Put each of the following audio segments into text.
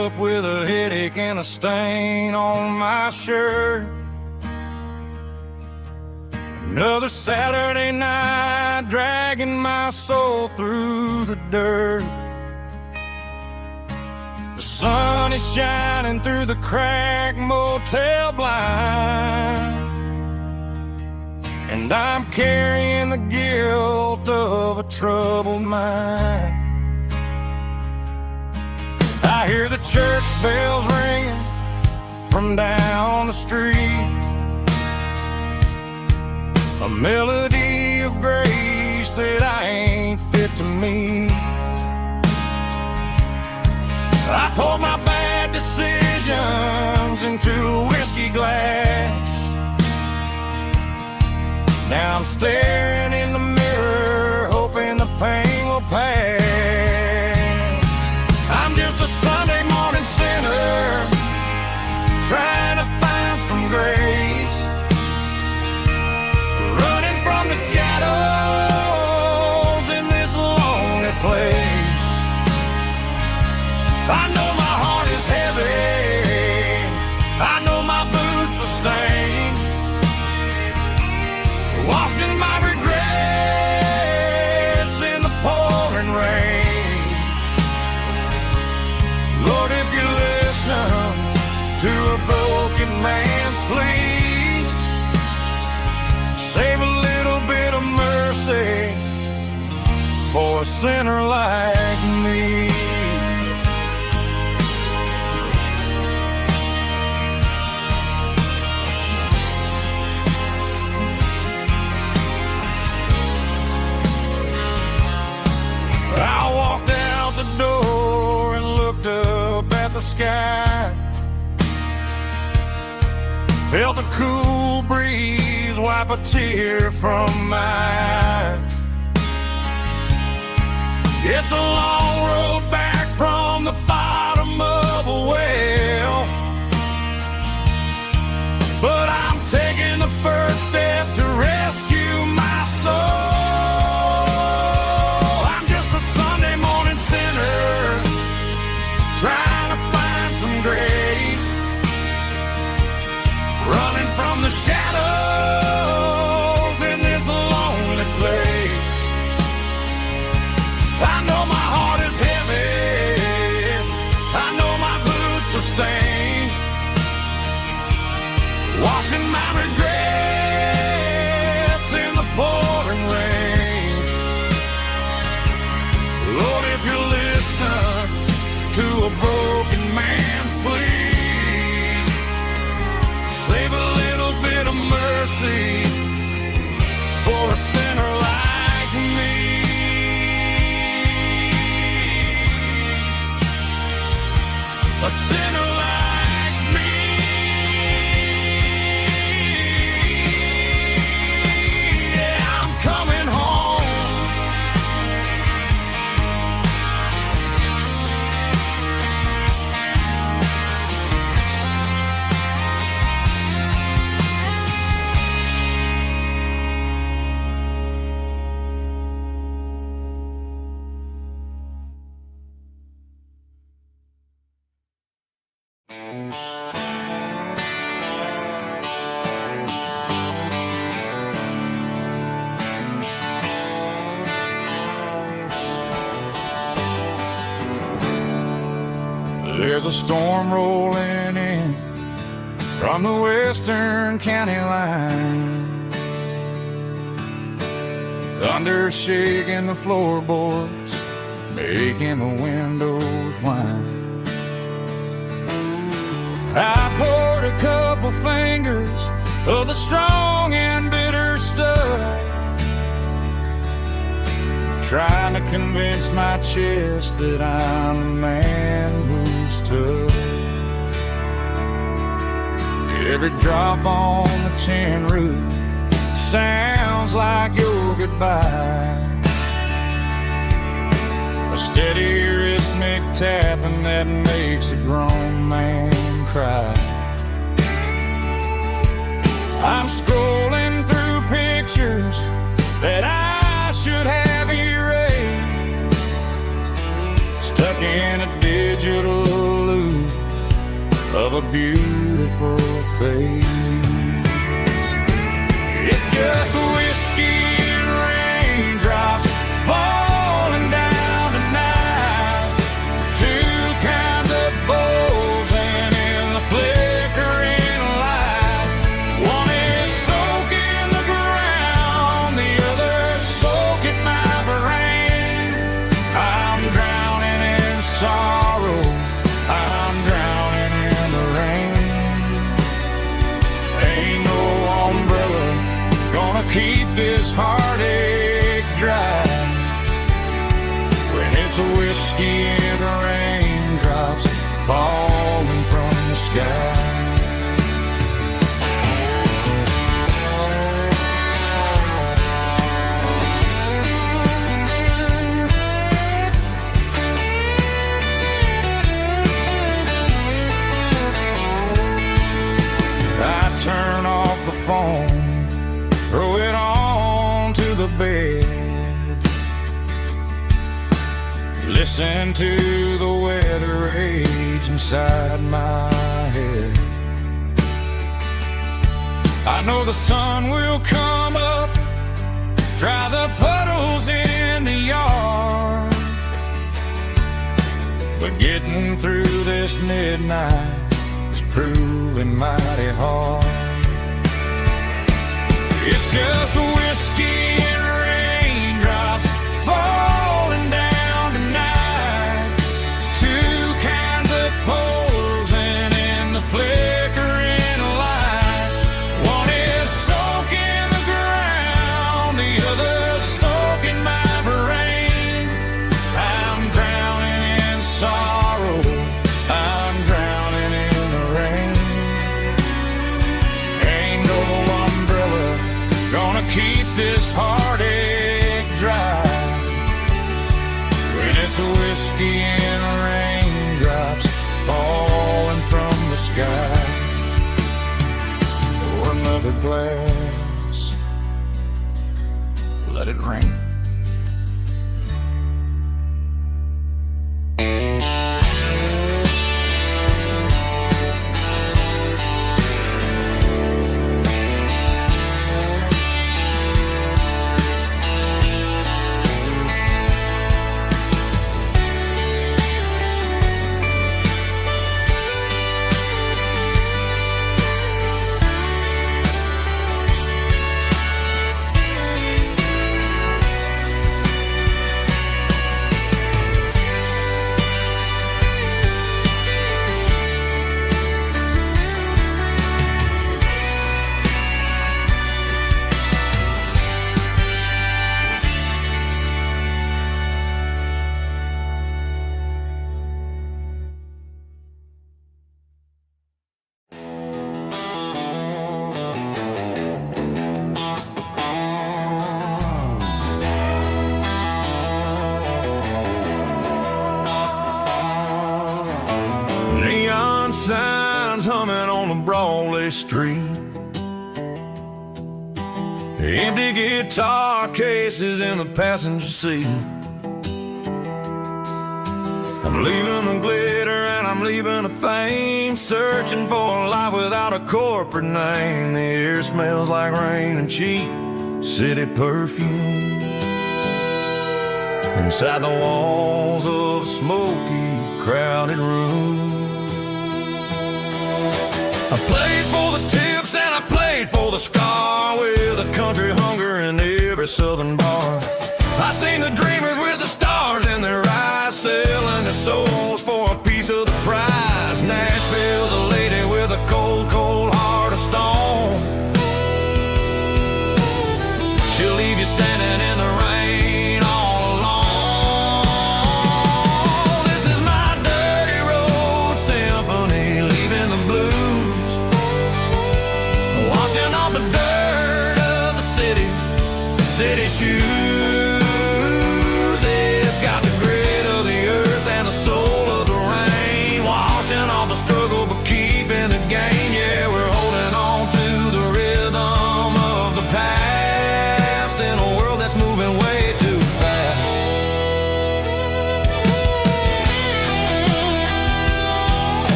up with a headache and a stain on my shirt. Another Saturday night dragging my soul through the dirt. The sun is shining through the cracked motel blind, and I'm carrying the guilt of a troubled mind. I hear the church bells ringing from down the street, a melody of grace that I ain't fit to meet. I poured my bad decisions into a whiskey glass. Now I'm staring in the mirror, hoping the pain will pass. I'm just a Sunday morning sinner, trying to find some grace, running from the shadows in this lonely place. I know my heart is heavy, I know my boots are stained, washing my regrets in the pouring rain. Lord, if you're listening to a broken man's plea, save a little bit of mercy for a sinner like me. I walked out the door and looked up at the sky, felt the cool breeze wipe a tear from my eye. It's a long road back from the bottom of a well, but I'm taking the first step to rescue my soul. Trying to find some grace, running from the shadows in this lonely place. I know my heart is heavy, I know my boots are stained, washing my regrets in the pouring rain. Lord, if you're listening to a broken man's plea, save a little bit of mercy for a sinner like me. A sinner like me. Yeah, I'm coming home. There's a storm rolling in from the western county line, thunder shaking the floorboards, making the windows whine. I poured a couple fingers of the strong and bitter stuff, trying to convince my chest that I'm a man who's tough. Every drop on the tin roof sounds like your goodbye, a steady rhythmic tapping that makes a grown man cry. I'm scrolling through pictures that I should have erased, stuck in a digital loop a beautiful face. It's just whiskey and raindrops falling down tonight. Two kinds of bowls and in the flickering light. One is soaking the ground, the other soaking my brain. I'm drowning in sorrow, I'm drowning in the rain. Ain't no umbrella gonna keep this heartache dry when it's a whiskey and raindrops falling from the sky. I turn off the phone, throw it on to the bed, listen to the weather rage inside my head. I know the sun will come up, dry the puddles in the yard, but getting through this midnight is proving mighty hard. It's just whiskey and raindrops falling down tonight. Two kinds of poles and in the flickering light. One is soaking the ground, the other soaking my brain. I'm drowning in sorrow, I'm drowning in the rain. Ain't no umbrella gonna keep this heartache dry when it's a whiskey and raindrops falling from the sky. Pour another glass, let it rain. Neon signs humming on the Broadway street, empty guitar cases in the passenger seat. I'm leaving the glitter and I'm leaving the fame, searching for a life without a corporate name. The air smells like rain and cheap city perfume inside the walls of a smoky, crowded room. I played for the tips and I played for the scar, with a country hunger in every southern bar. I seen the dreamers with the stars in their eyes, selling their souls for a piece of the prize. Nashville's a lady with a cold, cold heart of stone. She'll leave you standing in the rain all alone. This is my dirty road symphony, leaving the blues, washing off the dirt of the city shoes.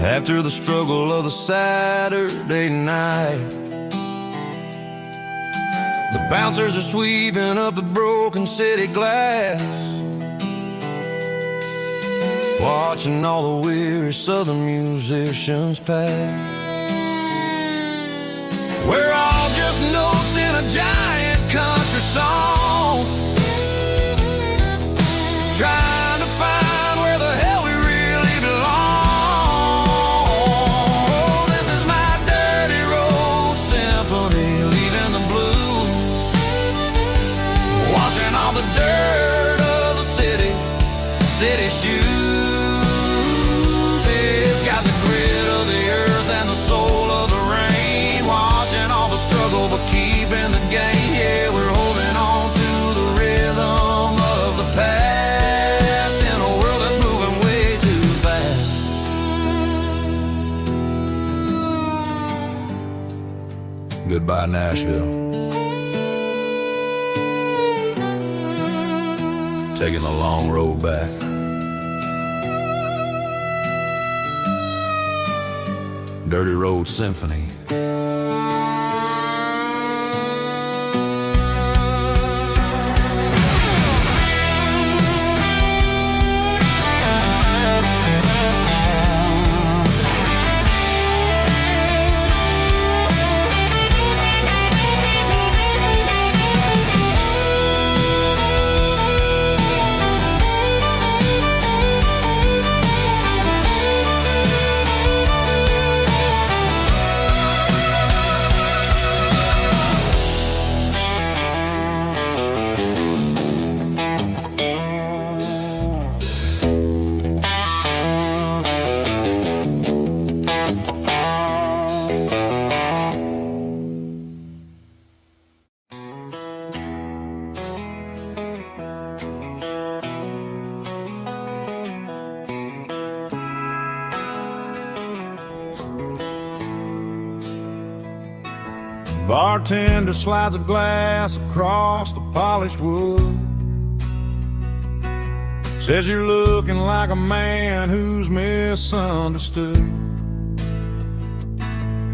after the struggle of the Saturday night. The bouncers are sweeping up the broken city glass, watching all the weary southern musicians pass. We're all just notes in a giant country song, trying to find where the hell we really belong. Oh, this is my dirty road symphony, leaving the blues, washing all the dirt of the city shoes. It's got the grit of the earth and the soul of the rain, washing all the struggle but keeping the game. Yeah, we're holding on to the rhythm of the past in a world that's moving way too fast. Goodbye, Nashville. Taking the long road back. Dirty Road Symphony. Bartender slides a glass across the polished wood, says you're looking like a man who's misunderstood.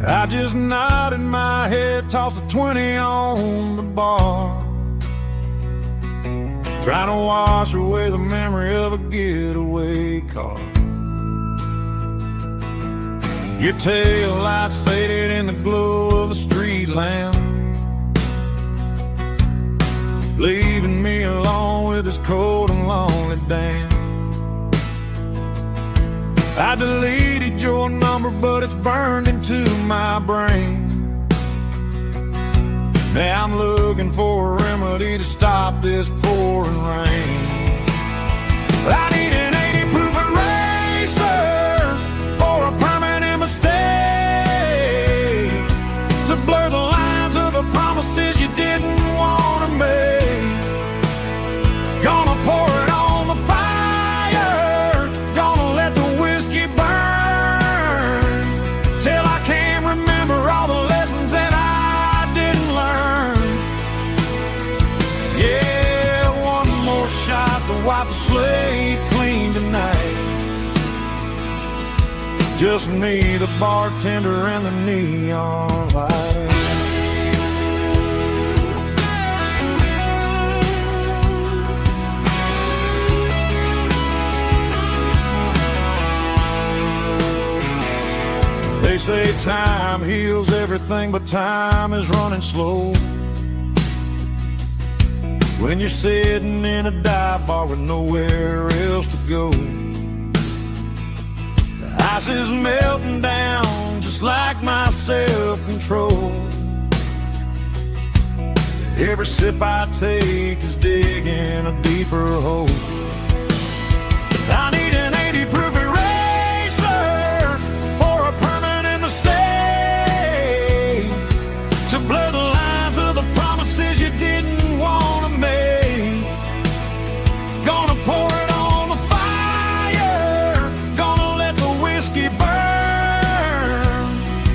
I just nodded my head, tossed a 20 on the bar, trying to wash away the memory of a getaway car. Your tail lights faded in the glow of a street lamp, leaving me alone with this cold and lonely damn. I deleted your number, but it's burned into my brain. Now I'm looking for a remedy to stop this pouring rain. I need an 80 proof eraser for a permanent mistake, to blur the lines of the promises you didn't want to make. Gonna pour it on the fire, gonna let the whiskey burn, till I can't remember all the lessons that I didn't learn. Yeah, one more shot to wipe the slate clean tonight. Just me, the bartender, and the neon light. They say time heals everything, but time is running slow when you're sitting in a dive bar with nowhere else to go. The ice is melting down just like my self-control. Every sip I take is digging a deeper hole. I need an 80 proof eraser for a permanent mistake, to blur the lines of the promises you didn't want to make. Gonna pour it on the fire, gonna let the whiskey burn,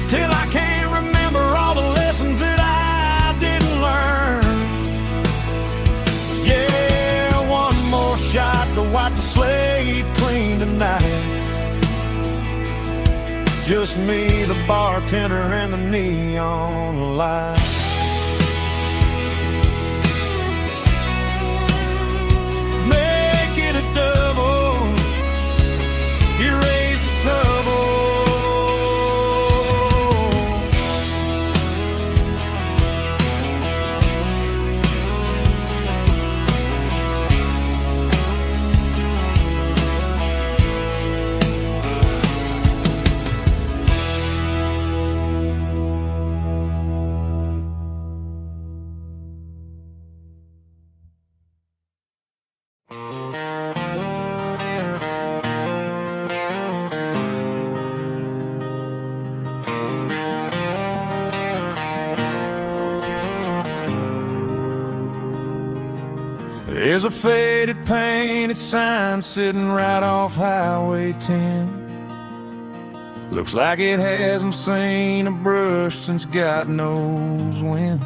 till I can't remember all the lessons that I didn't learn. Yeah, one more shot to wipe the slate clean. just me, the bartender, and the neon light. Make it a double, erase the trouble. There's a faded painted sign sitting right off Highway 10. Looks like it hasn't seen a brush since God knows when.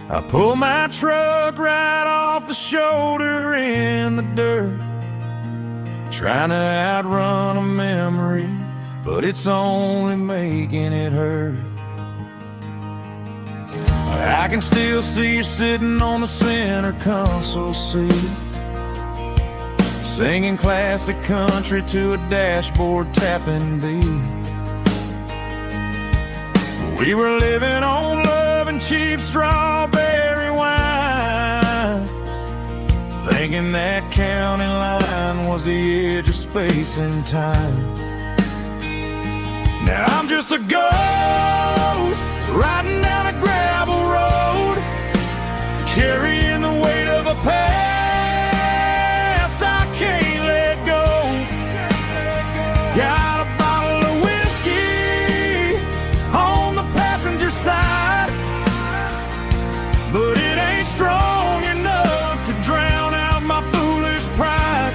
I pull my truck right off the shoulder in the dirt, trying to outrun a memory, but it's only making it hurt. I can still see you sitting on the center console seat, singing classic country to a dashboard tapping beat. We were living on love and cheap strawberry wine, thinking that county line was the edge of space and time. Now I'm just a ghost riding down a gravel road, carrying the weight of a past I can't let go. Got a bottle of whiskey on the passenger side, but it ain't strong enough to drown out my foolish pride.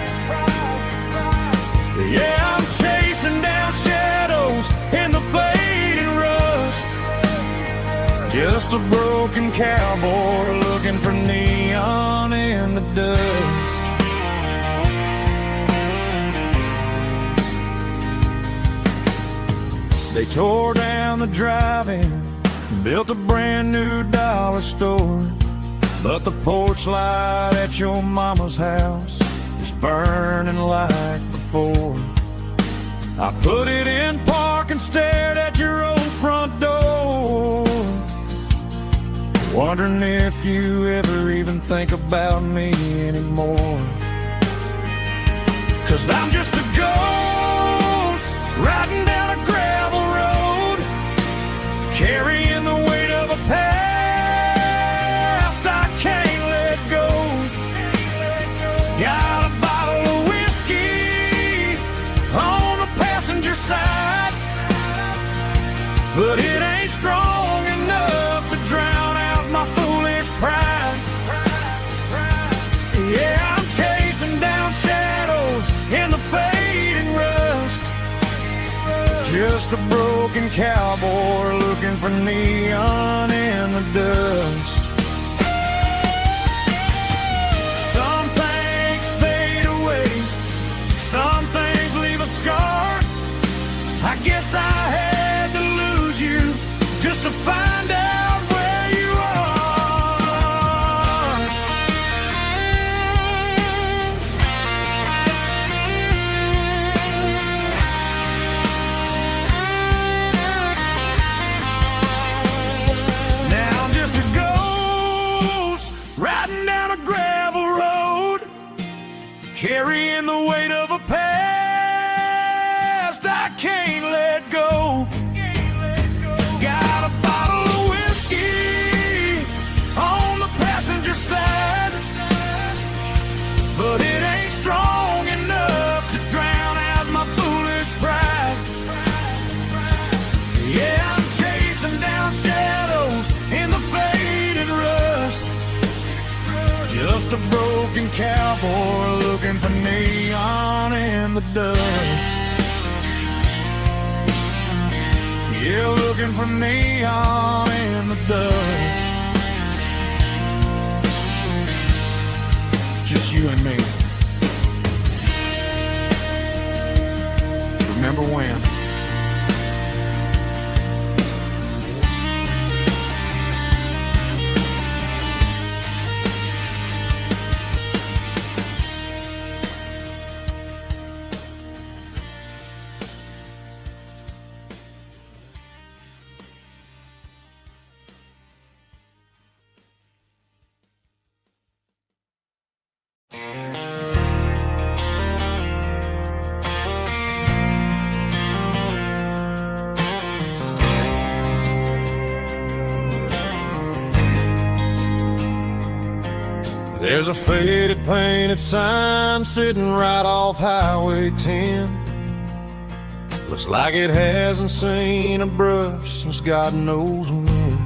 Yeah, I'm chasing down shadows in the fading rust, just a broken cowboy looking for neon in the dust. They tore down the drive-in, built a brand new dollar store, but the porch light at your mama's house is burning like before. I put it in park and stared at your old front door, wondering if you ever even think about me anymore. 'Cause I'm just a ghost riding down a gravel road, carrying the weight of a past I can't let go. Got a bottle of whiskey on the passenger side, but it ain't strong enough to drown out my foolish pride. Yeah, I'm chasing down shadows in the fading rust, just a broken cowboy looking for neon in the dust. Some things fade away, some things leave a scar. I guess I had to lose you just to find out where you are. Now I'm just a ghost riding down a gravel road, carrying the weight of a past I can't let go. Got a bottle of whiskey on the passenger side, but it ain't strong enough to drown out my foolish pride. Yeah, I'm chasing down shadows in the fading rust, just a broken cowboy looking for neon in the dust. Yeah, looking for neon in the dust. Just you and me. Remember remember when. There's a faded painted sign sitting right off Highway 10. Looks like it hasn't seen a brush since God knows when.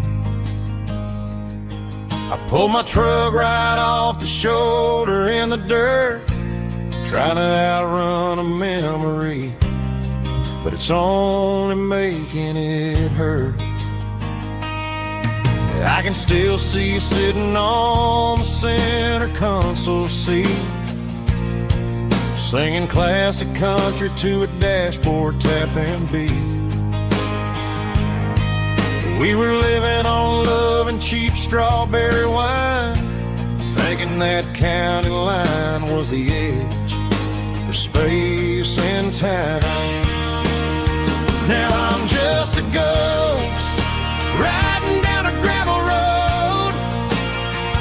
I pulled my truck right off the shoulder in the dirt, trying to outrun a memory, but it's only making it hurt. I can still see you sitting on the center console seat, singing classic country to a dashboard tapping beat. We were living on love and cheap strawberry wine, thinking that county line was the edge for space and time. Now I'm just a ghost riding down a gravel road,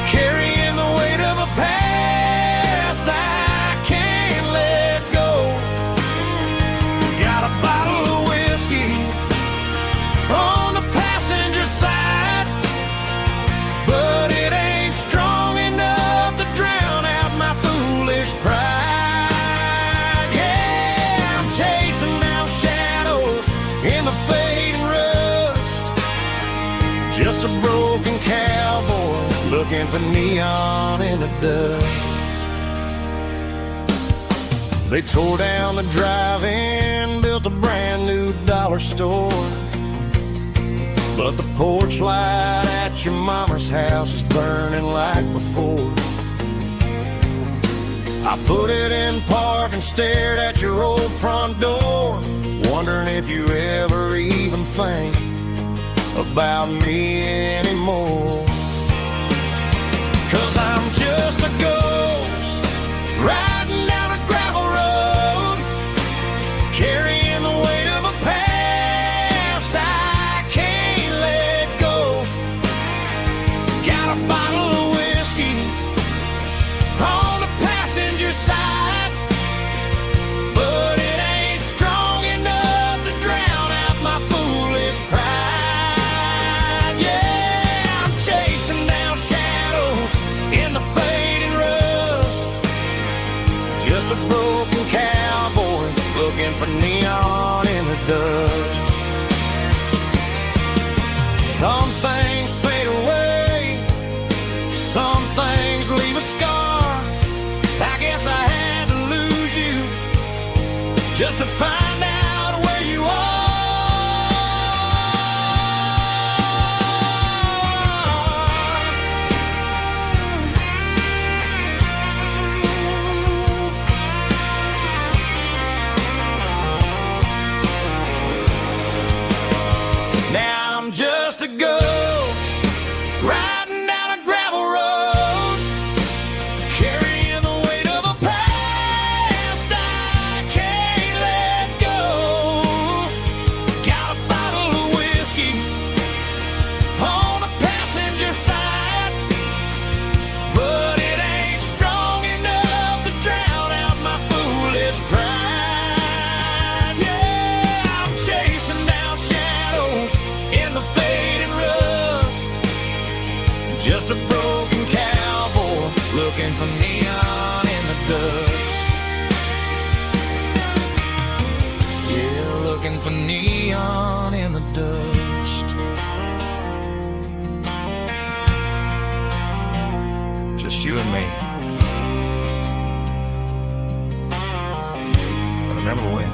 carrying the weight of a past I can't let go. Got a bottle of whiskey on the passenger side, but it ain't strong enough to drown out my foolish pride. Yeah, I'm chasing down shadows in the fading rust, just a broken cowboy looking for neon in the dust. They tore down the drive-in, built a brand new dollar store, but the porch light at your mama's house is burning like before. I put it in park and stared at your old front door, wondering if you ever even think about me anymore. 'Cause I'm just a ghost riding down a gravel road, carrying the weight of a past I can't let go. Got a bottle of whiskey on the passenger side, but it ain't strong enough to drown out my foolish pride. Yeah, I'm chasing down shadows in the fading rust, just a broken cowboy looking for neon in the dust. Some things fade away, some things leave a scar. I guess I had to lose you just to find out where you are. Now I'm just a ghost riding down a gravel road, carrying the weight of a past I can't let go. Got a bottle of whiskey on the passenger side, but it ain't strong enough to drown out my foolish pride. Yeah, I'm chasing down shadows in the fading rust, just a broken cowboy looking for neon in the dust. Yeah, looking for neon in the dust. Just you and me. I remember when.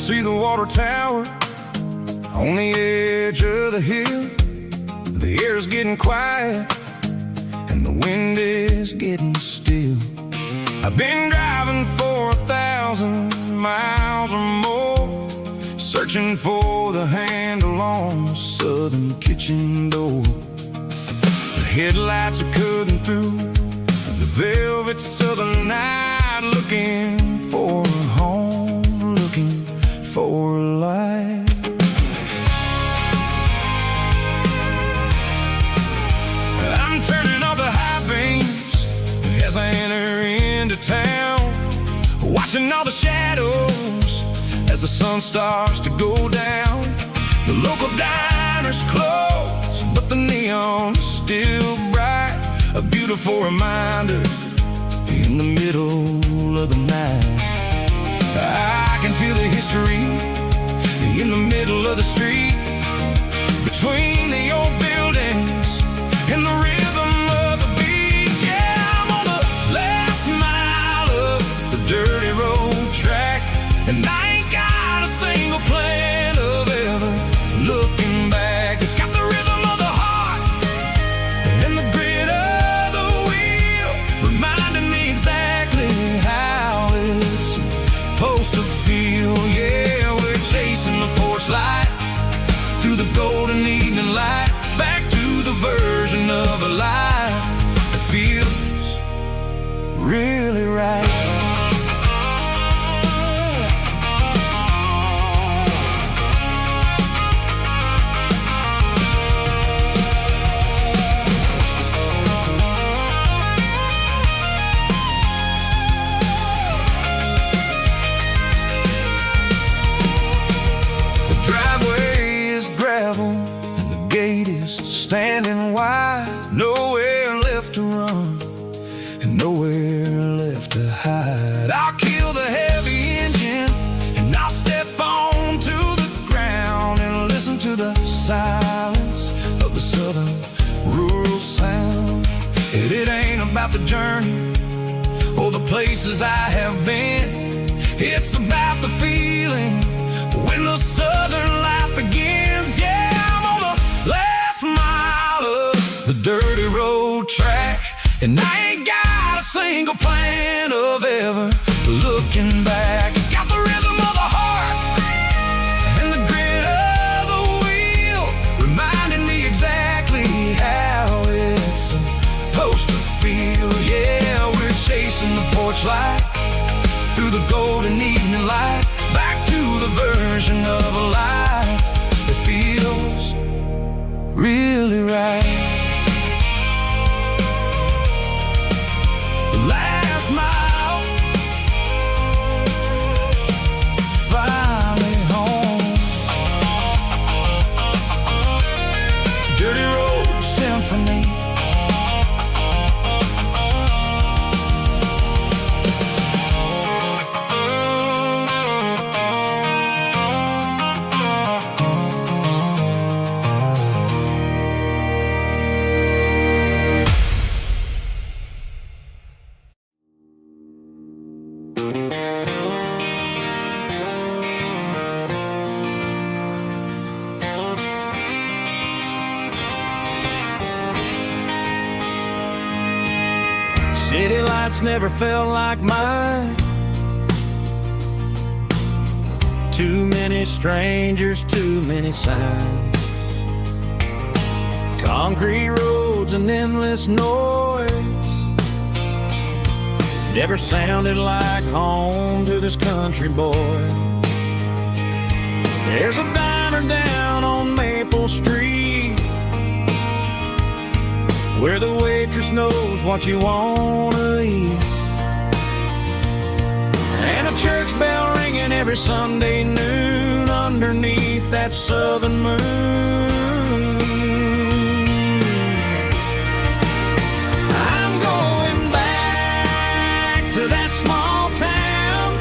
see the water tower on the edge of the hill. The air's getting quiet and the wind is getting still. I've been driving for 1,000 miles or more, searching for the handle on the southern kitchen door. The headlights are cutting through the velvet southern night, looking for a home, looking for a life. I'm turning off the high beams as I enter into town, watching all the shadows as the sun starts to go down. The local diner's closed, but the neon's still bright, a beautiful reminder in the middle of the night. I can feel the history in the middle of the street, between the old buildings and the rhythm of the beats. Yeah, I'm on the last mile of the dirty road track, and I ain't got a single plan of ever looking back. It's got the rhythm of the heart and the grit of the wheel, reminding me exactly how it's supposed to feel. Yeah, we're chasing the porch light through the golden evening light, back to the version of a life that feels really right. The driveway is gravel and the gate is standing wide. Nowhere left to run and nowhere left to hide. I'll kill the heavy engine and I'll step onto the ground and listen to the silence of the southern rural sound. It ain't about the journey or the places I have been, it's about the feeling when the southern life begins. Yeah, I'm on the last mile of the dirty road track, and I ain't got a single plan of ever looking back. It's got the rhythm of the heart and the grit of the wheel, reminding me exactly how it's supposed to feel. Yeah, we're chasing the porch light through the golden evening light, back to the version of a life that feels really right. The last mile, finally home. Dirty road symphony. City lights never felt like mine. Too many strangers, too many signs. Concrete roads and endless noise never sounded like home to this country boy. There's a diner down on Maple Street where the waitress knows what you wanna eat, and a church bell ringing every Sunday noon underneath that southern moon. I'm going back to that small town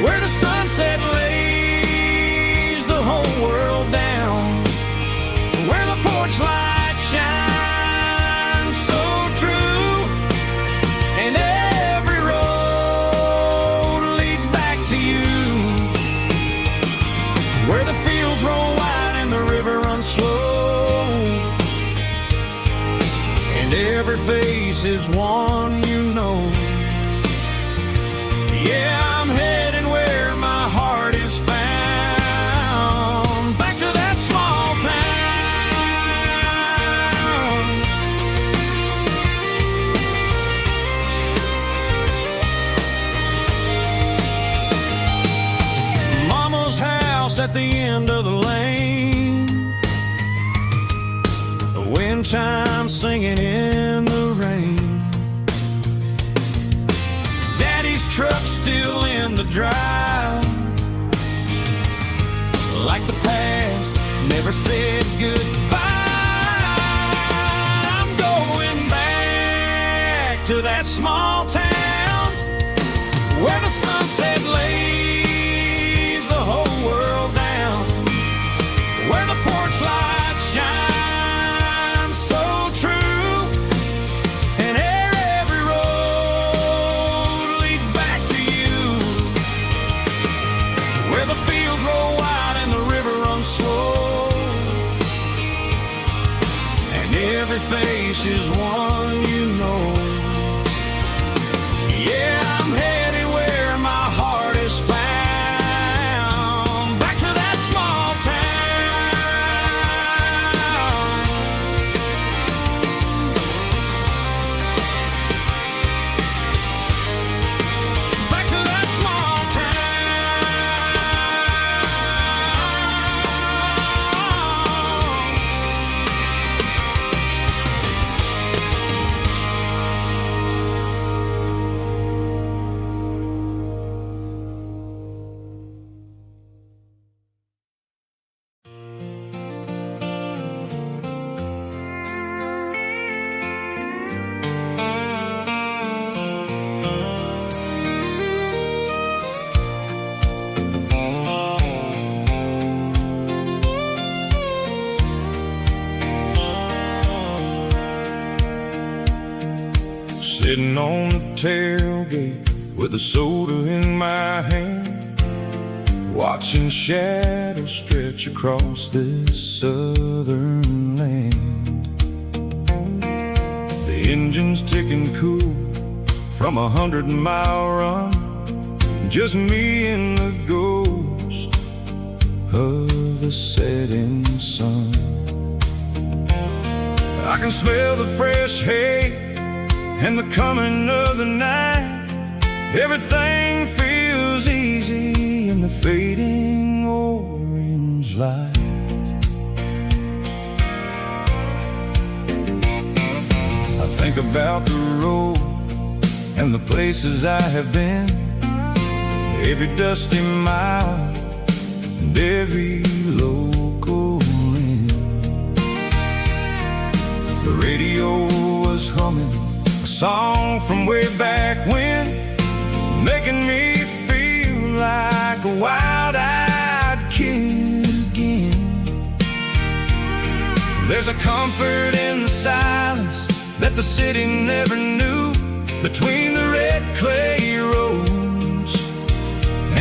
where the sunset lays the whole world down, where the porch lights shine face is one you know. Yeah, I'm heading where my heart is found, back to that small town. Mama's house at the end of the lane, the wind chimes singing in the rain. Daddy's truck still in the drive, like the past never said goodbye. I'm going back to that small town where the sunset lays the whole world down, where the porch lights shine so true, and every road leads back to you, where the fields roll wide and the river runs slow, and every face is one you know. Yeah, I'm headed where my heart is found, back to that small town. Back to that small sitting on the tailgate with a soda in my hand, watching shadows stretch across this southern land. The engine's ticking cool from 100-mile run, just me and the ghost of the setting sun. I can smell the fresh hay and the coming of the night. Everything feels easy in the fading orange light. I think about the road and the places I have been, every dusty mile and every local inn. The radio was humming a song from way back when, making me feel like a wild-eyed kid again. There's a comfort in the silence that the city never knew, between the red clay roads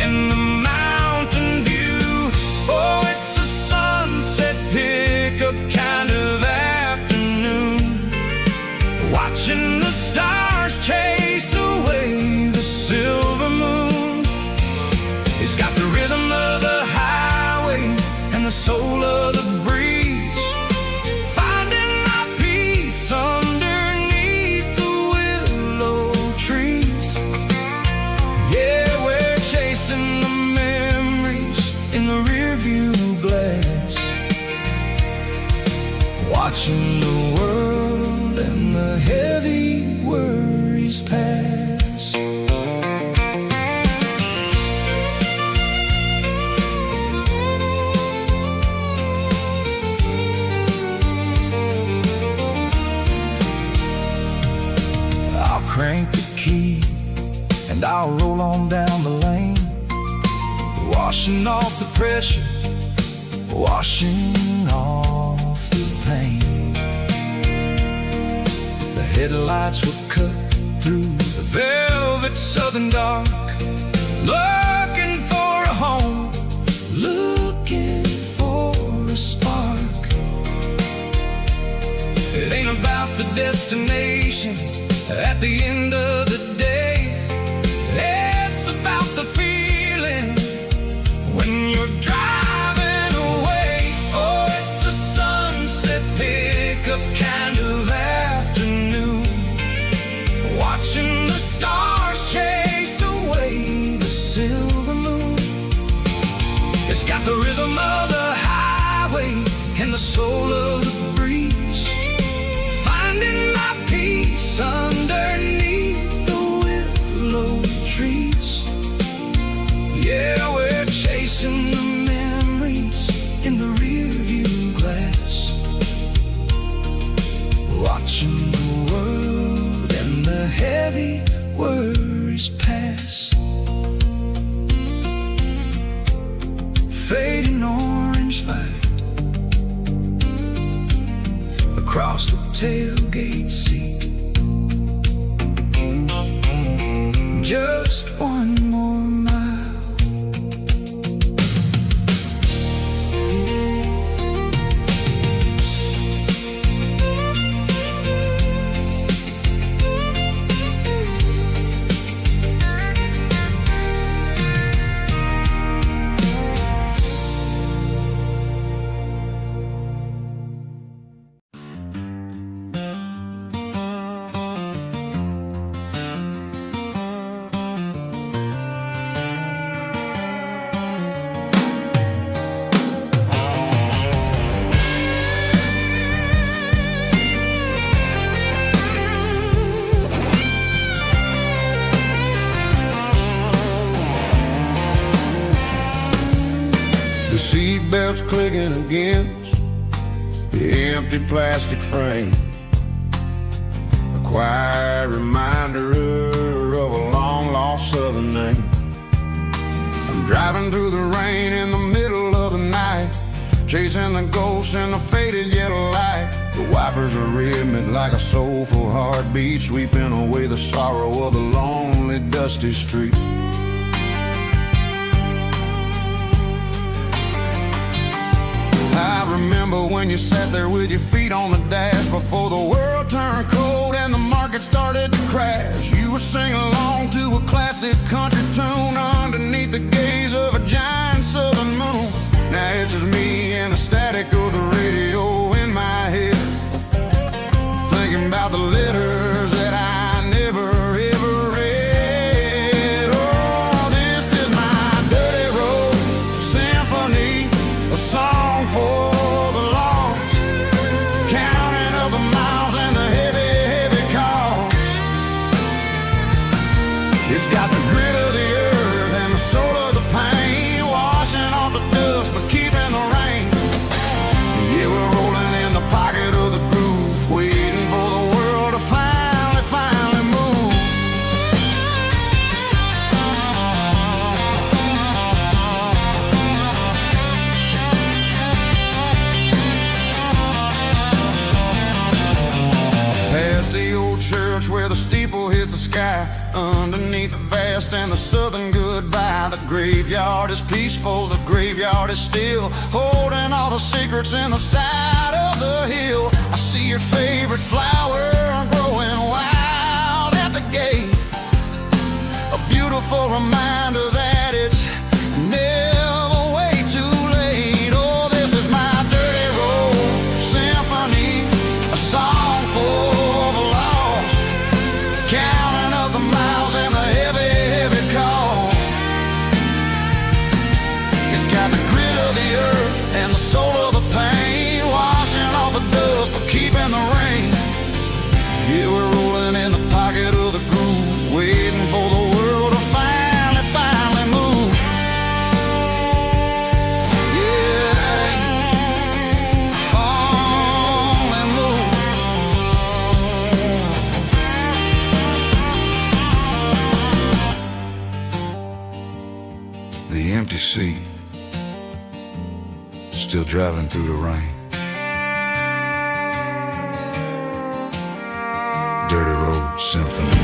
and the mountain view. Oh, it's a sunset pickup kind of afternoon, watching the stars chase away the silver moon. It's got the rhythm of the highway and the soul of the breeze, finding my peace underneath the willow trees. Yeah, we're chasing the memories in the rearview glass, watching the world and the heavy worries pass. I'll crank the key and I'll roll on down the lane, washing off the pressure, washing off the pain. The headlights will cut through the velvet southern dark, looking for a home, looking for a spark. It ain't about the destination, At the end of the day, it's about the feeling when you're driving away. Oh, it's a sunset pickup kind of afternoon, watching the stars chase away the silver moon. It's got the rhythm of the highway and the soul of the breeze, finding my peace underneath the willow trees. Yeah, we're chasing the memories in the rearview glass, watching the world and the heavy worries pass. Fading orange light across the tailgate seat. Just one more mile. The seatbelt's clicking against the empty plastic frame, a quiet reminder of a long-lost southern name. I'm driving through the rain in the middle of the night, chasing the ghosts in the faded yellow light. The wipers are rhythmic like a soulful heartbeat, sweeping away the sorrow of the lonely, dusty street. I remember when you sat there with your feet on the dash before the world turned cold and the market started to crash. You were singing along to a classic country tune underneath the gaze of a giant southern moon. Now it's just me and the static of the radio in my head, thinking about the letters that I never ever read. Oh, this is my dirty road symphony, a song for the lost, counting up the miles and the heavy, heavy cost. It's got the grit of the earth and the soul of the pain, washing off the dust but keeping the rain. Yeah, we're rolling in the pocket of the groove, waiting for the world to finally move. Past the old church where the steeple hits the sky, underneath the vast and the southern goodbye. The graveyard is peaceful, the graveyard is still, holding all the secrets in the side of the hill. I see your favorite flower growing wild at the gate, a beautiful reminder that it's never way too late. Oh, this is my dirty road symphony, a song for the lost, counting up the miles and the heavy, heavy call. It's got the grit of the earth and the soul of the pain, washing off the dust but keeping the rain. Yeah, we're rolling in the pocket of the groove, waiting for the world to finally move. Yeah, finally move. The empty seat, still driving through the rain. Dirty Road Symphony.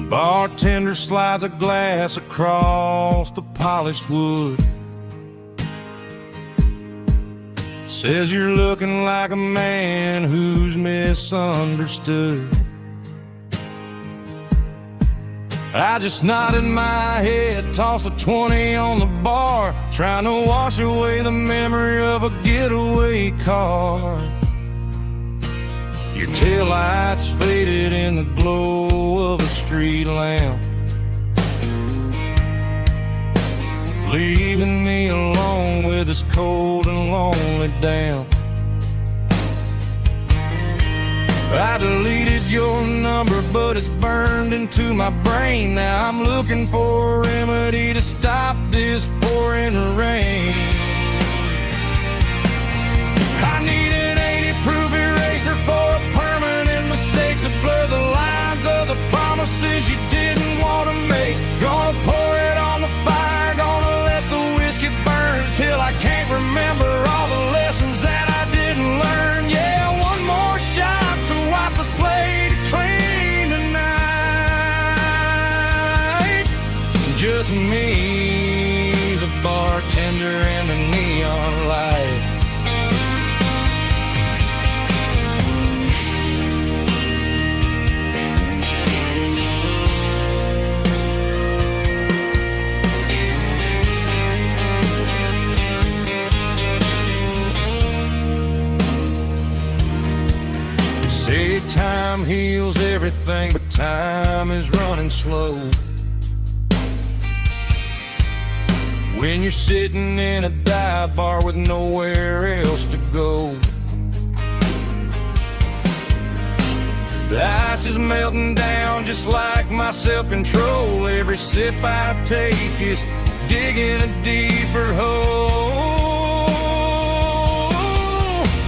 Bartender slides a glass across the polished wood. Says you're looking like a man who's misunderstood. I just nodded my head, tossed a 20 on the bar, trying to wash away the memory of a getaway car. Your taillights faded in the glow of a street lamp, leaving me alone with this cold and lonely damp. I deleted your number, but it's burned into my brain. Now I'm looking for a remedy to stop this pouring rain. I need an 80-proof eraser for a permanent mistake to blur the lines of the promises you didn't want to make. Gonna pour it on the fire, gonna let the whiskey burn till I can't remember all the lessons that I didn't learn. Yeah, one more shot to wipe the slate clean tonight. Just me, the bartender, and the neon light. Say time heals everything, but time is running slow. When you're sitting in a dive bar with nowhere else to go, the ice is melting down just like my self-control. Every sip I take is digging a deeper hole.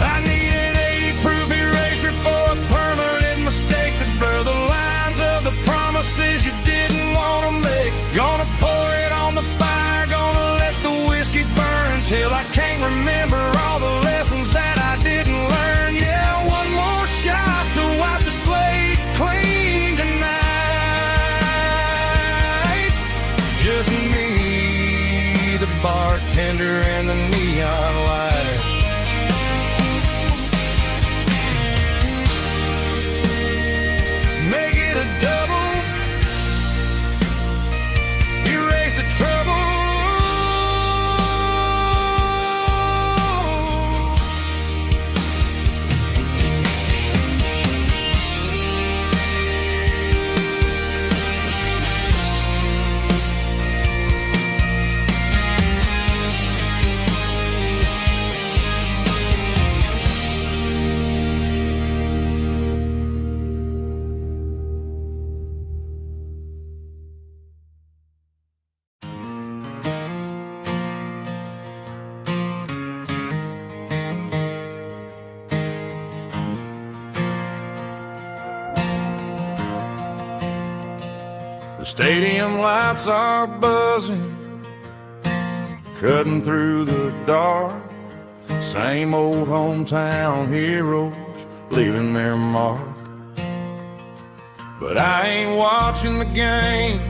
I need an 80-proof eraser for a permanent mistake to blur the lines of the promises you didn't want to make. Gonna pour it on the fire, gonna let the whiskey burn till I can't remember all the lessons that I didn't learn. Yeah, one more shot to wipe the slate clean tonight. Just me, the bartender, and the neon light. Make it a double, erase the trouble. The stadium lights are buzzing, cutting through the dark. Same old hometown heroes leaving their mark. But I ain't watching the game,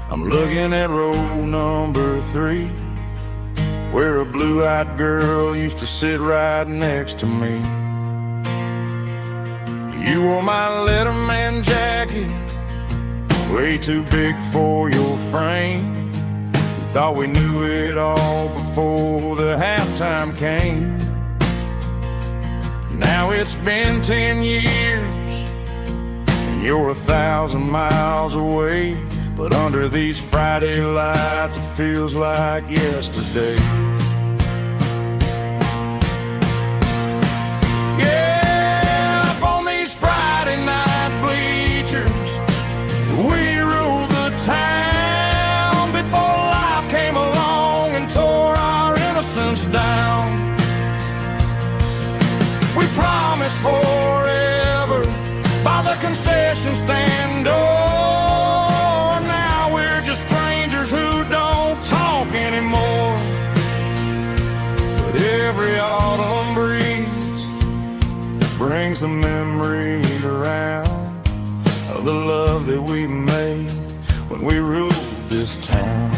I'm looking at row number 3, where a blue-eyed girl used to sit right next to me. You wore my Letterman jacket, way too big for your frame. We thought we knew it all before the halftime came. Now it's been 10 years and you're 1,000 miles away, but under these Friday lights it feels like yesterday. Yeah, up on these Friday night bleachers, we ruled the town before life came along and tore our innocence down. We promised forever by the concession stand door. Now we're just strangers who don't talk anymore. But every autumn breeze brings the memories around of the love that we made this town.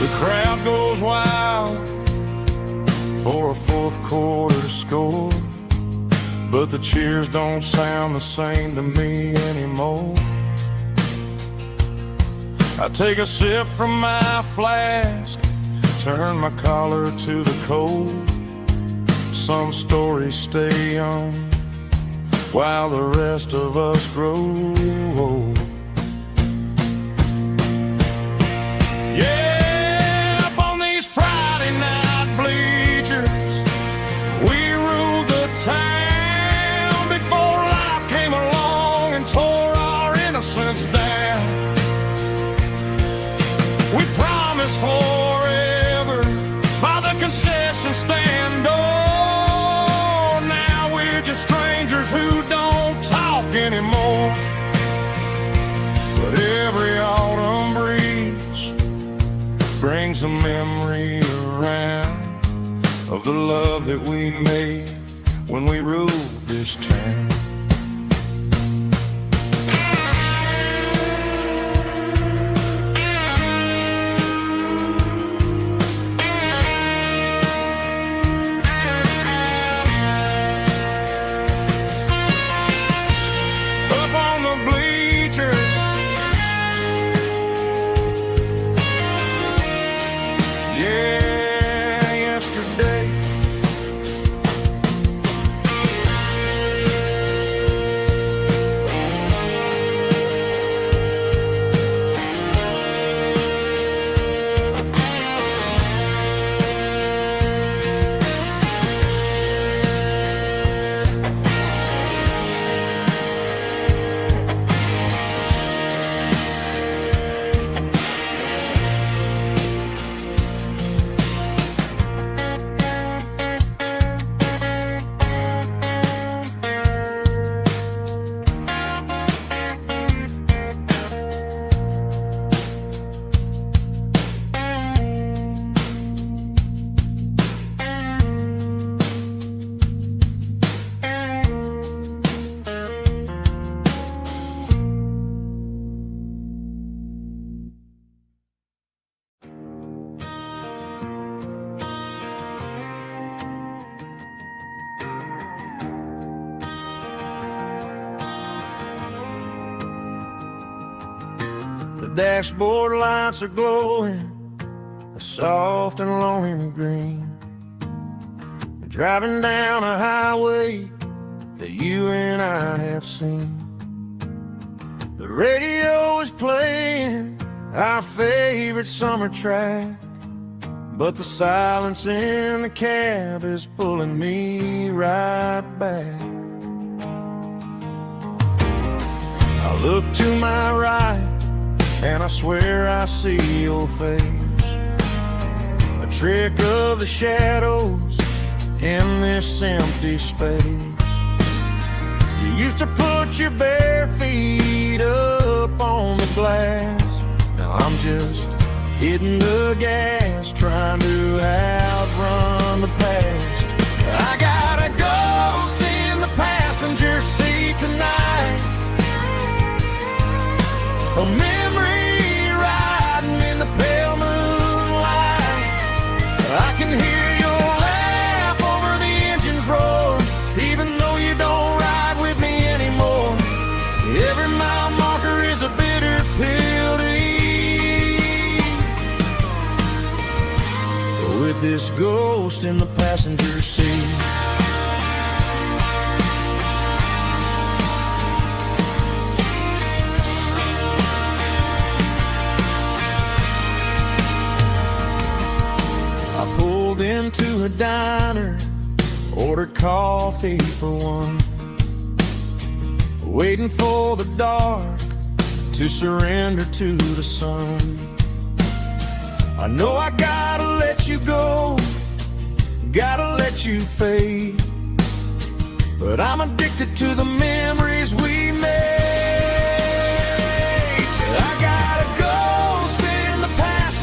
The crowd goes wild for a fourth quarter score, but the cheers don't sound the same to me anymore. I take a sip from my flask, turn my collar to the cold. Some stories stay young while the rest of us grow old. Yeah, up on these Friday night bleachers, we ruled the town before life came along and tore our innocence down. We promised forever by the concession stand door. Now we're just strangers who don't talk anymore. But every autumn breeze brings a memory around of the love that we made when we ruled this town. The dashboard lights are glowing, a soft and lonely green. Driving down a highway that you and I have seen. The radio is playing our favorite summer track, but the silence in the cab is pulling me right back. I look to my right and I swear I see your face, a trick of the shadows in this empty space. You used to put your bare feet up on the glass. Now I'm just hitting the gas, trying to outrun the past. I got a ghost in the passenger seat tonight, a memory riding in the pale moonlight. I can hear your laugh over the engine's roar, even though you don't ride with me anymore. Every mile marker is a bitter pill to eat. With this ghost in the passenger seat, I pulled into a diner, ordered coffee for one, waiting for the dark to surrender to the sun. I know I gotta let you go, gotta let you fade, but I'm addicted to the memories we made. I got a ghost in the past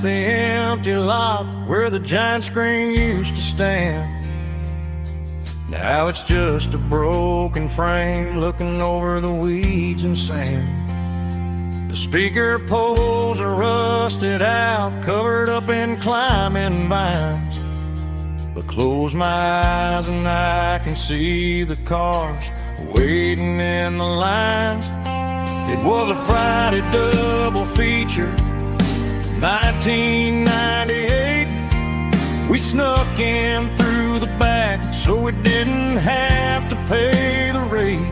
past the empty lot where the giant screen used to stand. Now it's just a broken frame looking over the weeds and sand. The speaker poles are rusted out, covered up in climbing vines. But close my eyes and I can see the cars waiting in the lines. It was a Friday double feature, 1998. We snuck in through the back so we didn't have to pay the rate.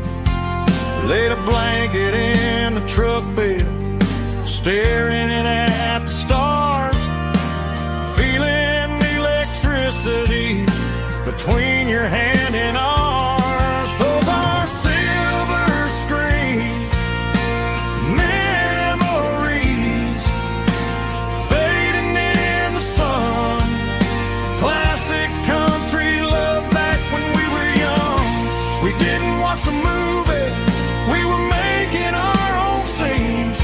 Laid a blanket in the truck bed, staring at the stars, feeling the electricity between your hand and ours. Those are silver screen memories fading in the sun. Classic country love back when we were young. We didn't watch the movie, we were making our own scenes,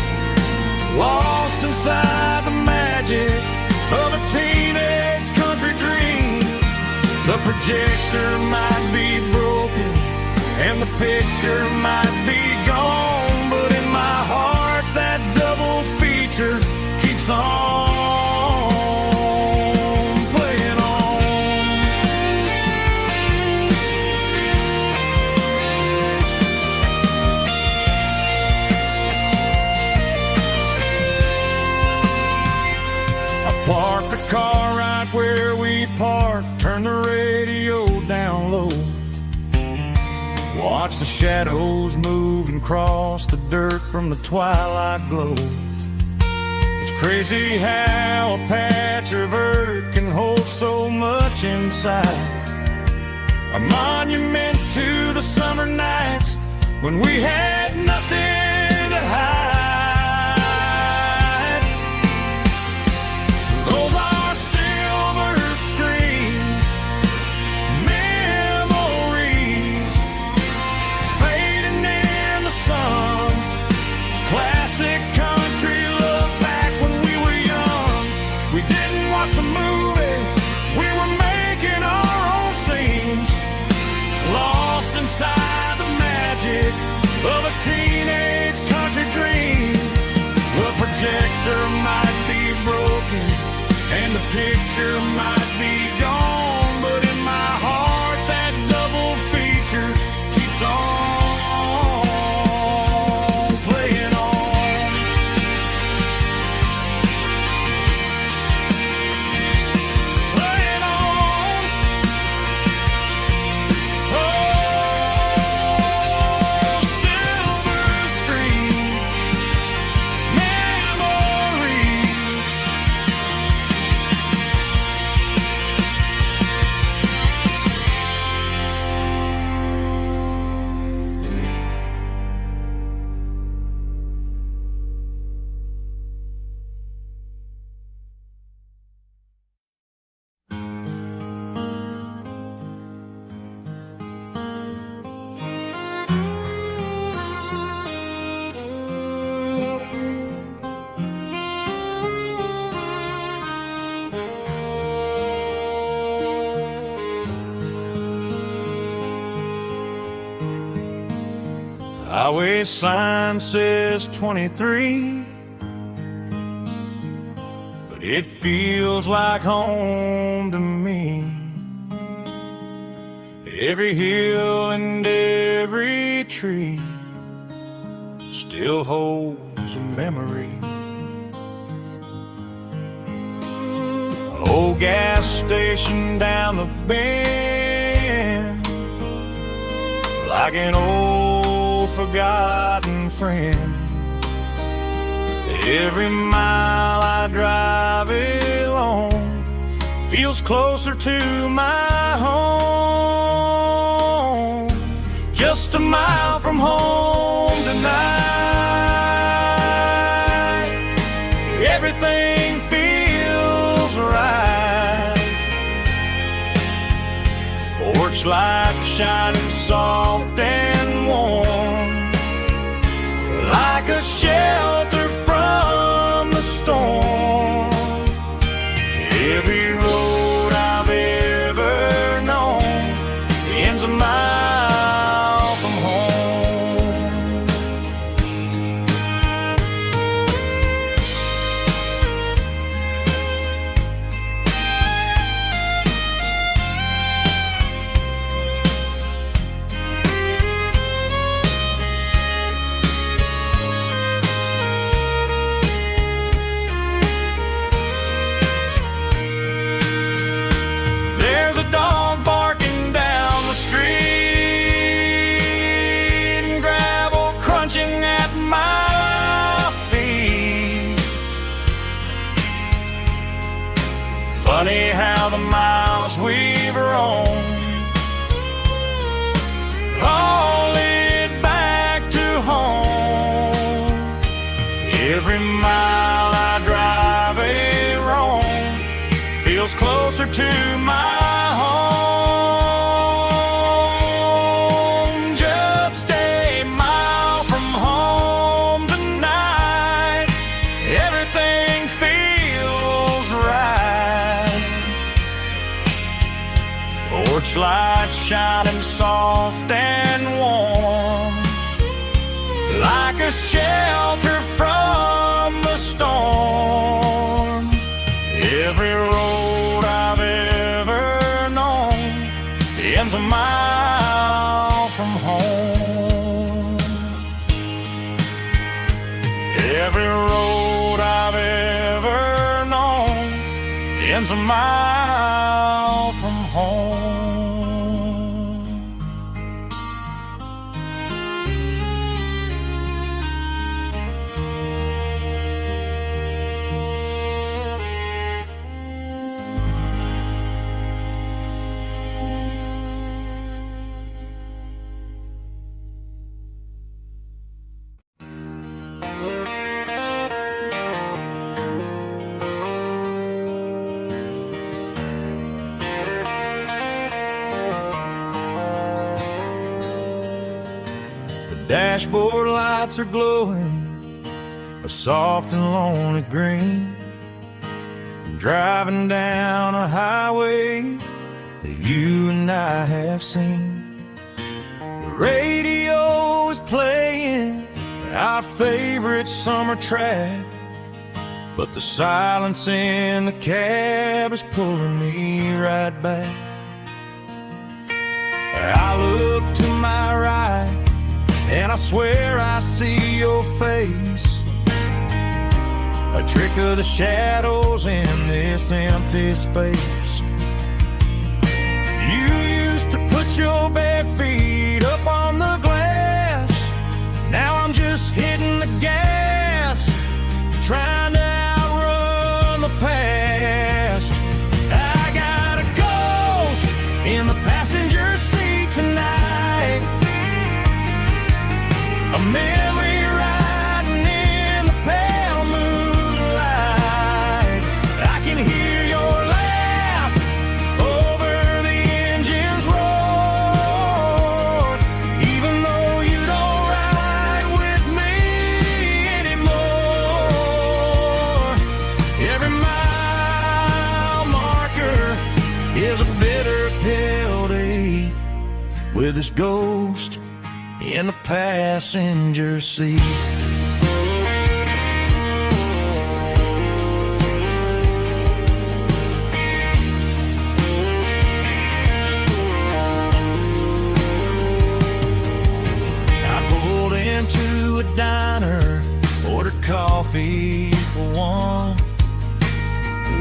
lost inside the magic of a teenage country dream. The projector might be broken and the picture might be gone, but in my heart that double feature keeps on playing on. I parked the car right where we parked, turned the radio down low, watch the shadows move and cross the dirt from the twilight glow. It's crazy how a patch of earth can hold so much inside. A monument to the summer nights when we had nothing to hide. Those are silver screen memories fading in the sun. Classic country love back when we were young. We didn't watch the movie, we were making our own scenes, lost inside the magic of a teenage country dream. The projector might be broken and the picture might be gone, but in my heart that double feature keeps on playing on. Playing on. Oh, silver screen memories. Highway sign says 23, but it feels like home to me. Every hill and every tree still holds a memory. Old gas station down the bend, like an old forgotten friend. Every mile I drive it along feels closer to my home. Just a mile from home tonight, everything feels right. Porch light shining soft and warm, like a shelter from the storm. Funny how the miles we've roamed all lead back to home. Every mile I drive a roam feels closer to my home. Just a mile from home tonight, everything feels right. Porch light shining soft and warm, like a shelter from the storm. Every road I've ever known ends a mile from home. Every road I've ever known ends a mile from home. Dashboard lights are glowing a soft and lonely green. I'm driving down a highway that you and I have seen. The radio is playing our favorite summer track, but the silence in the cab is pulling me right back. I look to my right and I swear I see your face, a trick of the shadows in this empty space. You used to put your bare feet up on the glass. Now I'm just hitting the gas, trying to outrun the past. I got a ghost in the passenger seat tonight, a memory riding in the pale moonlight. I can hear your laugh over the engine's roar, even though you don't ride with me anymore. Every mile marker is a bitter pill to eat, with this ghost in the passenger seat. I pulled into a diner, ordered coffee for one,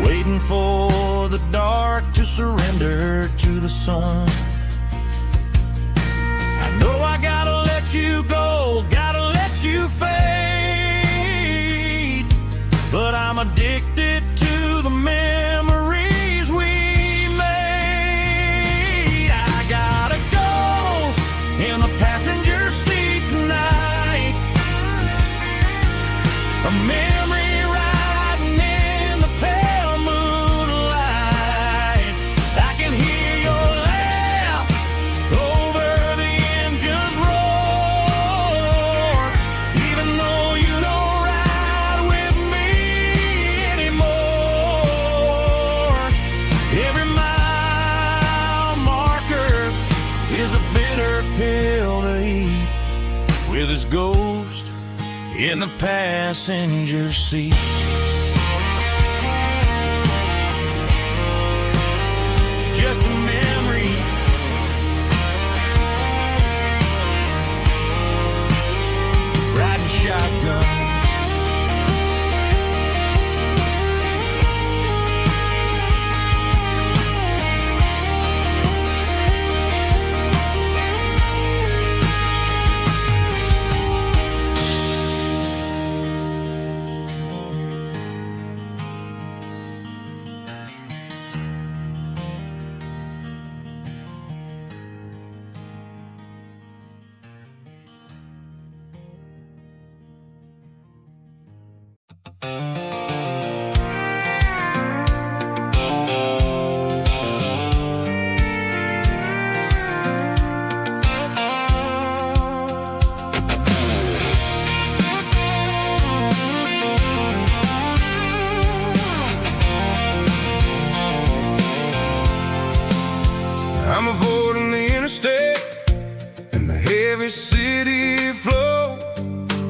waiting for the dark to surrender to the sun. I know I gotta let you go, gotta let you fade, but I'm addicted to the memories we made. I got a ghost in the passenger seat tonight, a memory riding in the pale moonlight. I can hear your laugh over the engine's roar, even though you don't ride with me anymore. Every mile marker is a bitter pill to eat, with his ghost in the passenger seat. Just a memory, riding shotgun. every city flow,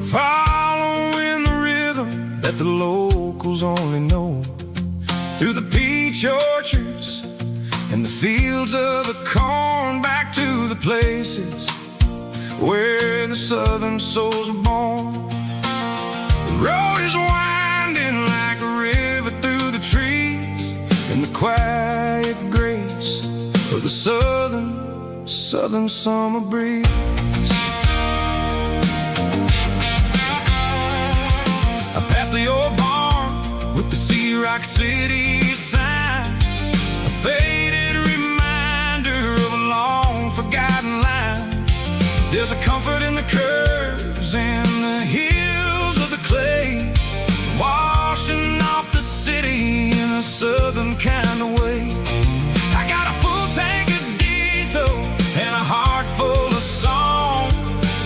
following the rhythm that the locals only know. Through the peach orchards and the fields of the corn, back to the places where the southern souls were born. The road is winding like a river through the trees, in the quiet grace of the southern summer breeze. I passed the old barn with the Sea Rock City sign, a faded reminder of a long forgotten line. There's a comfort in the curves and the hills of the clay, washing off the city in a southern kind of way. I got a full tank of diesel and a heart full of song,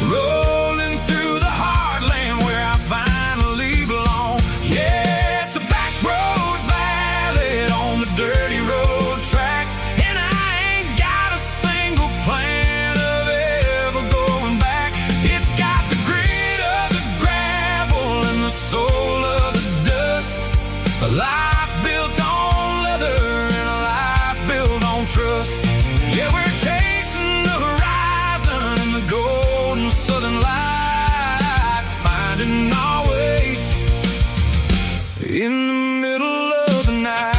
rolling through the heartland where I finally belong. Yeah, it's a back road ballad on the dirty road track, and I ain't got a single plan of ever going back. It's got the grit of the gravel and the soul of the dust, a life built on leather and a life built on trust. Yeah, we're chasing the horizon in the golden southern light, finding our way in the middle of the night.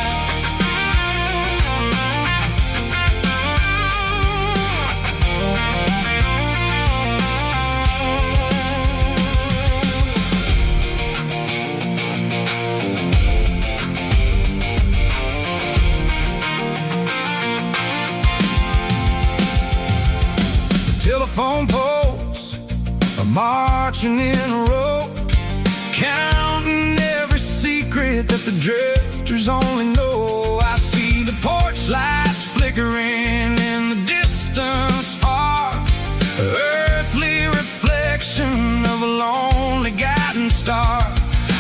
Telephone poles are marching in a row, counting every secret that the drifters only know. I see the porch lights flickering in the distance far, earthly reflection of a lonely guiding star.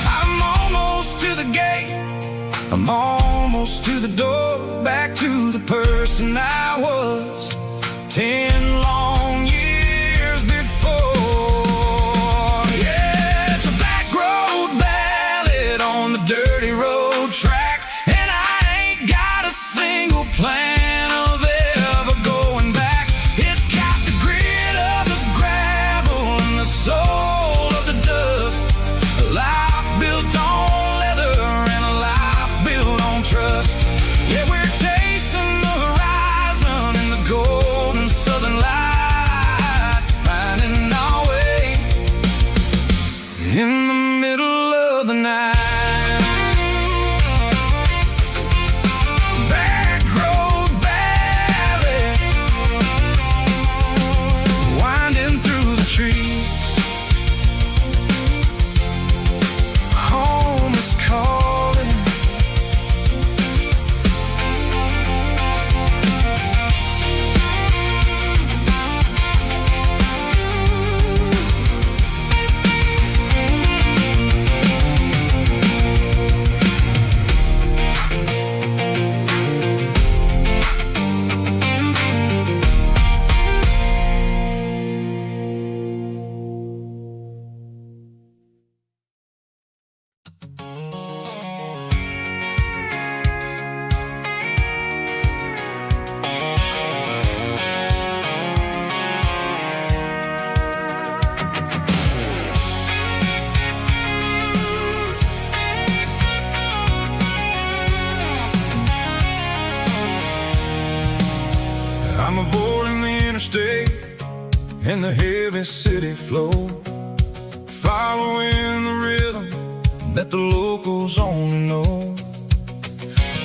I'm almost to the gate, I'm almost to the door, back to the person I was 10 long years before. Yeah, it's a back road ballad on the dirty road track, and I ain't got a single plan of ever going back. It's got the grit of the gravel and the soul of the dust, a life built on leather and a life built on trust. Yeah, we're chasing the horizon in the golden southern light, finding our way in the middle of the night. Back road ballad, winding through the trees. Home is calling. I'm avoiding the interstate and the heavy city flow, following the rhythm that the locals only know.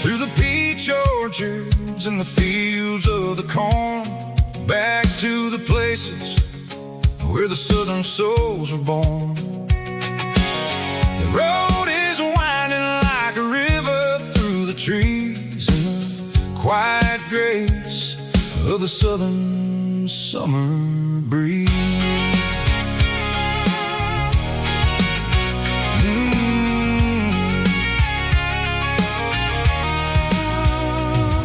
Through the peach orchards and the fields of the corn, back to the places where the southern souls were born. The road is winding like a river through the trees in the quiet grace of the southern summer breeze.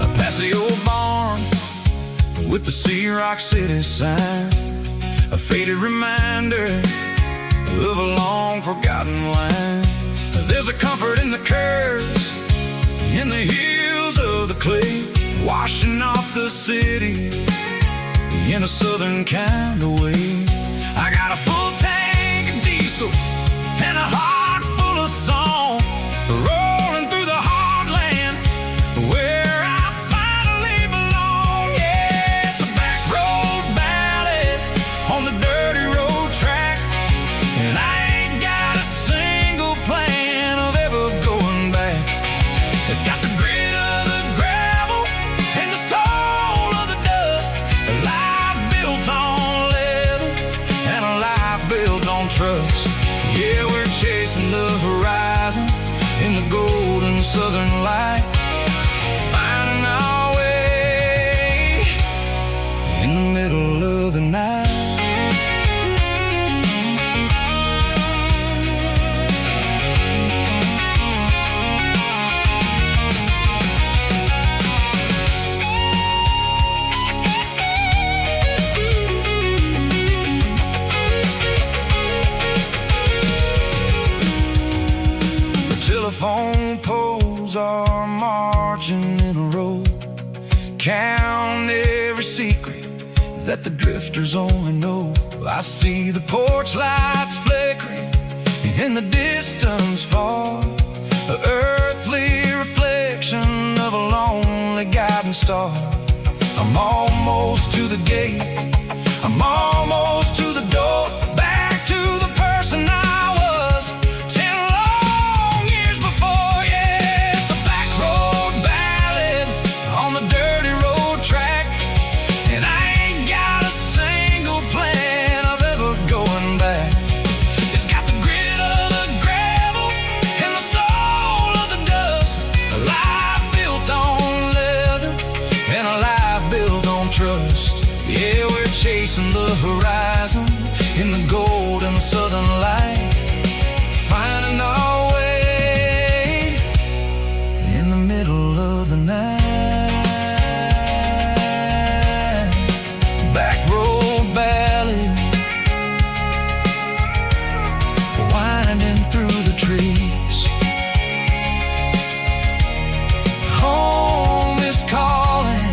I passed the old barn with the Sea Rock City sign, a faded reminder of a long forgotten line. There's a comfort in the curves, in the hills of the clay, washing off the city in a southern kind of way. I got a full tank of diesel and a heart full of song, rolling through the heartland where I finally belong. Yeah, it's a back road ballad on the dirty road track, and I ain't got a single plan of ever going back. It's got the grit of the gravel and the soul of the dust, a life built on leather and a life built on trust. Yeah, we're chasing the horizon in the golden southern light, finding our way in the middle of the night. Telephone poles are marching in a row, count every secret that the drifters only know. I see the porch lights flickering in the distance far, an earthly reflection of a lonely guiding star. I'm almost to the gate, I'm almost to the door, back to the person I was 10 long years before. Yeah, it's a back road ballad on the dirty road track, and I ain't got a single plan of ever going back. It's got the grit of the gravel and the soul of the dust, a life built on leather and a life built on trust. Yeah, we're chasing the horizon in the golden southern light, finding our way in the middle of the night. Back road ballad, winding through the trees. Home is calling.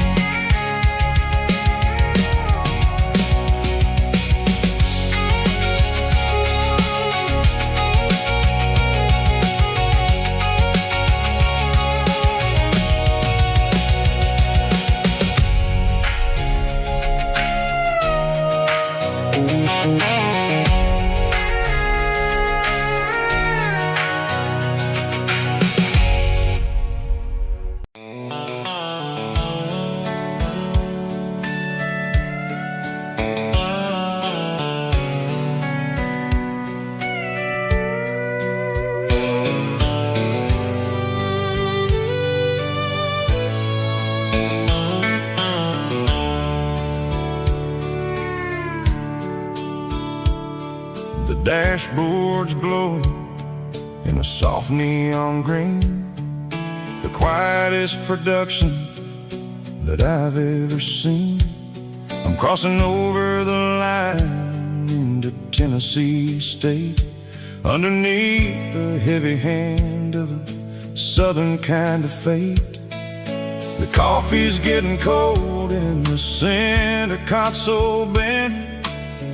The dashboard's glowing in a soft neon green, the quietest production that I've ever seen. I'm crossing over the line into Tennessee State, underneath the heavy hand of a southern kind of fate. The coffee's getting cold in the center console bin,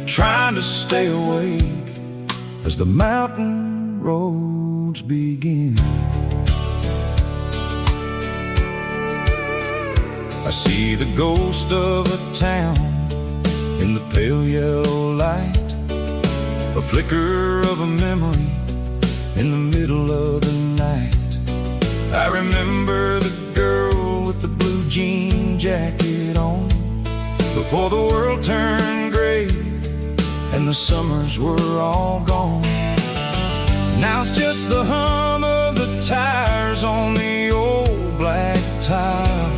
trying to stay awake as the mountain roads begin. I see the ghost of a town in the pale yellow light, a flicker of a memory in the middle of the night. I remember the girl with the blue jean jacket on, before the world turned gray and the summers were all gone. Now it's just the hum of the tires on the old black tile,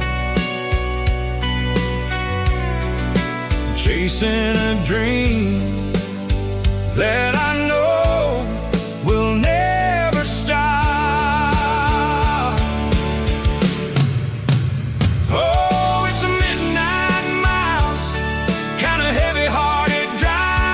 chasing a dream that I know will never stop. Oh, it's a midnight miles, kind of heavy-hearted drive,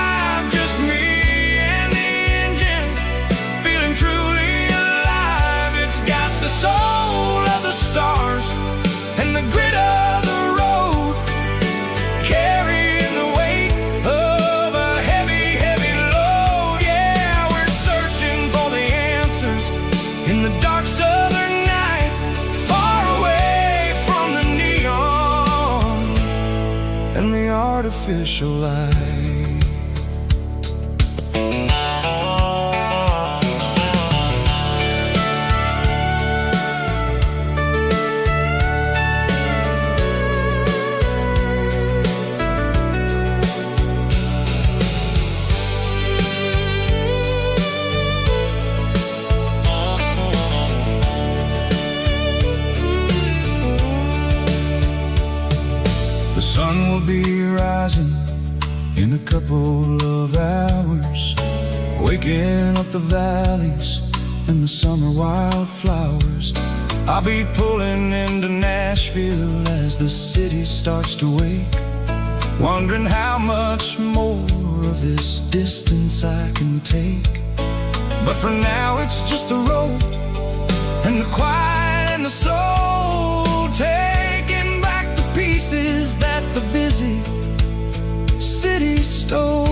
artificial light. The sun will be rising in a couple of hours, waking up the valleys and the summer wildflowers. I'll be pulling into Nashville as the city starts to wake, wondering how much more of this distance I can take. But for now it's just the road and the quiet and the soul, taking back the pieces that the busy city stole.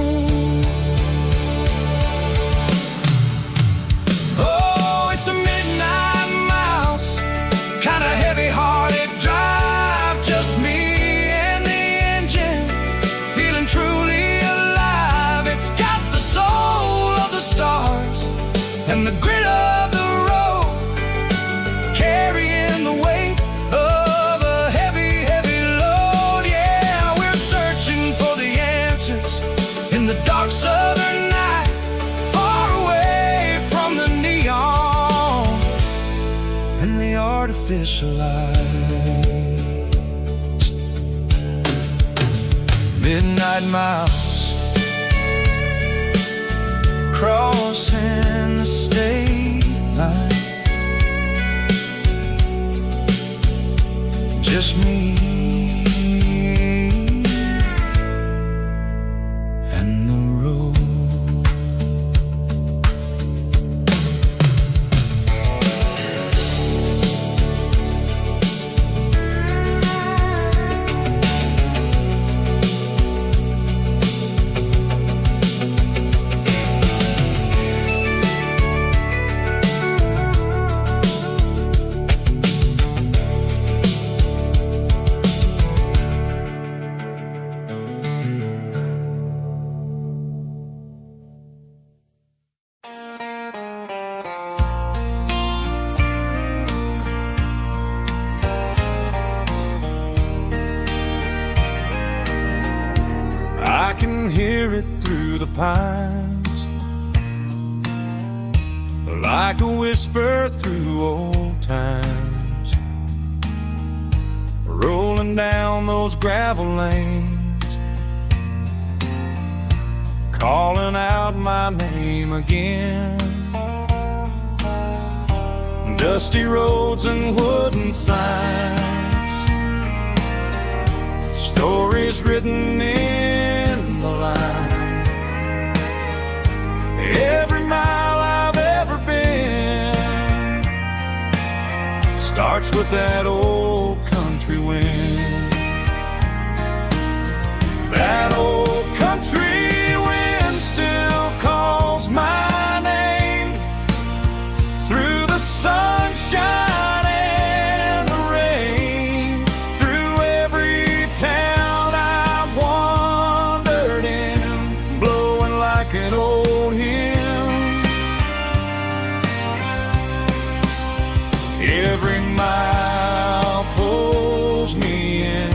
Oh, it's a midnight mouse, kinda heavy-hearted drive, just me and the engine, feeling truly alive. It's got the soul of the stars and the grit of the road, carrying the weight of a heavy, heavy load. Yeah, we're searching for the answers in the dark southern night, far away from the neon and the artificial light. Midnight mouse, crossing the state line, just me and the road. I can hear it through the pines, like a whisper through old times, rolling down those gravel lanes, calling out my name again. Dusty roads and wooden signs, stories written in the lines. Every mile I've ever been starts with that old country wind. That old country wind still calls my name through the sunshine and the rain, through every town I've wandered in, blowing like an old hymn. Every mile pulls me in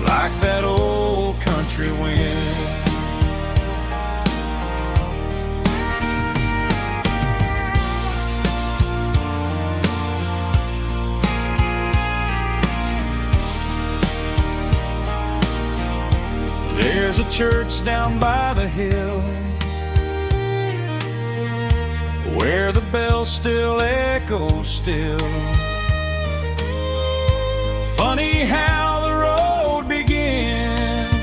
like that old country wind. There's a church down by the hill where the bells still echo still. Funny how the road begins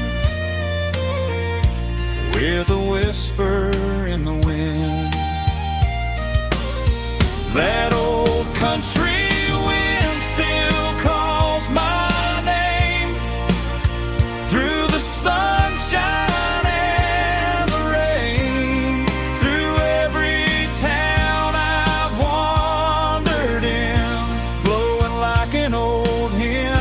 with a whisper in the wind. That old country wind still calls my name through the sunshine and the rain, through every town I've wandered in, blowing like an old hymn.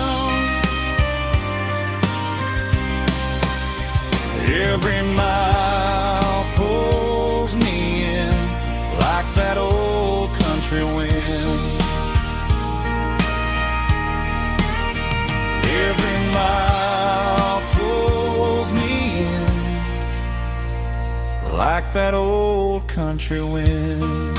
like that old country wind.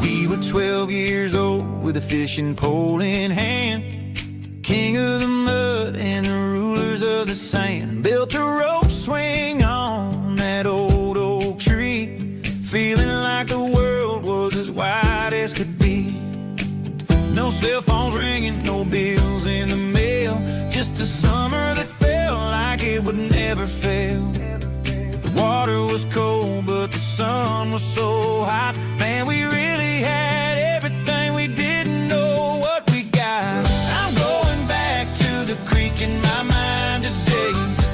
We were 12 years old with a fishing pole in hand, king of the mud and the rulers of the sand. Built a rope swing on that old oak tree, feeling like the world was as wide as could be. No cell phones ringing, no bills in the mail, just a summer that felt like it would never fail. The water was cold, but the sun was so hot. Man, we really had everything, we didn't know what we got. I'm going back to the creek in my mind today,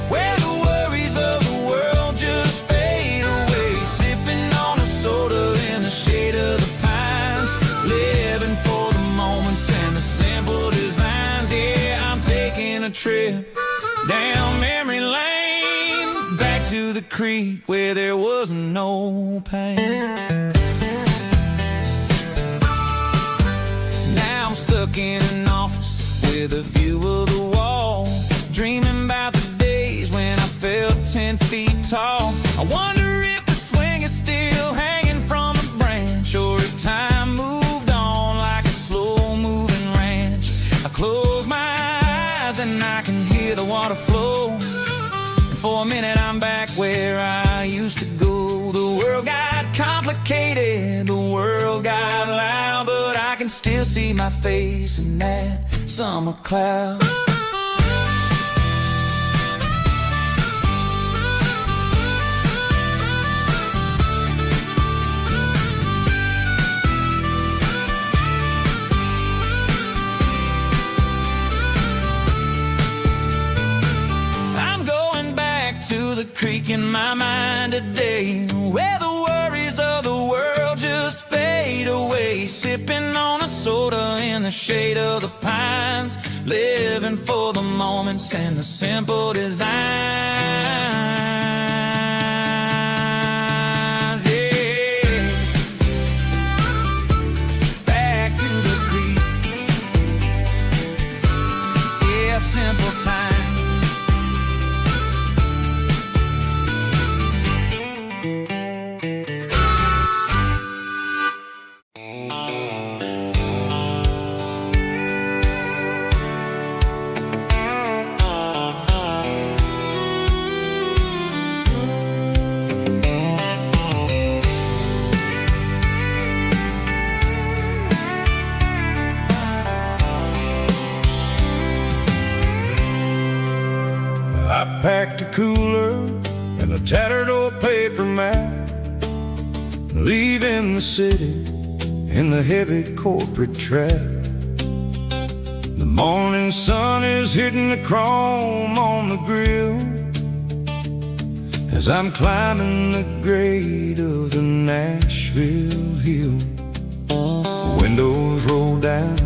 where the worries of the world just fade away. Sipping on a soda in the shade of the pines, living for the moments and the simple designs. Yeah, I'm taking a trip down memory lane, back to the creek where there was no pain. Now I'm stuck in an office with a view of the wall, dreaming about the days when I felt 10 feet tall. I wonder if the swing is still hanging from a branch, or if time moved on like a slow-moving ranch. I close my eyes and I can hear the water flow, and for a minute I'm back where I used to go. The world got complicated, the world got loud, but I can still see my face in that summer cloud. I'm going back to the creek in my mind today, where the worries of the world just fade away. Sipping on a soda in the shade of the pines, living for the moments and the simple designs. Yeah, back to the creek. Yeah, simple times. I packed a cooler and a tattered old paper map, leaving the city in the heavy corporate trap. The morning sun is hitting the chrome on the grill as I'm climbing the grade of the Nashville hill. Windows roll down,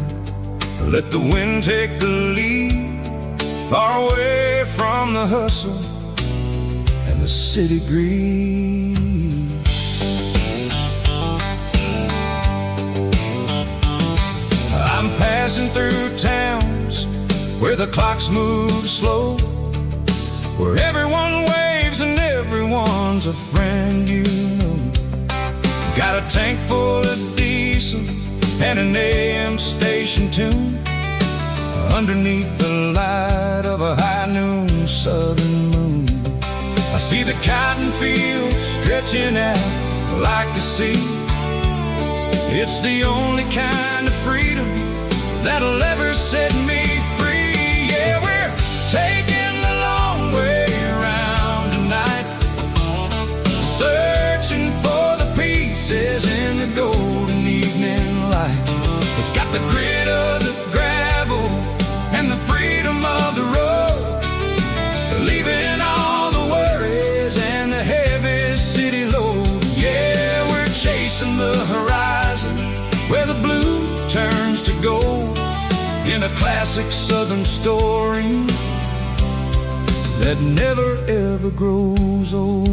let the wind take the lead, far away from the hustle and the city breeze. I'm passing through towns where the clocks move slow, where everyone waves and everyone's a friend you know. Got a tank full of diesel and an AM station tune, underneath the light of a high noon southern moon. I see the cotton fields stretching out like a sea. It's the only kind of freedom that'll ever set me free. Yeah, we're taking the long way around tonight, searching for the pieces in the golden evening light. It's got the grit of the gravel and the freedom of the road, leaving all the worries and the heavy city load. Yeah, we're chasing the horizon where the blue classic southern story that never ever grows old.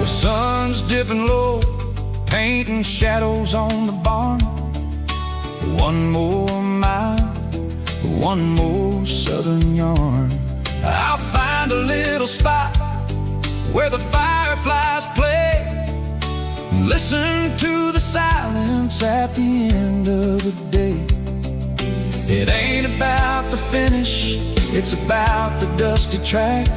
The sun's dipping low, painting shadows on the barn. One more mile, one more southern yarn. I'll find a little spot where the fireflies play, listen to the silence at the end of the day. It ain't about the finish, it's about the dusty track.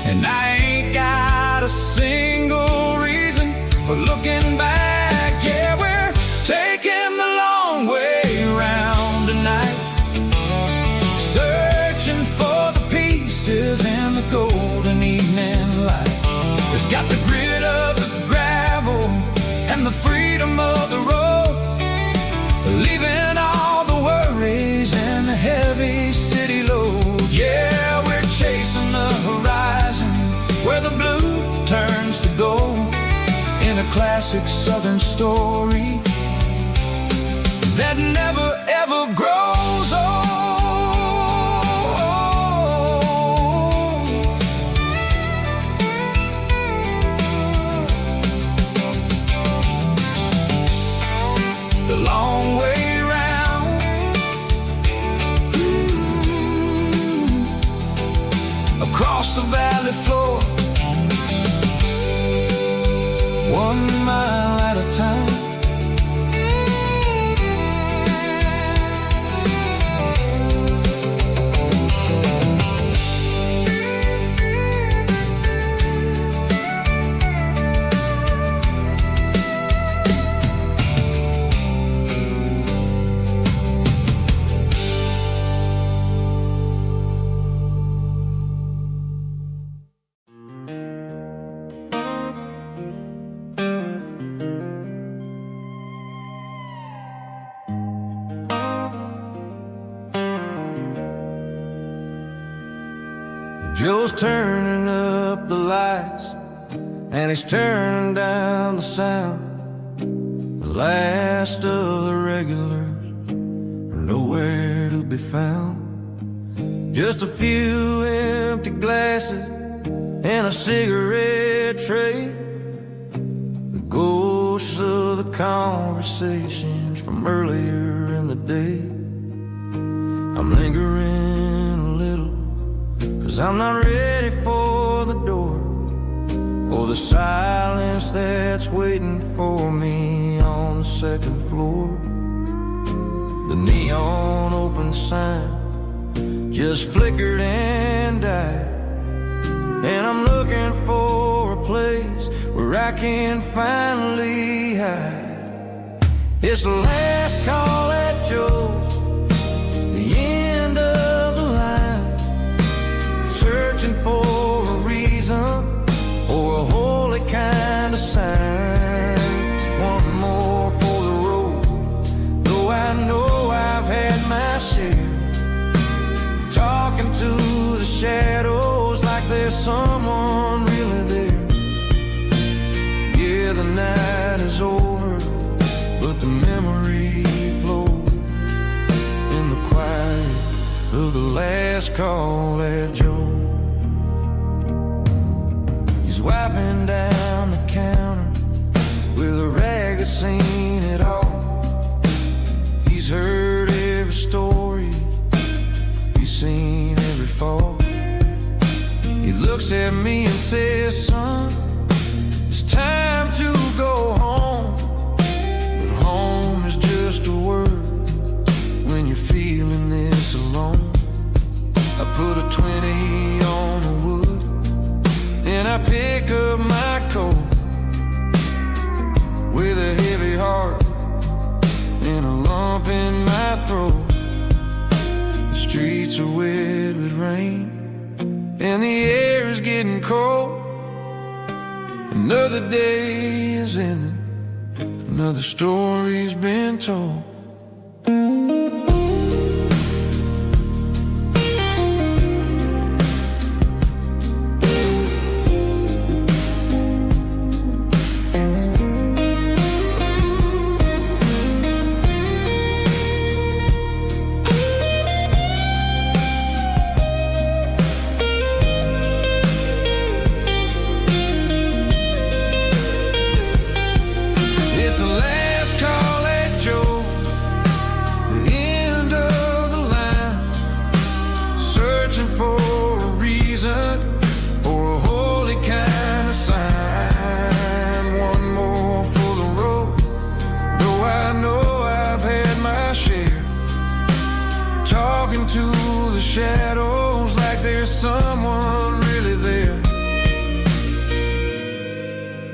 And I ain't got a single reason for looking back. Yeah, we're taking the long way around tonight, searching for the pieces in the golden evening light. It's got the grit of the gravel and the freedom of the road, leaving all the worries and the heavy city load. Yeah, we're chasing the horizon where the blue turns to gold, in a classic southern story that never ever grows old. The long way round, across the valley floor, 1 mile at a time. Joe's turning up the lights, and he's turning down the sound. The last of the regulars are nowhere to be found. Just a few empty glasses and a cigarette tray, the ghosts of the conversations from earlier in the day. I'm lingering a little, 'cause I'm not ready for the door, or the silence that's waiting for me on the second floor. The neon open sign just flickered and died, and I'm looking for a place where I can finally hide. It's the last call at Joe's, the end of the line, searching for a reason or a holy kind of sign. One more for the road, though I know I've had my share, talking to the shadows like there's someone really there. Yeah, the night is over, but the memory flows in the quiet of the last call at Joe. He's wiping down the counter with a rag that's seen it all. He's heard every story, he's seen every fall. He looks at me and says, son, it's time to go home. But home is just a word when you're feeling this alone. I put a 20 on the wood, and I pick up my coat with a heavy heart and a lump in my throat. The streets are wet with rain, and the air is getting cold. Another day is ending, another story's been told.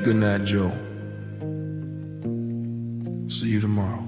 Good night, Joe. See you tomorrow.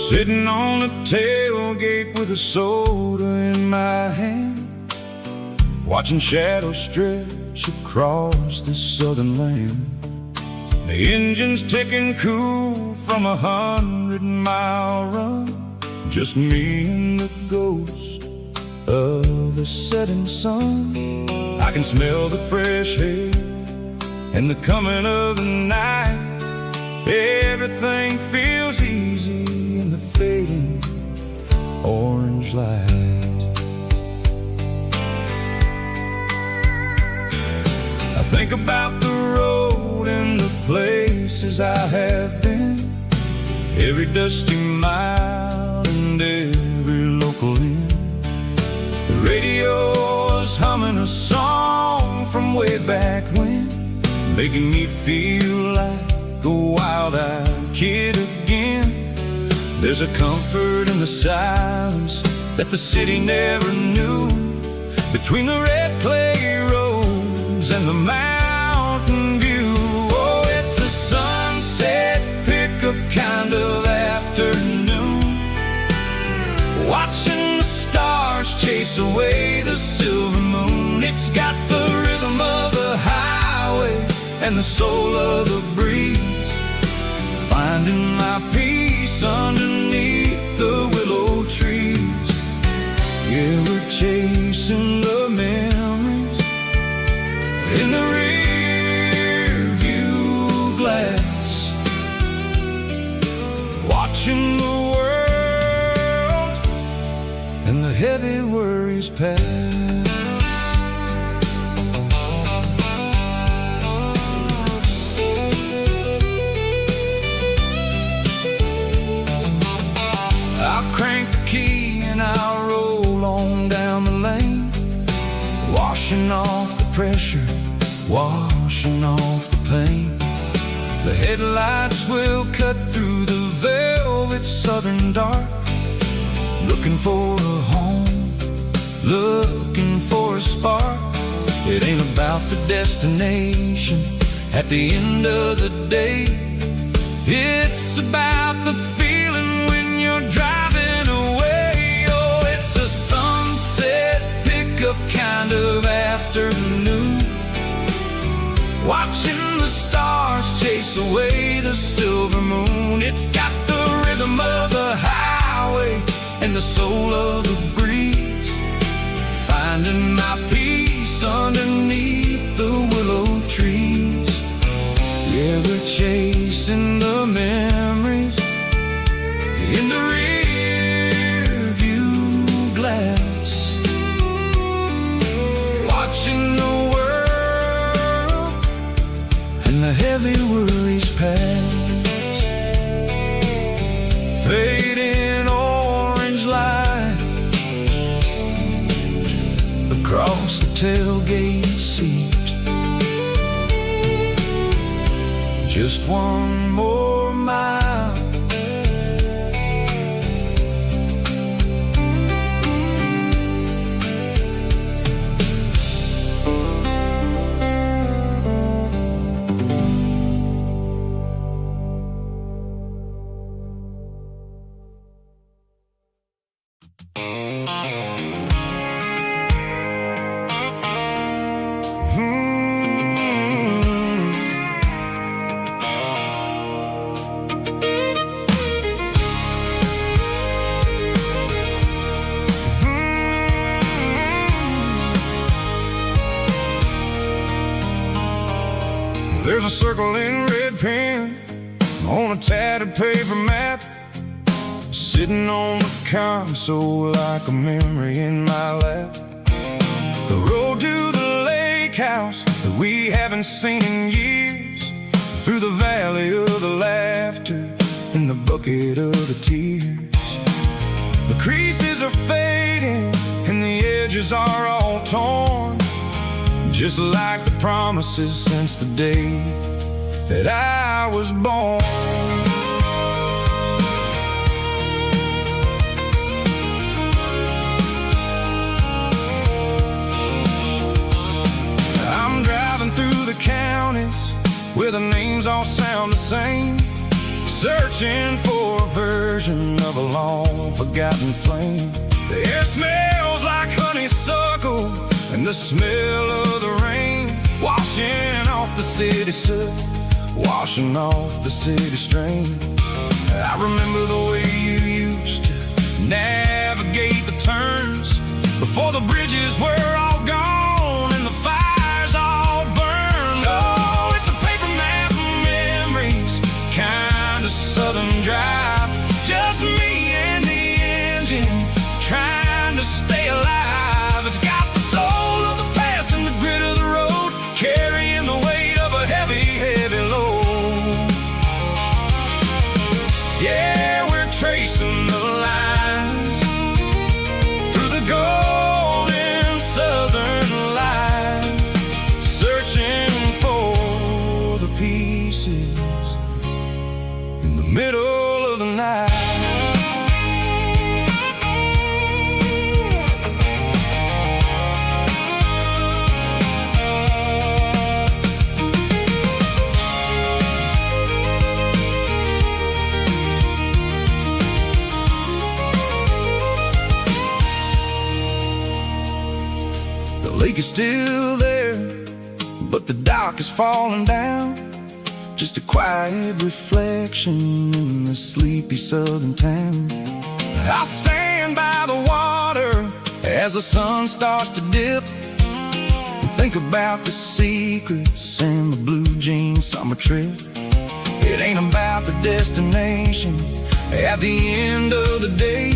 Sitting on the tailgate with a soda in my hand, watching shadows stretch across this southern land. The engine's ticking cool from 100-mile run, just me and the ghost of the setting sun. I can smell the fresh air and the coming of the night. Everything feels easy in the fading orange light. I think about the road and the places I have been, every dusty mile and every local inn. The radio is humming a song from way back when, making me feel like a wild-eyed kid again. There's a comfort in the silence that the city never knew, between the red clay roads and the mountain view. Oh, it's a sunset pickup kind of afternoon, watching the stars chase away the silver moon. It's got the rhythm of the highway and the soul of the breeze, finding my peace underneath the willow trees. Yeah, we're chasing the memories in the rear view glass, watching the world and the heavy worries pass. I'll crank the key and I'll roll on down the lane, washing off the pressure, washing off the pain. The headlights will cut through the velvet southern dark, looking for a home, looking for a spark. It ain't about the destination at the end of the day, it's about the feeling when you're driving away. Oh, it's a sunset pickup kind of afternoon, watching the stars chase away the silver moon. It's got the rhythm of the highway and the soul of the breeze, finding my peace underneath the willow trees. Yeah, we're chasing the memories in the rear view glass, watching the world and the heavy worries pass. Fading orange light across the tailgate seat, just one more mile. There's a circle in red pen on a tattered paper map, sitting on the console like a memory in my lap. The road to the lake steakhouse that we haven't seen in years, through the valley of the laughter and the bucket of the tears. The creases are fading and the edges are all torn, just like the promises since the day that I was born. I'm driving through the counties where the names all sound the same, searching for a version of a long forgotten flame. The air smells like honeysuckle and the smell of the rain, washing off the city soot, washing off the city strain. I remember the way you used to navigate the turns before the bridges were all gone and the fires all burned. Oh, it's a paper map of memories, kind of southern drive, just me and the engine trying to stay alive. It's got the soul of the past and the grit of the road, carrying the weight of a heavy, heavy load. Yeah, we're tracing the lines through the golden southern light, searching for the pieces in the middle of the night. The lake is still there, but the dock is falling down, just a quiet reflection in the sleepy southern town. I stand by the water as the sun starts to dip and think about the secrets and the blue jean summer trip. It ain't about the destination at the end of the day,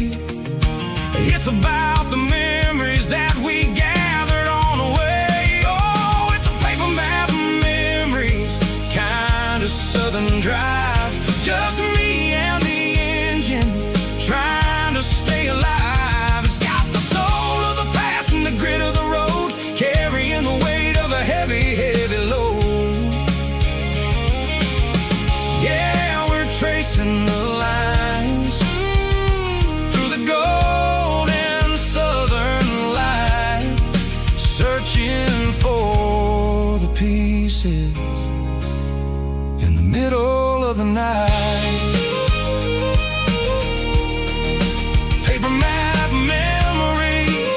it's about the memories that we gathered on the way. Oh, it's a paper map of memories, kind of southern drive, just me and the engine trying to stay alive. It's got the soul of the past and the grit of the road, carrying the weight of a heavy, heavy load. Yeah, we're tracing the lines through the golden southern light, searching for the pieces in the middle of the night. Paper map memories,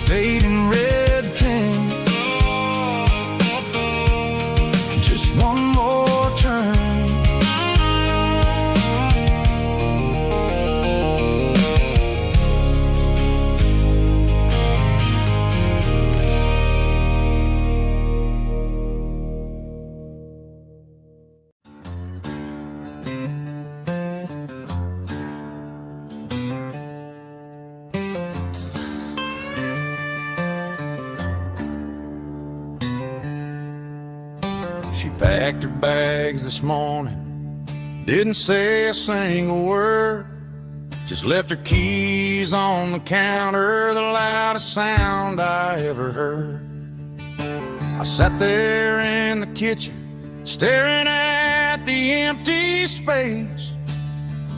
fading red pen, just one more turn. She packed her bags this morning, didn't say a single word, just left her keys on the counter, the loudest sound I ever heard. I sat there in the kitchen, staring at the empty space,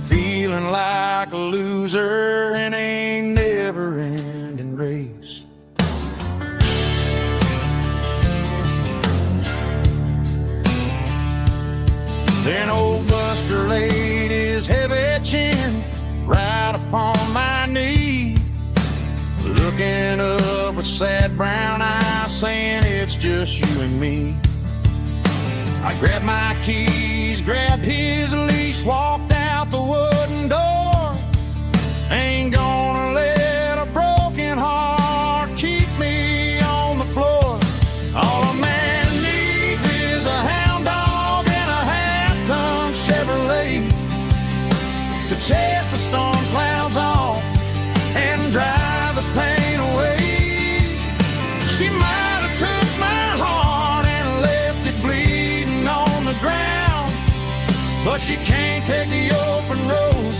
feeling like a loser in a never-ending race. Then old Buster laid his heavy chin right upon my knee, looking up with sad brown eyes, saying it's just you and me. I grabbed my keys, grabbed his leash, walked out the wooden door. Ain't gonna let a broken heart keep me on the floor. All a man needs is a hound dog and a half-ton Chevrolet to chase the storm clouds off and drive the pain away. take the open road.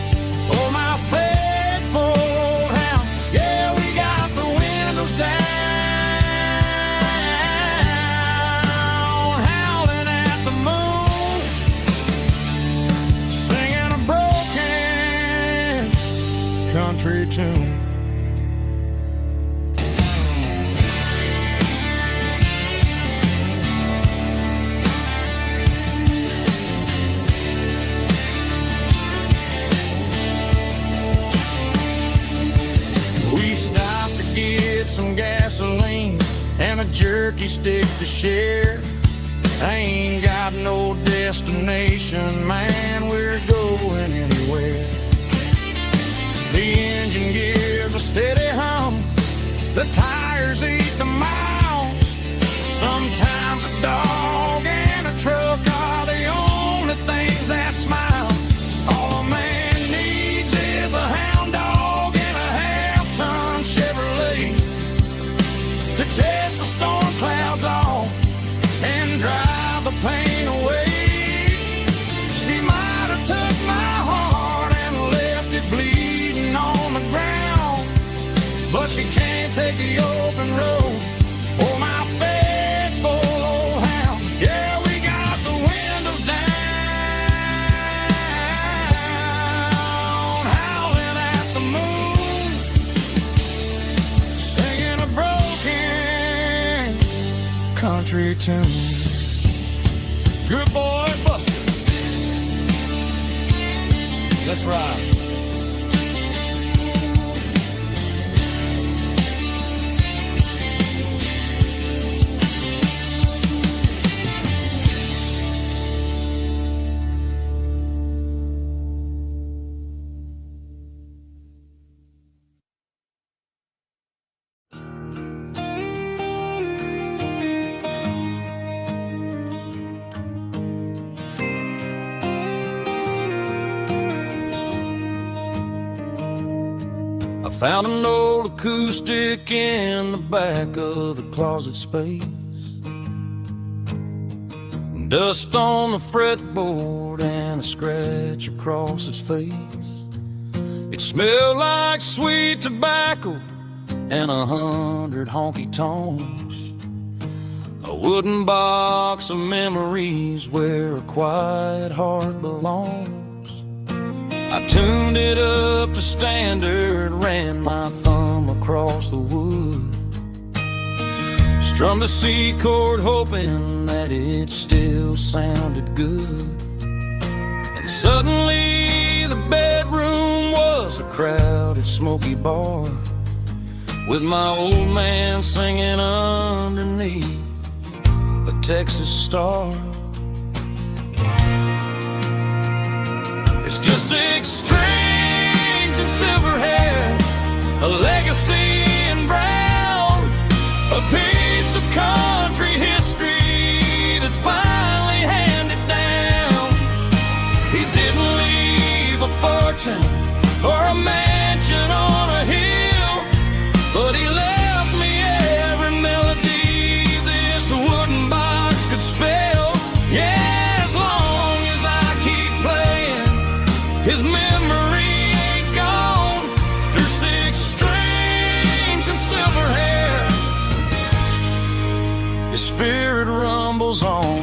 Oh, my faithful old hound. Yeah, we got the windows down, howling at the moon, singing a broken country tune. Some gasoline and a jerky stick to share. I ain't got no destination, man, we're going anywhere. The engine gives a steady hum, the tires eat the miles. Sometimes a dog and a truck are the only things that smile. All a man needs is a hound dog and a half-ton Chevrolet to chase the storm clouds off and drive the pain away. She might have took my heart and left it bleeding on the ground, but she can't take the open road. Oh, my faithful old hound. Yeah, we got the windows down, howling at the moon, singing a broken country tune. Good boy, Buster. Let's ride. Found an old acoustic in the back of the closet space. Dust on the fretboard and a scratch across its face. It smelled like sweet tobacco and 100 honky tonks. A wooden box of memories where a quiet heart belongs. I tuned it up to standard, ran my thumb across the wood, strummed a C chord hoping that it still sounded good. And suddenly the bedroom was a crowded smoky bar, with my old man singing underneath a Texas star. It's just 6 strings and silver hair, a legacy in brown, a piece of country history that's finally handed down. He didn't leave a fortune or a mansion on a hill, but he left me every melody this wooden box could spell. Yeah, as long as I keep playing, his memory ain't gone. Through 6 strings and silver hair, his spirit rumbles on.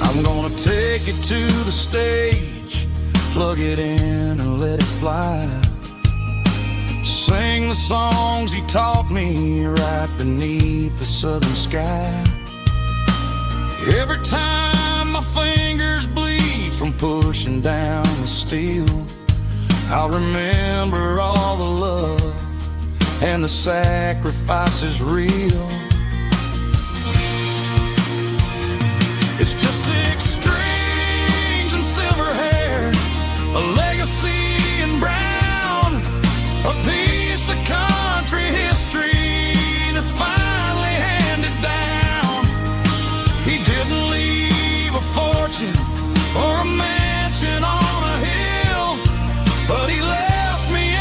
I'm gonna take it to the stage, plug it in and let it fly. Sing the songs he taught me right beneath the southern sky. Every time my fingers bleed from pushing down the steel, I'll remember all the love and the sacrifices real. It's just 6 strings and silver hair, a legacy in brown, a piece of country history that's finally handed down. He didn't leave a fortune or a mansion on a hill, but he left me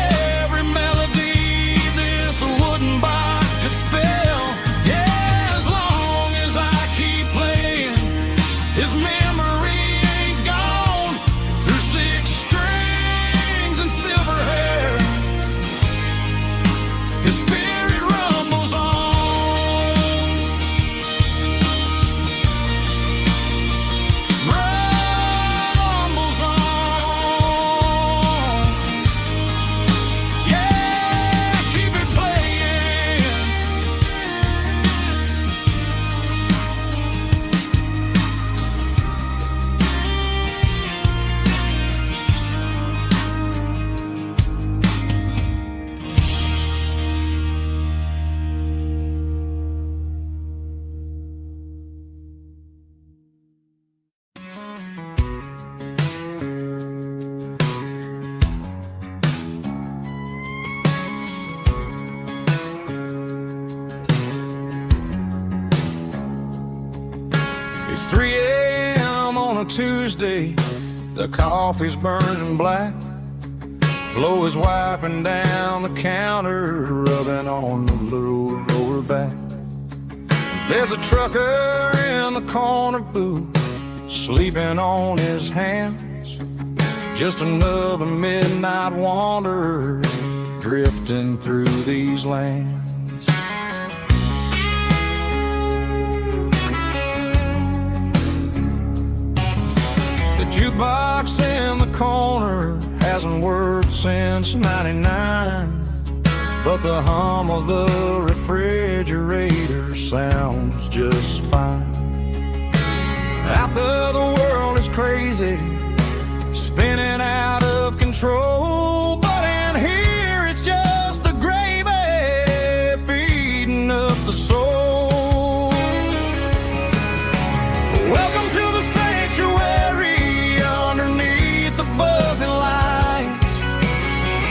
It's 3 a.m. on a Tuesday. The coffee's burning black. Flo is wiping down the counter, rubbing on the little lower back. There's a trucker in the corner booth, sleeping on his hands. Just another midnight wanderer drifting through these lands. The jukebox in the corner hasn't worked since '99, but the hum of the refrigerator sounds just fine. Out there the world is crazy, spinning out of control, but in here it's just the gravy feeding up the soul. Welcome to the sanctuary underneath the buzzing lights,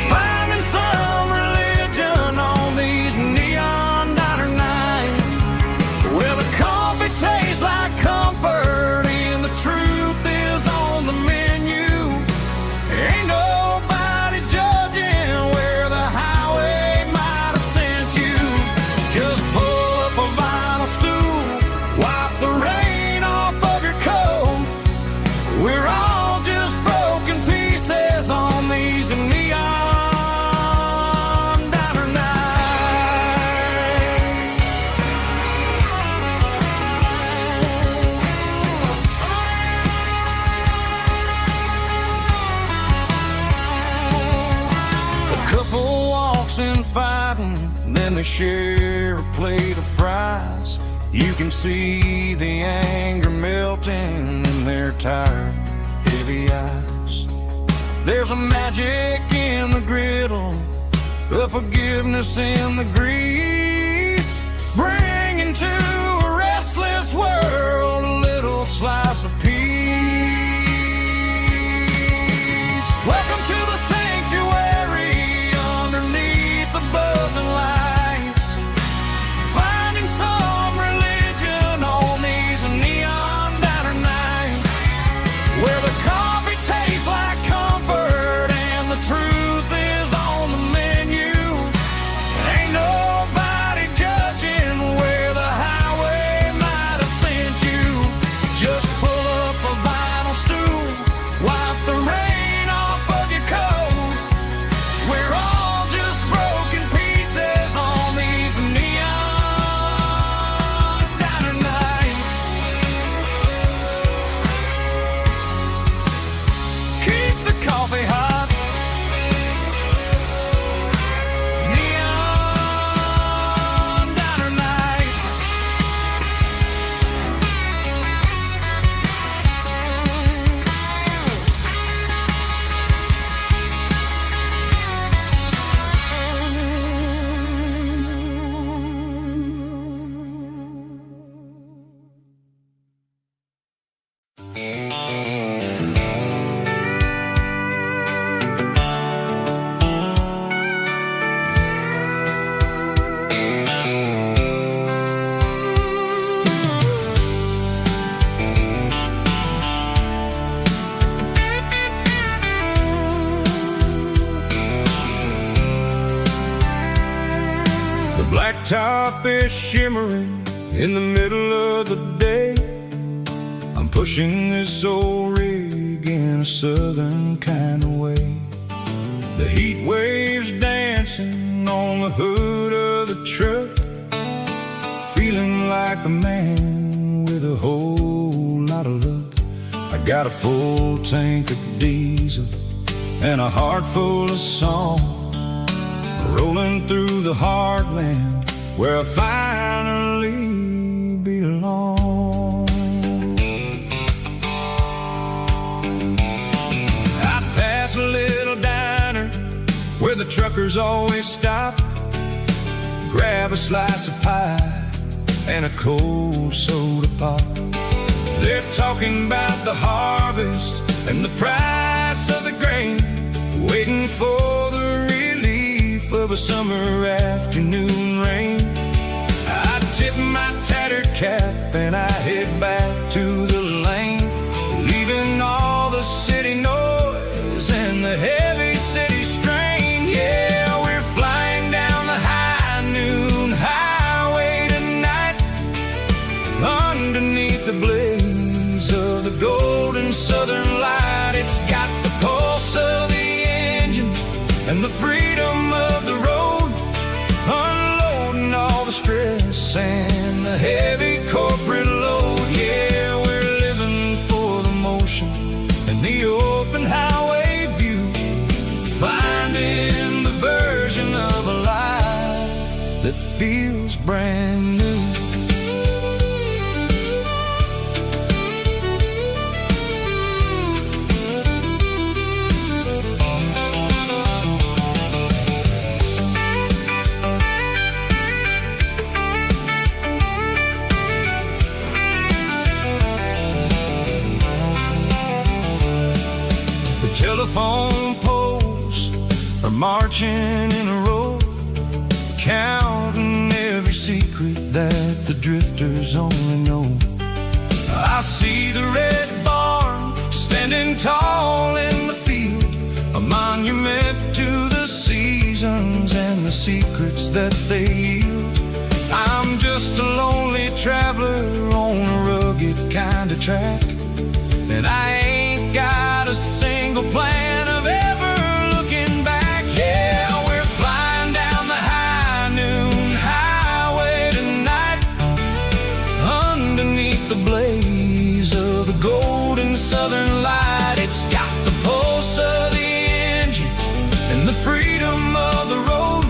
finding some religion on these neon diner nights, where the coffee tastes like comfort and the truth is on the menu. Ain't nobody judging where the highway might have sent you. Just pull up a vinyl stool, wipe the rain off of your coat. We're all just broken pieces on these neon diner nights. A couple walks in fighting, then they share a plate of fries. You can see the anger melting in their tired, heavy eyes. There's a magic in the griddle, a forgiveness in the grease, bringing to a restless world a little slice of peace. Welcome to the sanctuary underneath the buzzing lights, finding some religion on these neon diner nights, where the coffee tastes like comfort and the truth is on the menu. Ain't nobody judging where the highway might have sent you. Just pull up a vinyl stool, wipe the rain off of your coat. We're all just broken pieces on these neon diner nights. Keep the coffee hot. Neon diner nights. The blacktop is shimmering in the middle of the day. I'm pushing this old rig in a southern kind of way. The heat waves dancing on the hood of the truck, feeling like a man with a whole lot of luck. I got a full tank of diesel and a heart full of song, rolling through the heartland where I finally belong. I pass a little diner where the truckers always stop, grab a slice of pie and a cold soda pop. They're talking about the harvest and the price of the grain, waiting for the relief of a summer afternoon rain. I tip my tattered gator cap and I head back to the lane, leaving all the city noise and the heavy city strain. Yeah, we're flying down the high noon highway tonight, underneath the blaze of the golden southern light. It's got the pulse of the engine and the freedom of the road, unloading all the stress and the heavy corporate load. Yeah, we're living for the motion and the open highway view, finding the version of a life that feels brand new. Telephone poles are marching in a row, counting every secret that the drifters only know. I see the red barn standing tall in the field, a monument to the seasons and the secrets that they yield. I'm just a lonely traveler on a rugged kind of track, and I ain't got a single plan of ever looking back. Yeah, we're flying down the high noon highway tonight, underneath the blaze of the golden southern light. It's got the pulse of the engine and the freedom of the road,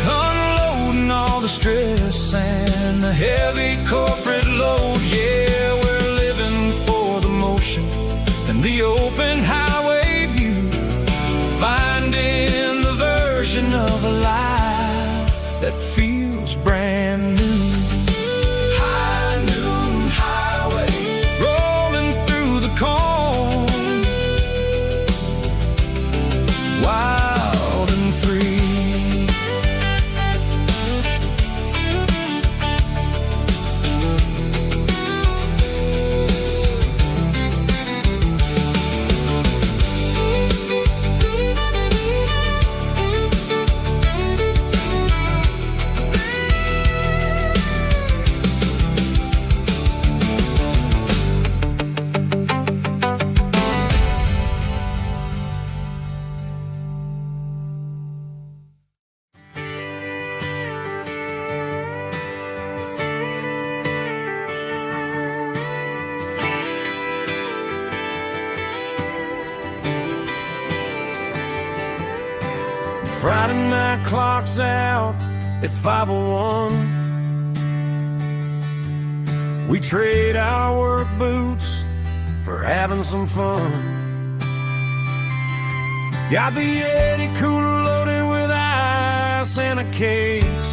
unloading all the stress and the heavy corporate load. Yeah, we're living for the motion and the open highway view, finding the version of a life that feels brand new. High noon highway, rolling through the corn, wild and free. Friday night clock's out at 5:01. We trade our work boots for having some fun. Got the Yeti cooler loaded with ice and a case,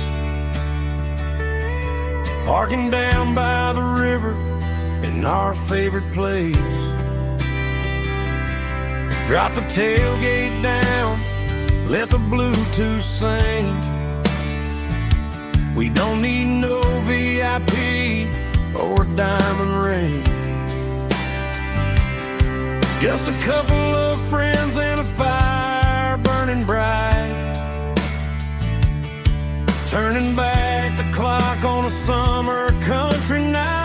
parking down by the river in our favorite place. Drop the tailgate down, let the Bluetooth sing. We don't need no VIP or diamond ring, just a couple of friends and a fire burning bright, turning back the clock on a summer country night.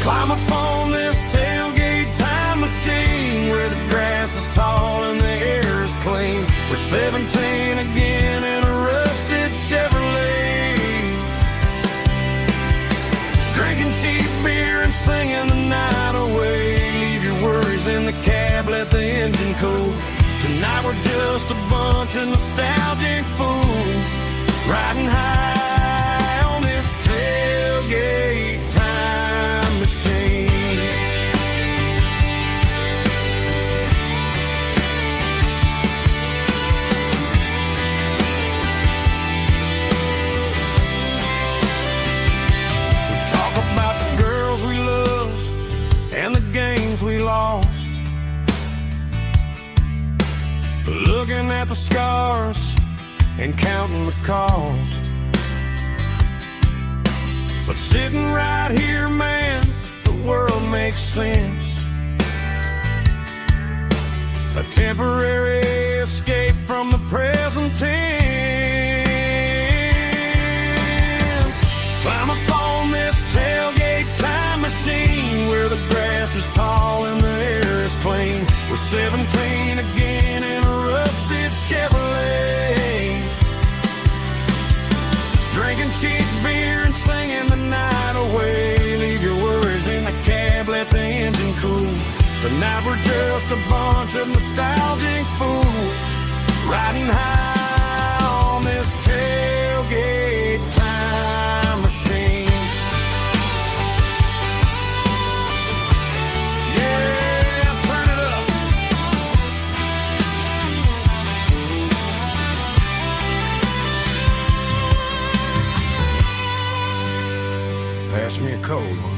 Climb up on this tailgate time machine where the grass is tall and the air is clean. We're 17 again in a rusted Chevrolet, drinking cheap beer and singing the night away. Leave your worries in the cab, let the engine cool. Tonight we're just a bunch of nostalgic fools, riding high on this tailgate time machine. We talk about the girls we love and the games we lost, looking at the scars and counting the cost. But sitting right here, man, the world makes sense. A temporary escape from the present tense. Climb up on this tailgate time machine, where the grass is tall and the air is clean. We're 17 again in a rusted Chevrolet, drinking cheap beer and singing the night away. Leave your worries in the cab, let the engine cool. Tonight we're just a bunch of nostalgic fools, riding high on this tailgate time machine. Yeah, turn it up. Pass me a cold one.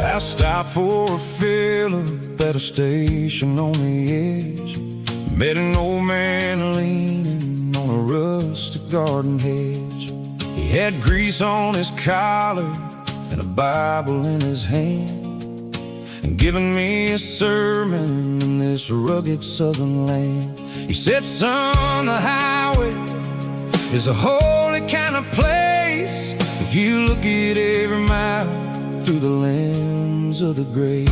I stopped for a fill-up at a station on the edge. Met an old man leaning on a rustic garden hedge. He had grease on his collar and a Bible in his hand, and giving me a sermon in this rugged southern land. He said, son, the highway is a holy kind of place if you look at every mile through the lens of the grace.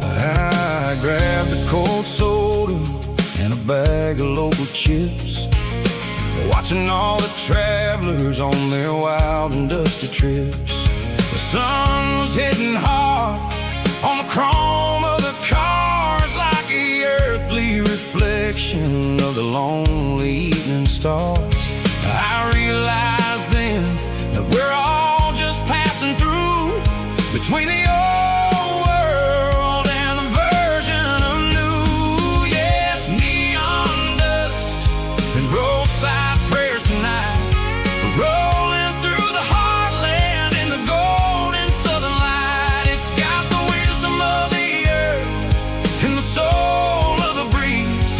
I grabbed a cold soda and a bag of local chips, watching all the travelers on their wild and dusty trips. The sun was hitting hard on the chrome of the cars, like the earthly reflection of the lonely evening stars. I realized then that we're all just passing through between the old world and the version of new. Yeah, it's neon dust and roadside prayers tonight, rolling through the heartland in the golden southern light. It's got the wisdom of the earth and the soul of the breeze,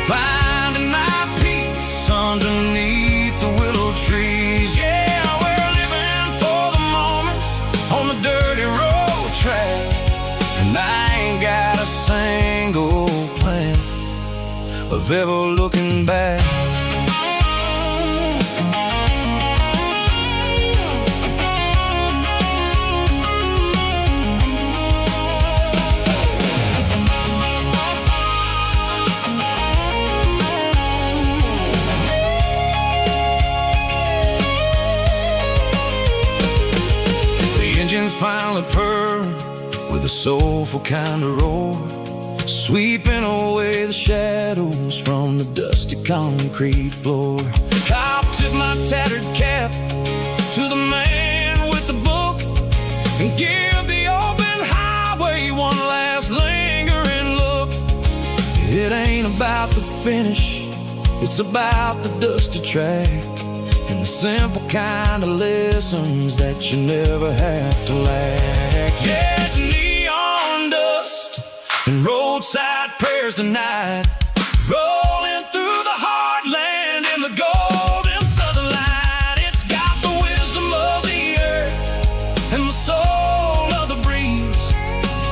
finding my peace underneath the willow trees. Yeah, we're living for the moments on the dirty road track, and I ain't got a single plan of ever looking back. Engines finally purr with a soulful kind of roar, sweeping away the shadows from the dusty concrete floor. I'll tip my tattered cap to the man with the book and give the open highway one last lingering look. It ain't about the finish, it's about the dusty track, and the simple kind of lessons that you never have to lack. Yeah, it's neon dust and roadside prayers tonight, rolling through the heartland in the golden southern light. It's got the wisdom of the earth and the soul of the breeze,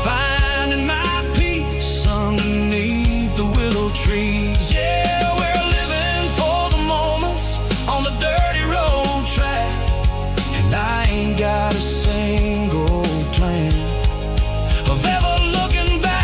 finding my peace underneath the willow trees. Yeah, we're living for the moments on the dirty road track, and I ain't got a single plan of ever looking back.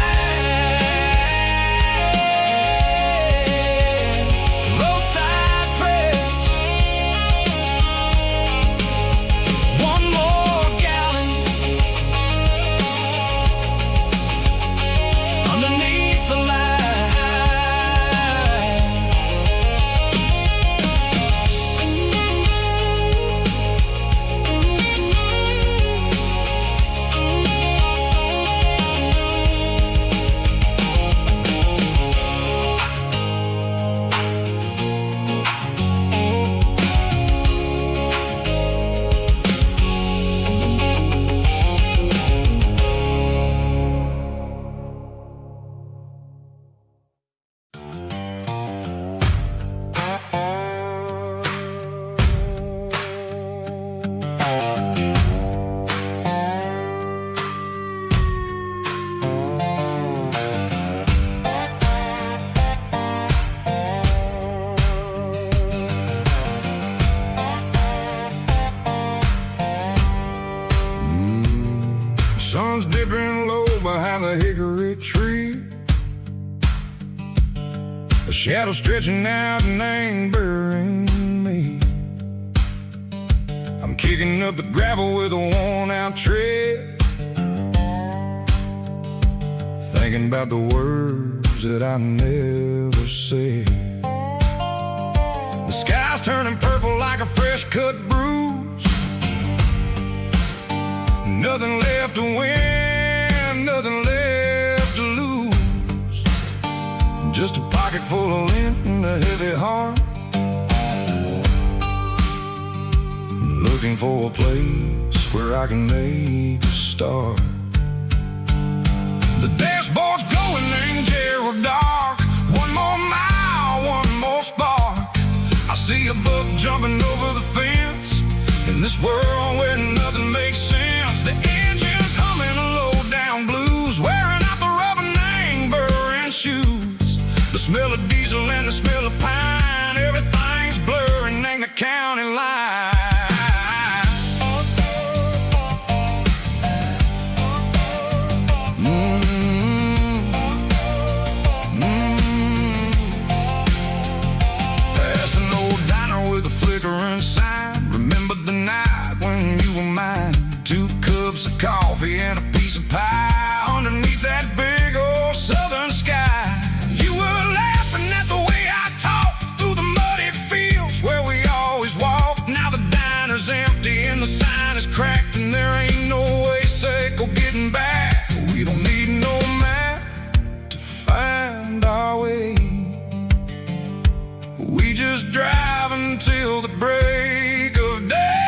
tree, a shadow stretching out and angering me. I'm kicking up the gravel with a worn-out tread, thinking about the words that I never said. The sky's turning purple like a fresh-cut bruise. Nothing left to win, nothing left to lose. Just a pocket full of lint and a heavy heart, looking for a place where I can make a start. The dashboard's glowing in Gerald dark. One more mile, one more spark. I see a buck jumping over the fence in this world where nothing makes sense. The engine's humming a low-down blues, wearing out the rubbing burring shoes. The smell of diesel and the smell of pine, everything's blurring in the county line. Coffee and a piece of pie underneath that big old southern sky. You were laughing at the way I talked through the muddy fields where we always walked. Now the diner's empty and the sign is cracked, and there ain't no way safe or getting back. We don't need no map to find our way. We just drive until the break of day.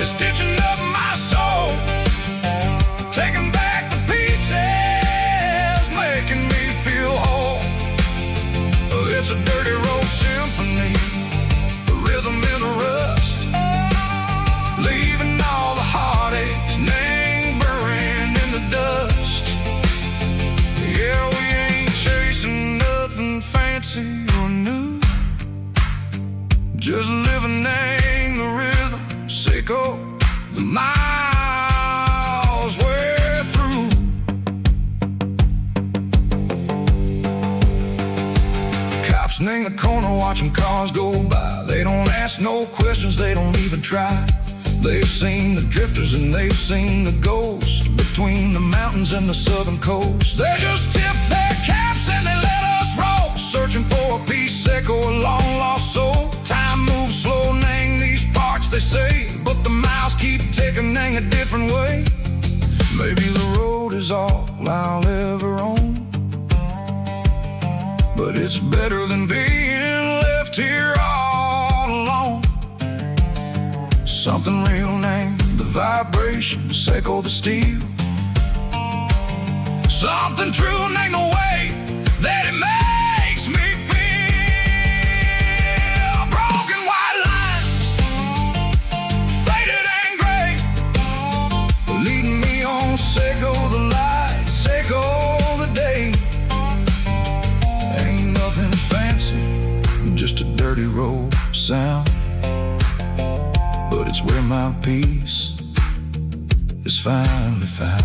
Stitching up my soul, taking back the pieces, making me feel whole. It's a dirty road symphony, the rhythm in the rust, leaving all the heartaches lingering in the dust. Yeah, we ain't chasing nothing fancy or new, just living in the rhythm, sicko. The miles we're through. Cops in the corner watching cars go by. They don't ask no questions, they don't even try. They've seen the drifters and they've seen the ghosts between the mountains and the southern coast. They just tip their caps and they let us roll, searching for a piece or a long lost soul. Time moves slow in these parts, they say, but the miles keep ticking in a different way. Maybe the road is all I'll ever own, but it's better than being left here all alone. Something real named the vibrations echo the steel. Something true named the way that it makes me feel. Broken white lines, faded and gray, leading me on, Seiko the light, Seiko the day. Ain't nothing fancy, just a dirty road sound, but it's where my peace is finally found.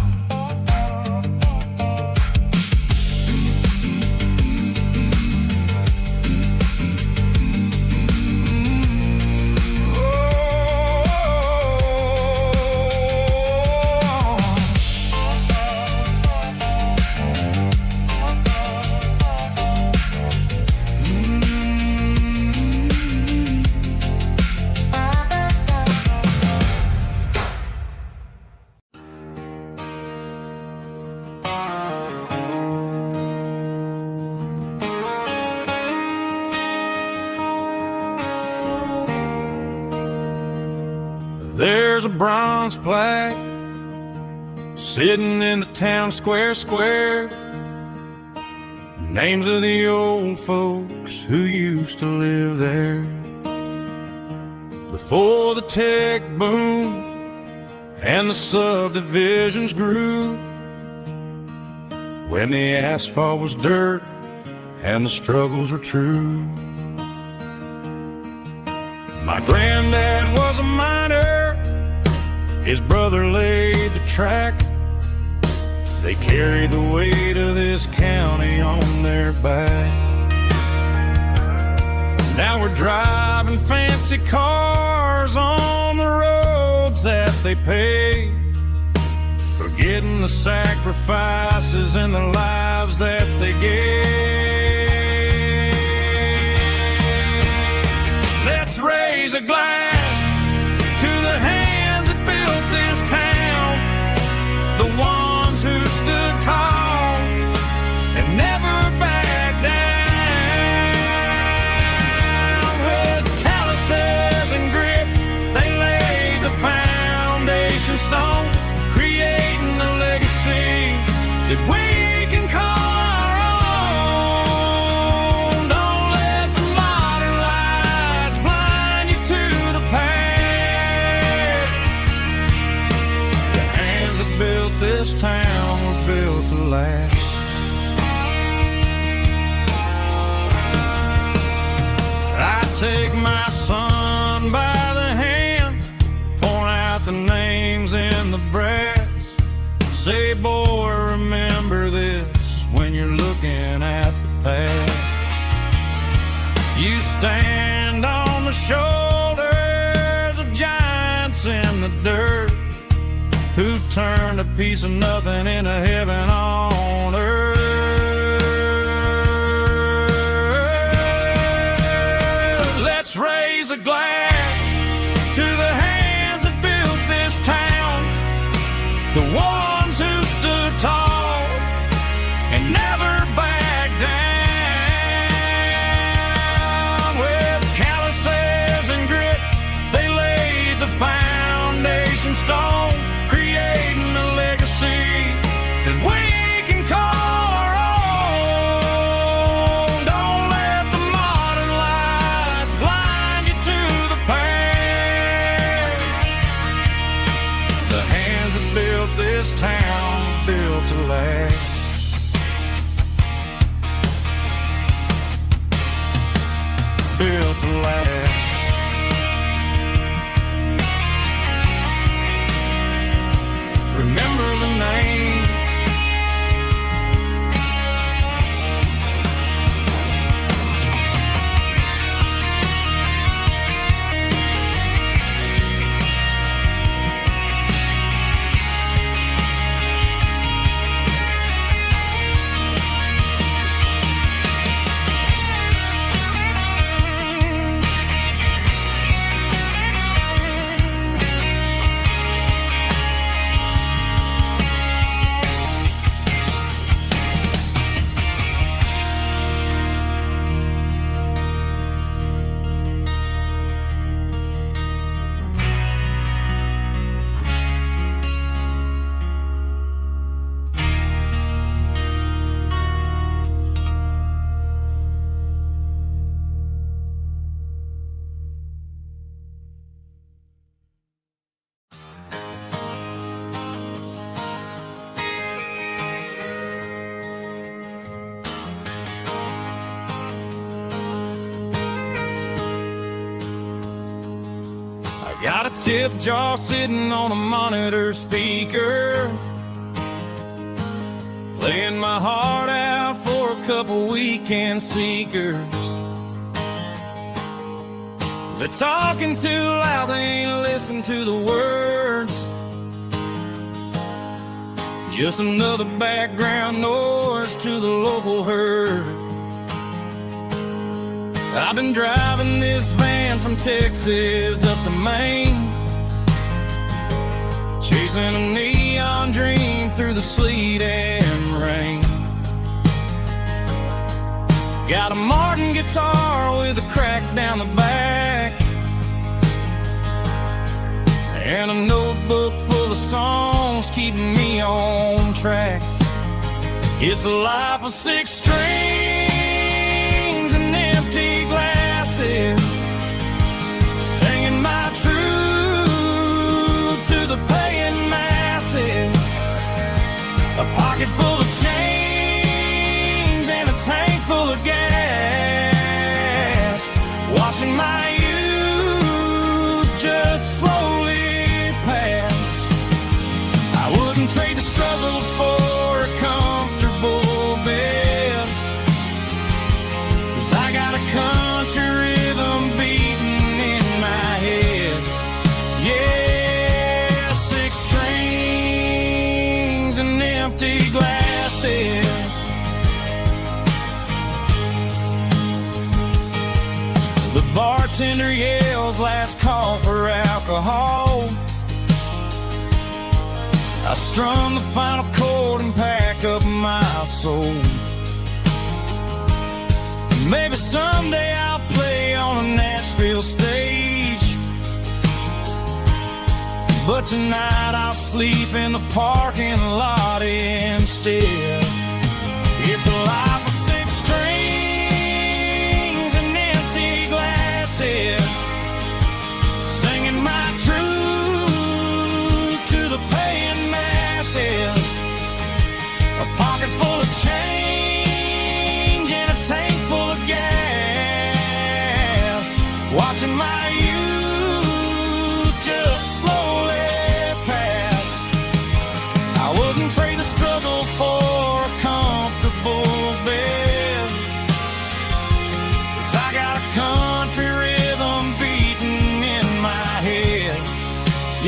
There's a bronze plaque sitting in the town square. Names of the old folks who used to live there before the tech boom and the subdivisions grew, when the asphalt was dirt and the struggles were true. My granddad was a miner, His brother laid the track. They carried the weight of this county on their back. Now we're driving fancy cars on the roads that they paved, forgetting the sacrifices and the lives that they gave. Let's raise a glass to the hands that built this town, the ones who stood tall and never backed down. With calluses and grit, they laid the foundation stone, creating a legacy that we can call our own. Don't let the modern lights blind you to the past. The hands that built this town were built to last. I take my son by the hand, point out the names in the brass. Say, boy, remember this when you're looking at the past. You stand on the shoulders of giants in the dirt, who turned a piece of nothing into heaven on earth. Let's raise a glass to the hands that built this town, the ones who stood tall and never backed down. With calluses and grit, they laid the foundation stone, creating a legacy that we can call our own. Don't let the modern lights blind you to the past. The hands that built this town built to last. Built to last. Remember the names. Got a tip jar sitting on a monitor speaker, playing my heart out for a couple weekend seekers. They're talking too loud, they ain't listen to the words. Just another background noise to the local herd. I've been driving this van from Texas up to Maine, chasing a neon dream through the sleet and rain. Got a Martin guitar with a crack down the back, and a notebook full of songs keeping me on track. It's a life of 6 strings and empty glasses, singing my truth to the paying masses. A pocket full of change and a tank full of gas, watching my youth just slowly pass. wouldn't trade the struggle for a comfortable bed, 'cause I got a country rhythm beating in my head. Yeah, 6 strings and empty glasses. The bartender yells last call for alcohol. I strum the final chord and pack up my soul. Maybe someday I'll play on a Nashville stage, but tonight I'll sleep in the parking lot instead. It's a life of 6 strings and empty glasses, singing my truth to the paying masses. A pocket full of change and a tank full of gas, watching my youth just slowly pass. I wouldn't trade the struggle for a comfortable bed, 'cause I got a country rhythm beating in my head.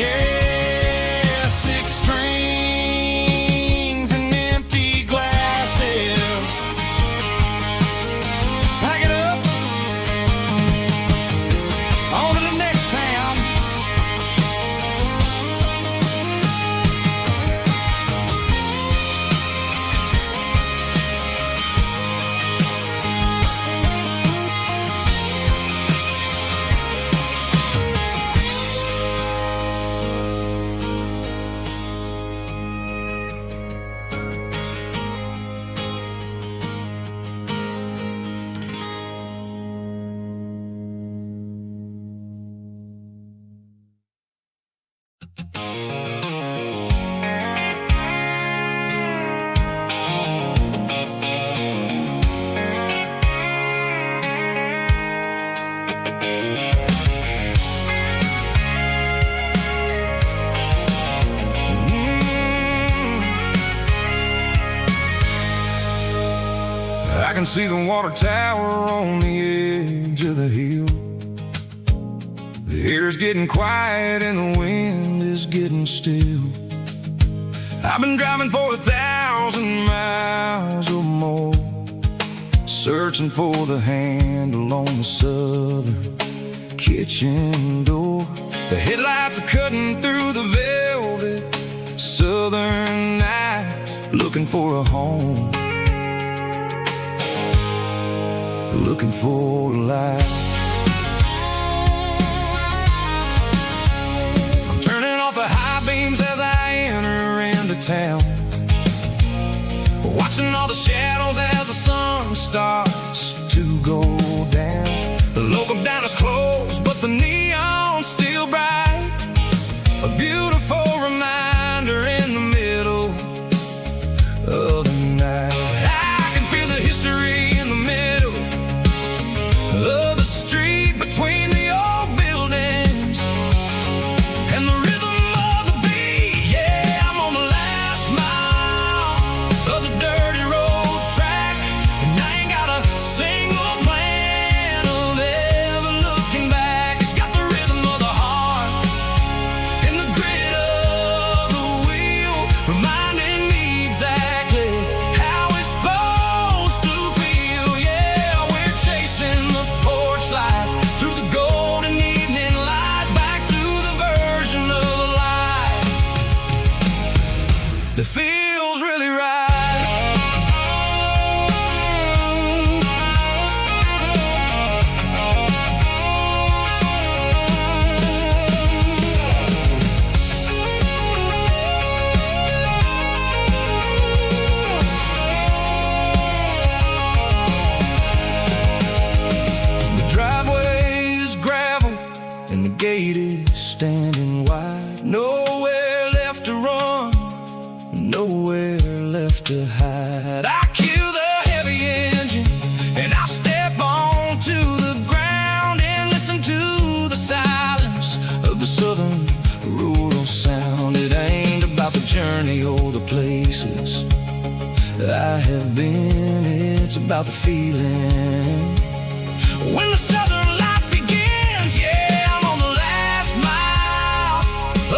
Yeah, 6 strings and empty glasses. Pack it up, on to the next town. I can see the water tower on the edge of the hill. The air's getting quiet and the wind is getting still. I've been driving for 1,000 miles or more, searching for the handle on the southern kitchen door. The headlights are cutting through the velvet southern night, looking for a home, looking for a life. I'm turning off the high beams as I enter into town, watching all the shadows as the sun starts to go down. The local diner's closed, but the neon's still bright, a beautiful reminder in the middle of the night. I can feel the history in the middle of the street between the old buildings and the rhythm of the beat. Yeah, I'm on the last mile of the dirty road track, and I ain't got a single plan of ever looking back. It's got the rhythm of the heart and the grit of the wheel, reminding me exactly how it's supposed to feel. Yeah, we're chasing the porch light through the golden evening light, back to the version of life that feels really right. The driveway is gravel and the gate is standing wide. Nowhere left to run, nowhere left to hide. I kill the heavy engine and I step onto the ground and listen to the silence of the southern rural sound. It ain't about the journey, journey or the places I have been. It's about the feeling when the southern life begins. Yeah, I'm on the last mile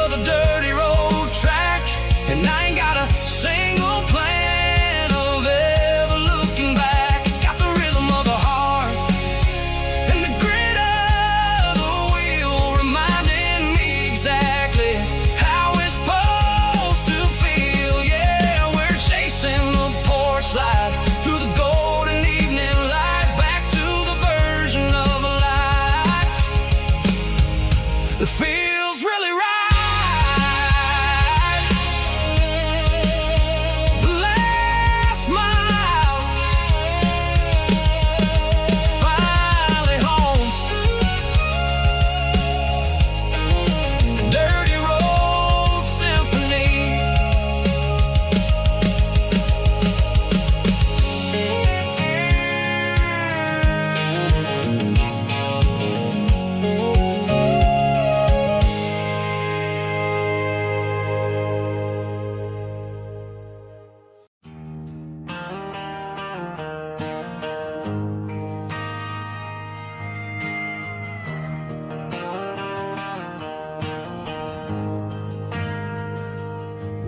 of the dirty road track, and I ain't got a single plan of ever looking back. It's got the rhythm of the heart and the grit of the wheel, reminding me exactly how it's supposed to feel. Yeah, we're chasing the porch light through the golden evening light, back to the version of a life that feels really right. The last mile, finally home. Dirty road symphony.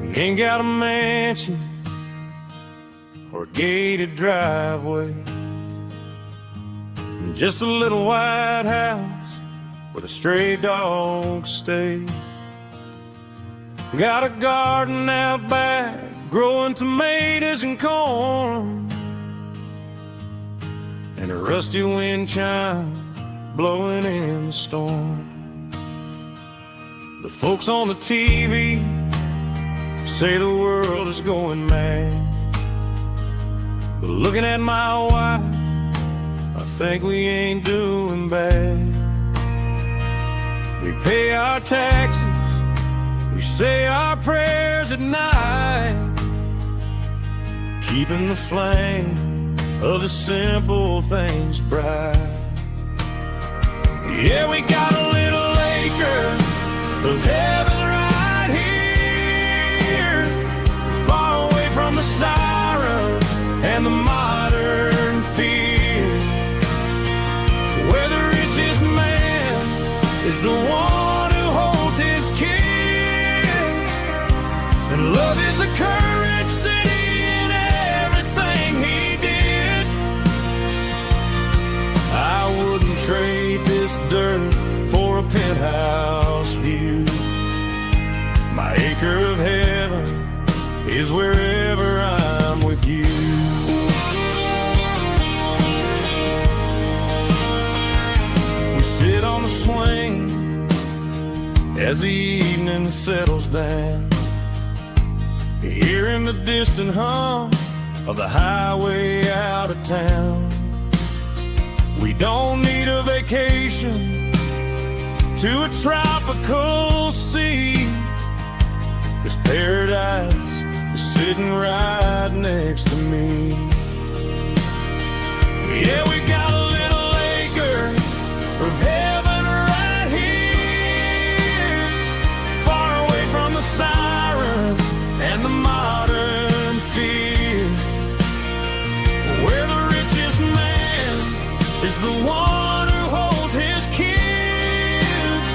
We ain't got a mansion or a gated driveway, just a little white house where the stray dogs stay. Got a garden out back, growing tomatoes and corn, and a rusty wind chime blowing in the storm. The folks on the TV say the world is going mad, but looking at my wife, I think we ain't doing bad. We pay our taxes, we say our prayers at night, keeping the flame of the simple things bright. Yeah, we got a little acre of heaven right here, far away from the sirens and the modern fear, where the richest man is the one who holds his kids, and love is the currency in everything he did. I wouldn't trade this dirt for a penthouse view. My acre of heaven is wherever I'm with you. We sit on the swing as the evening settles down, hearing the distant hum of the highway out of town. We don't need a vacation to a tropical sea, 'cause paradise is sitting right next to me. Yeah, we got a little acre of heaven right here, far away from the sirens and the modern fear, where the richest man is the one who holds his kids,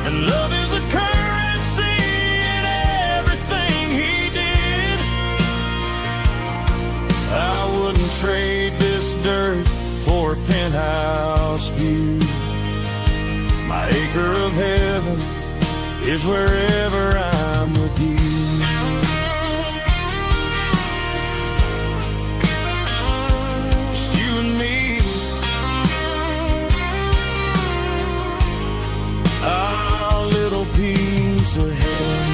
and love is a currency in everything he did. I wouldn't trade this dirt for a penthouse view. My acre of heaven is wherever I'm with you. Just you and me, our little piece of heaven.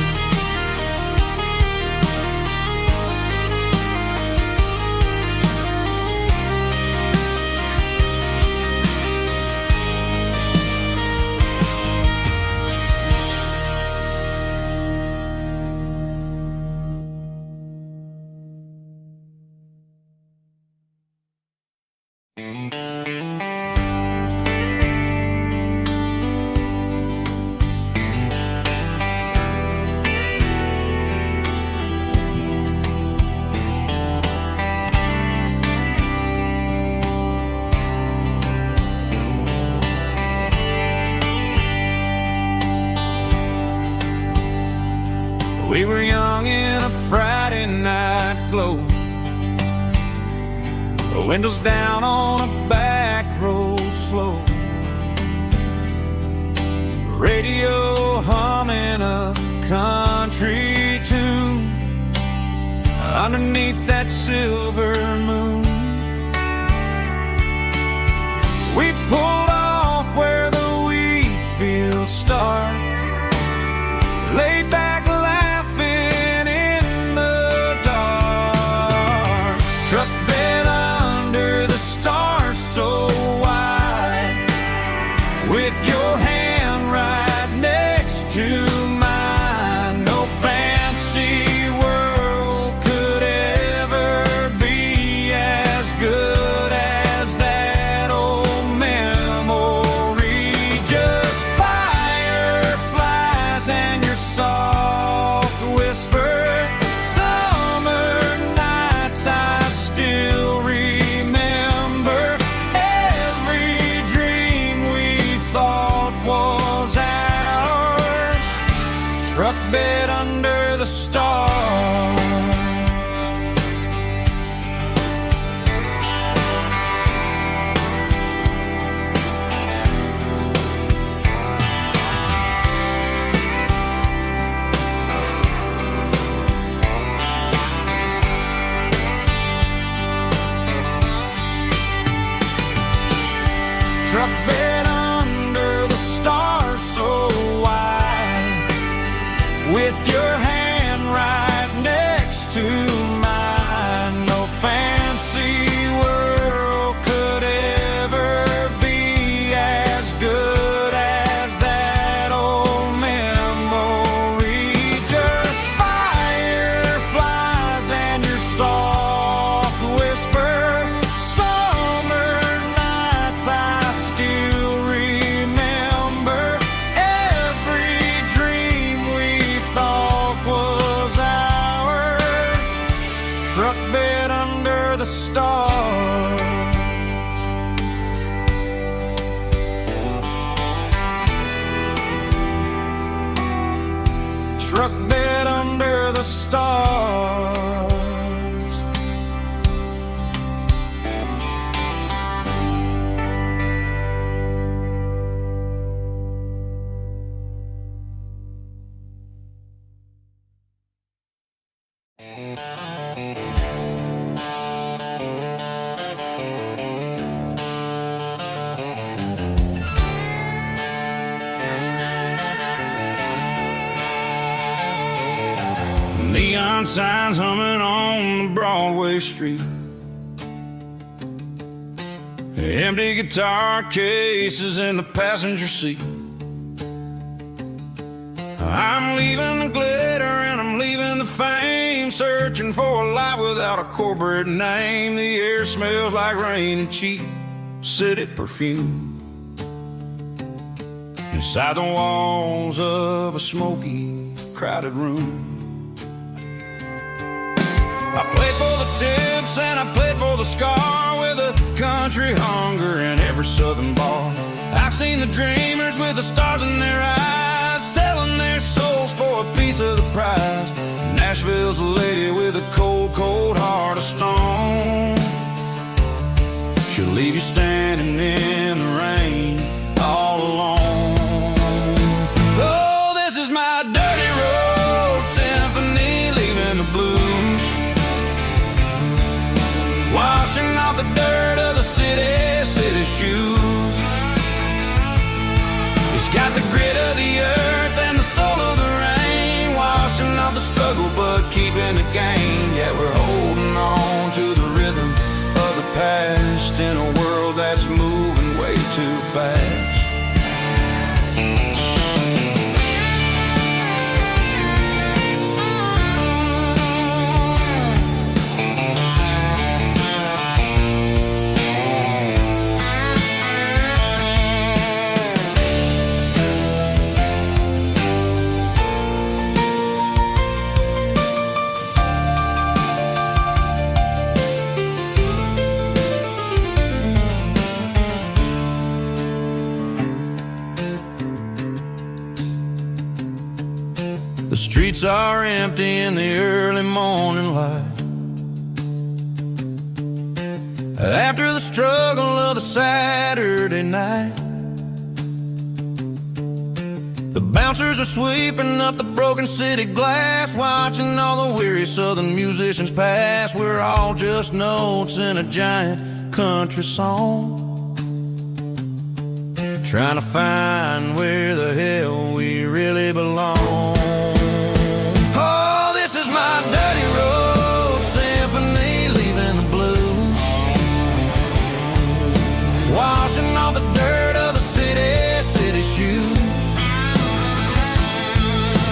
Windows down on a back road slow, radio humming a country tune underneath that silver moon. We pulled off where the wheat fields start, laid back laughing in the dark. Truck bed under the stars so wide, with your hand right next to mine. No fancy world could ever be as good as that old memory. Just fireflies and your soft whisper. Summer nights I still remember. Every dream we thought was ours. Truck bed under the stars. Truck bed under the stars so wide, with your hand right next to mine. No fancy world could ever be as good as that old memory. Just fireflies and your soft whisper. Summer nights I still remember. Every dream we thought was ours. Truck bed under the stars. Truck bed under the stars. Neon signs humming on the Broadway street, empty guitar cases in the passenger seat. I'm leaving the glitter and I'm leaving the fame, searching for a life without a corporate name. The air smells like rain and cheap city perfume inside the walls of a smoky, crowded room. I played for the tips and I played for the scar, with a country hunger in every southern bar. I've seen the dreamers with the stars in their eyes, selling their souls for a piece of the prize. Nashville's a lady with a cold, cold heart of stone. She'll leave you standing in the rain all alone. Oh, this is my dirty road symphony, leaving the blues, washing off the dirt of the city shoes. It's got the grit of the earth and the soul of the rain, washing off the struggle but keeping the gain. Yeah, we're holding on to the rhythm of the past in a world that's moving way too fast. The streets are empty in the early morning light. After the struggle of the Saturday night, the bouncers are sweeping up the broken city glass, watching all the weary southern musicians pass. We're all just notes in a giant country song, trying to find where the hell we really belong. Oh, this is my dirty road symphony, leaving the blues, washing off the dirt of the city shoes.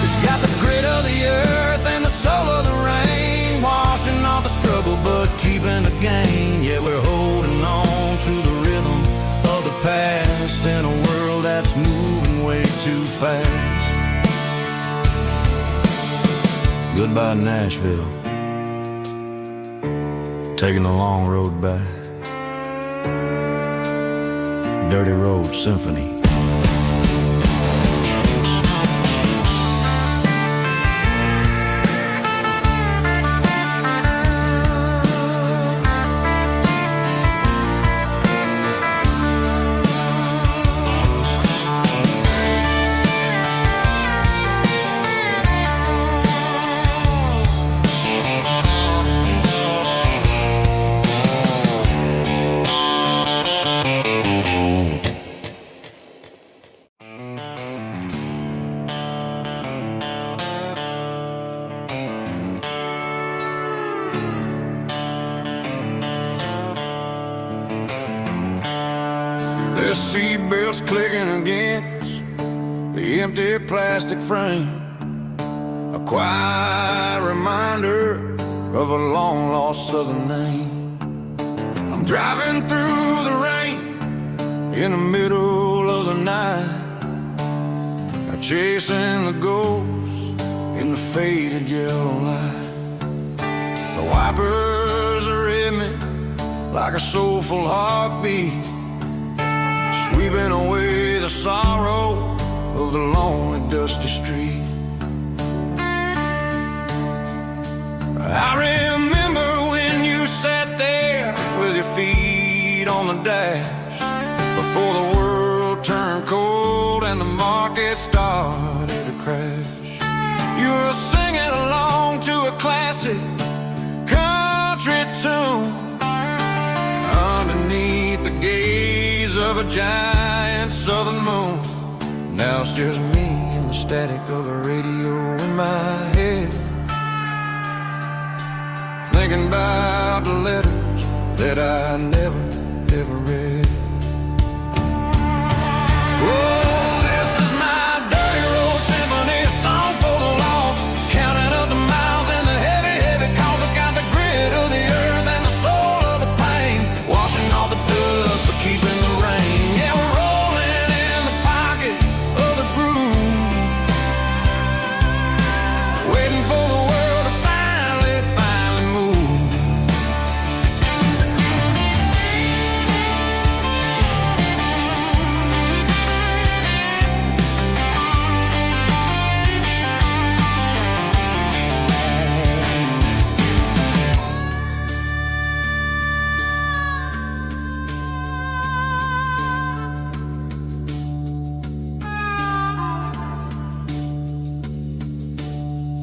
It's got the grit of the earth and the soul of the rain, washing off the struggle but keeping the gain. Yeah, we're holding on to the rhythm of the past in a world that's moving way too fast. Goodbye, Nashville, taking the long road back. Dirty Road Symphony. The seatbelts clicking against the empty plastic frame, a quiet reminder of a long-lost southern name. I'm driving through the rain in the middle of the night, chasing the ghosts in the faded yellow light. The wipers are in me like a soulful heartbeat, sweeping away the sorrow of the lonely, dusty street. I remember when you sat there with your feet on the dash, before the world turned cold and the market started to crash. You were singing along to a classic country tune underneath the gaze of a giant southern moon. Now it's just me and the static of the radio in my head, thinking about the letters that I never, ever read. Oh, this is my dirty road symphony, a song for the lost, counting up the miles and the heavy, heavy calls. It's got the grit of the earth and the soul of the pain, washing off the dust but keeping the rain. Yeah, we're rolling in the pocket of the groove, waiting for the world to finally move.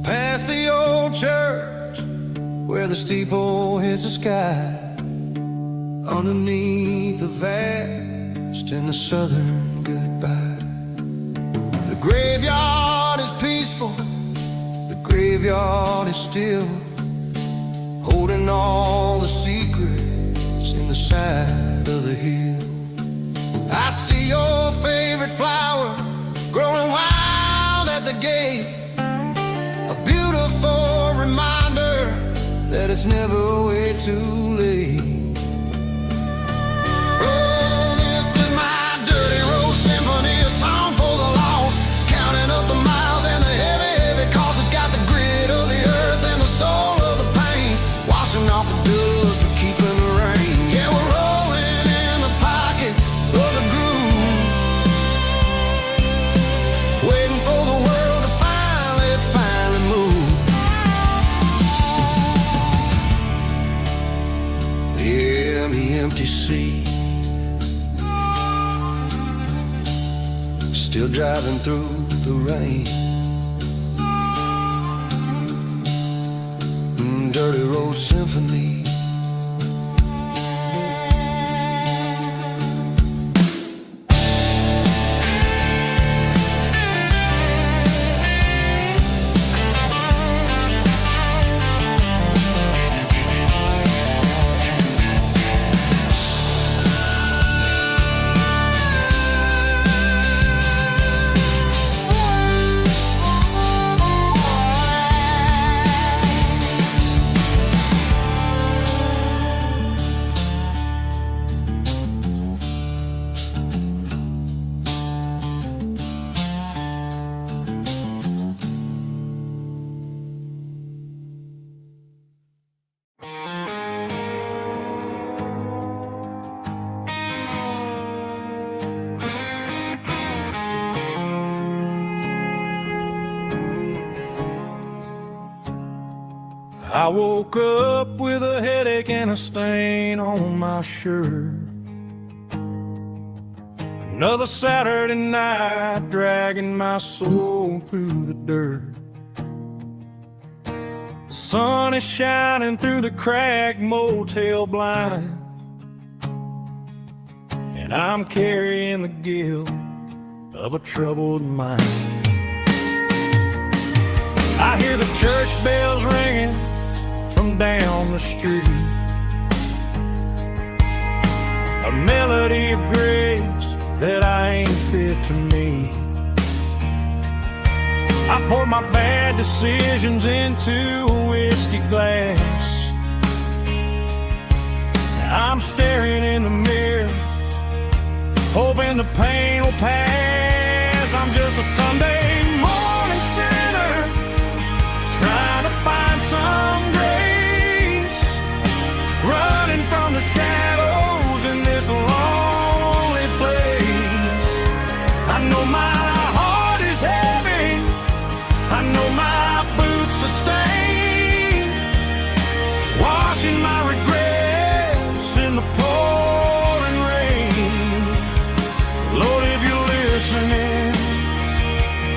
Past the old church where the steeple hits the sky, underneath the vast and the southern goodbye. The graveyard is peaceful, the graveyard is still, holding all the secrets in the side of the hill. I see your favorite flower growing wild at the gate, a beautiful reminder that it's never way too late. Oh, this is my dirty road symphony, a song for the lost, counting up the miles and the heavy, heavy calls. It's got the grit of the earth and the soul of the pain, washing off the dust but keeping the rain. Yeah, we're rolling in the pocket of the groove, waiting for the world to finally move. empty seat. Still driving through the rain. Dirty road symphony. I woke up with a headache and a stain on my shirt. Another Saturday night dragging my soul through the dirt. The sun is shining through the cracked motel blind, and I'm carrying the guilt of a troubled mind. I hear the church bells ringing from down the street, a melody of grace that I ain't fit to meet. I pour my bad decisions into a whiskey glass. I'm staring in the mirror, hoping the pain will pass. I'm just a Sunday morning sinner, trying to find some grace, running from the shadows in this lonely place. I know my heart is heavy, I know my boots are stained, washing my regrets in the pouring rain. Lord, if you're listening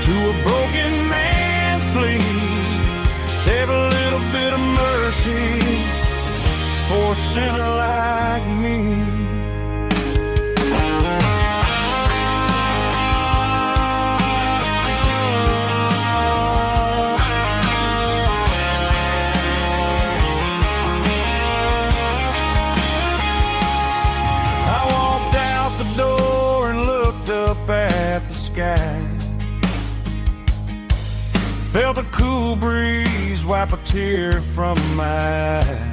to a broken man's plea, save a little bit of mercy for a sinner like me. I walked out the door and looked up at the sky. Felt a cool breeze wipe a tear from my eye.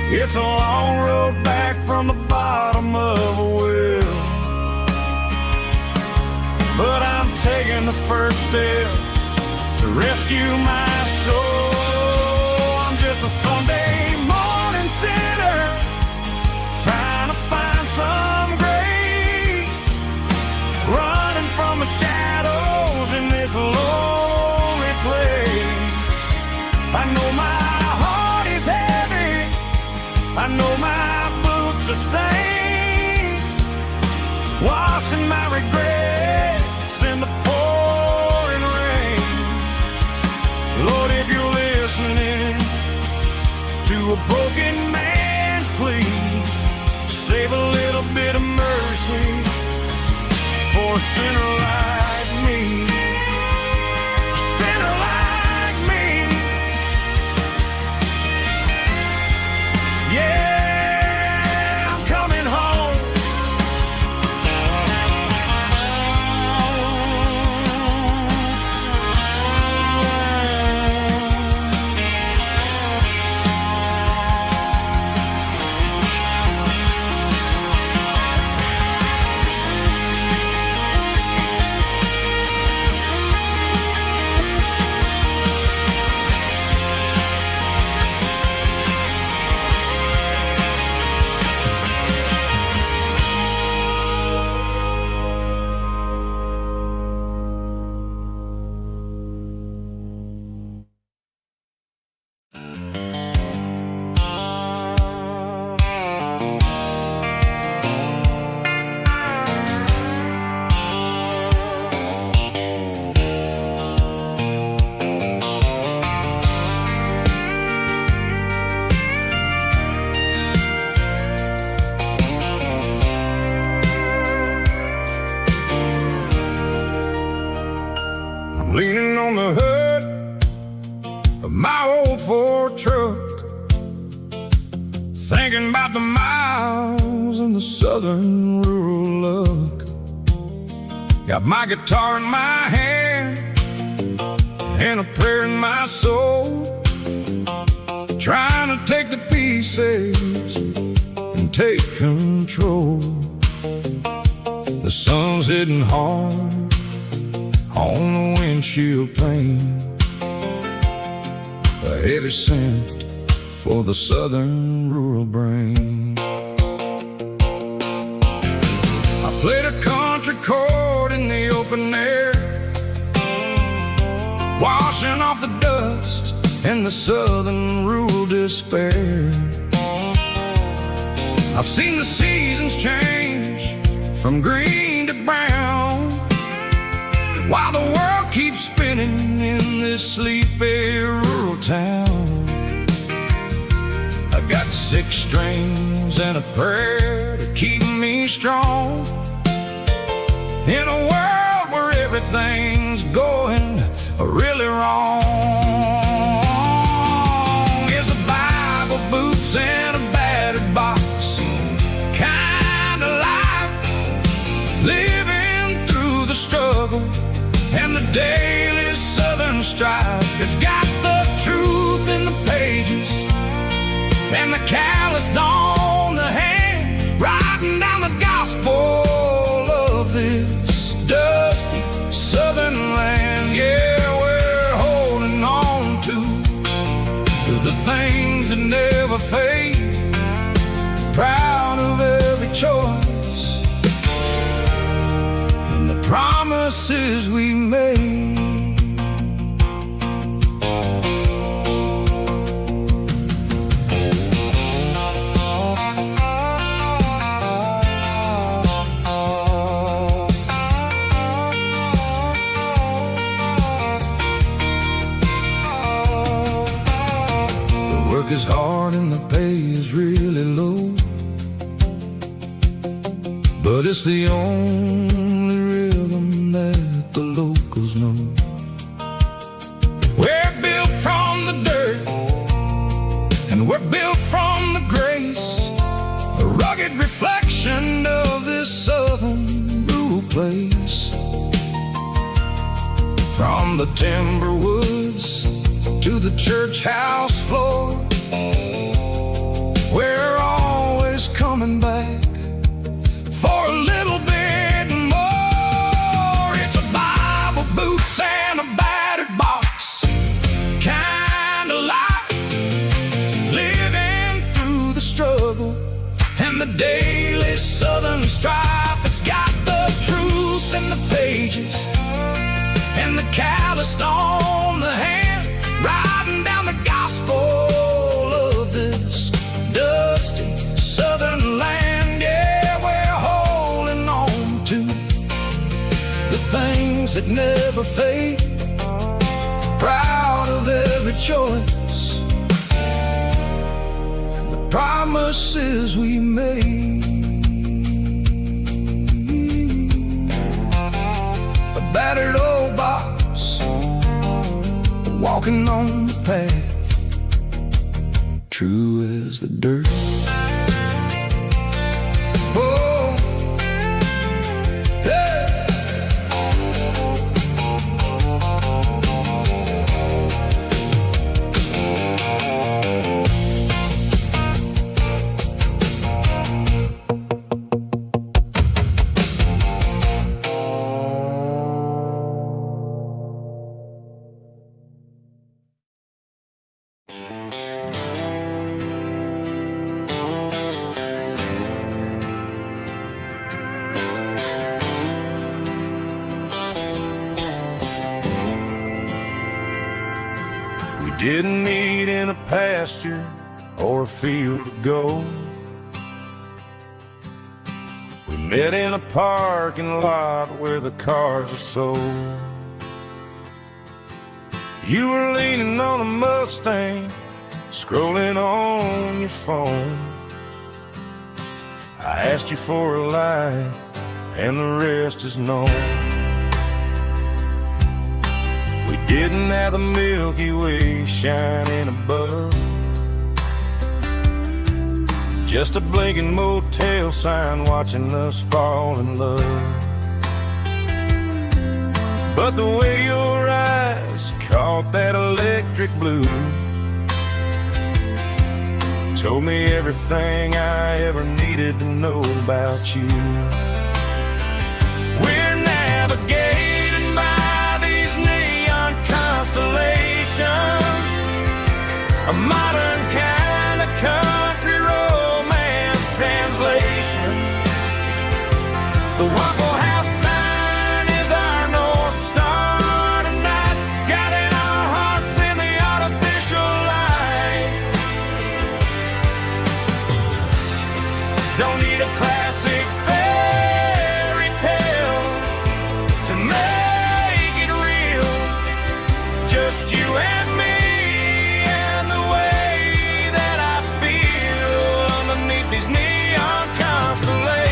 It's a long road back from the bottom of a well, but I'm taking the first step to rescue my soul. I'm just a Sunday morning sinner, trying to find some grace, running from the shadows in this lonely place. I know my heart is heavy, I know my boots are stained, washing my regrets in the pouring rain. Lord, if you're listening to a broken man's plea, save a little bit of mercy for a sinner like me. A sinner like me. Yeah, I'm coming home. my old Ford truck, thinking about the miles and the southern rural look. Got my guitar in my hand and a prayer in my soul, trying to take the pieces and take control. The sun's hitting hard on the windshield pane, a heavy scent for the southern rural brain. I played a country chord in the open air, washing off the dust and the southern rural despair. I've seen the seasons change from green to brown, while the world keeps spinning in this sleepy rural town. I got 6 strings and a prayer to keep me strong, in a world where everything's going really wrong. It's a Bible, boots, and a battered box kind of life, living through the struggle and the daily southern strife. It's got the truth in the pages and the calloused on the hand, writing down the gospel of this dusty southern land. Yeah, we're holding on to the things that never fade, proud of every choice and the promises we made. Work is hard and the pay is really low, but it's the only rhythm that the locals know. We're built from the dirt and we're built from the grace, a rugged reflection of this southern rural place. From the timber woods to the church house floor, we're always coming back for a little bit more. It's a Bible, boots, and a battered box kind of life, living through the struggle and the daily southern strife. It's got the truth in the pages and the calloused on the hand, writing down the gospel of this dusty southern land. Yeah, we're holding on to the things that never fade, proud of every choice and the promises we made. A battered old box, walking on the path, true as the dirt. Oh, yeah. Didn't meet in a pasture or a field of gold. We met in a parking lot where the cars are sold. You were leaning on a Mustang, scrolling on your phone. I asked you for a light, and the rest is known. We getting at the Milky Way shining above. Just a blinking motel sign watching us fall in love. But the way your eyes caught that electric blue told me everything I ever needed to know about you. We're navigated by these neon constellations, a modern kind of country romance translation. The Waffle House sign is our North Star tonight, guiding our hearts in the artificial light. Don't need a classic fairy tale to make it real. Just you and me and the way that I feel underneath these neon constellations.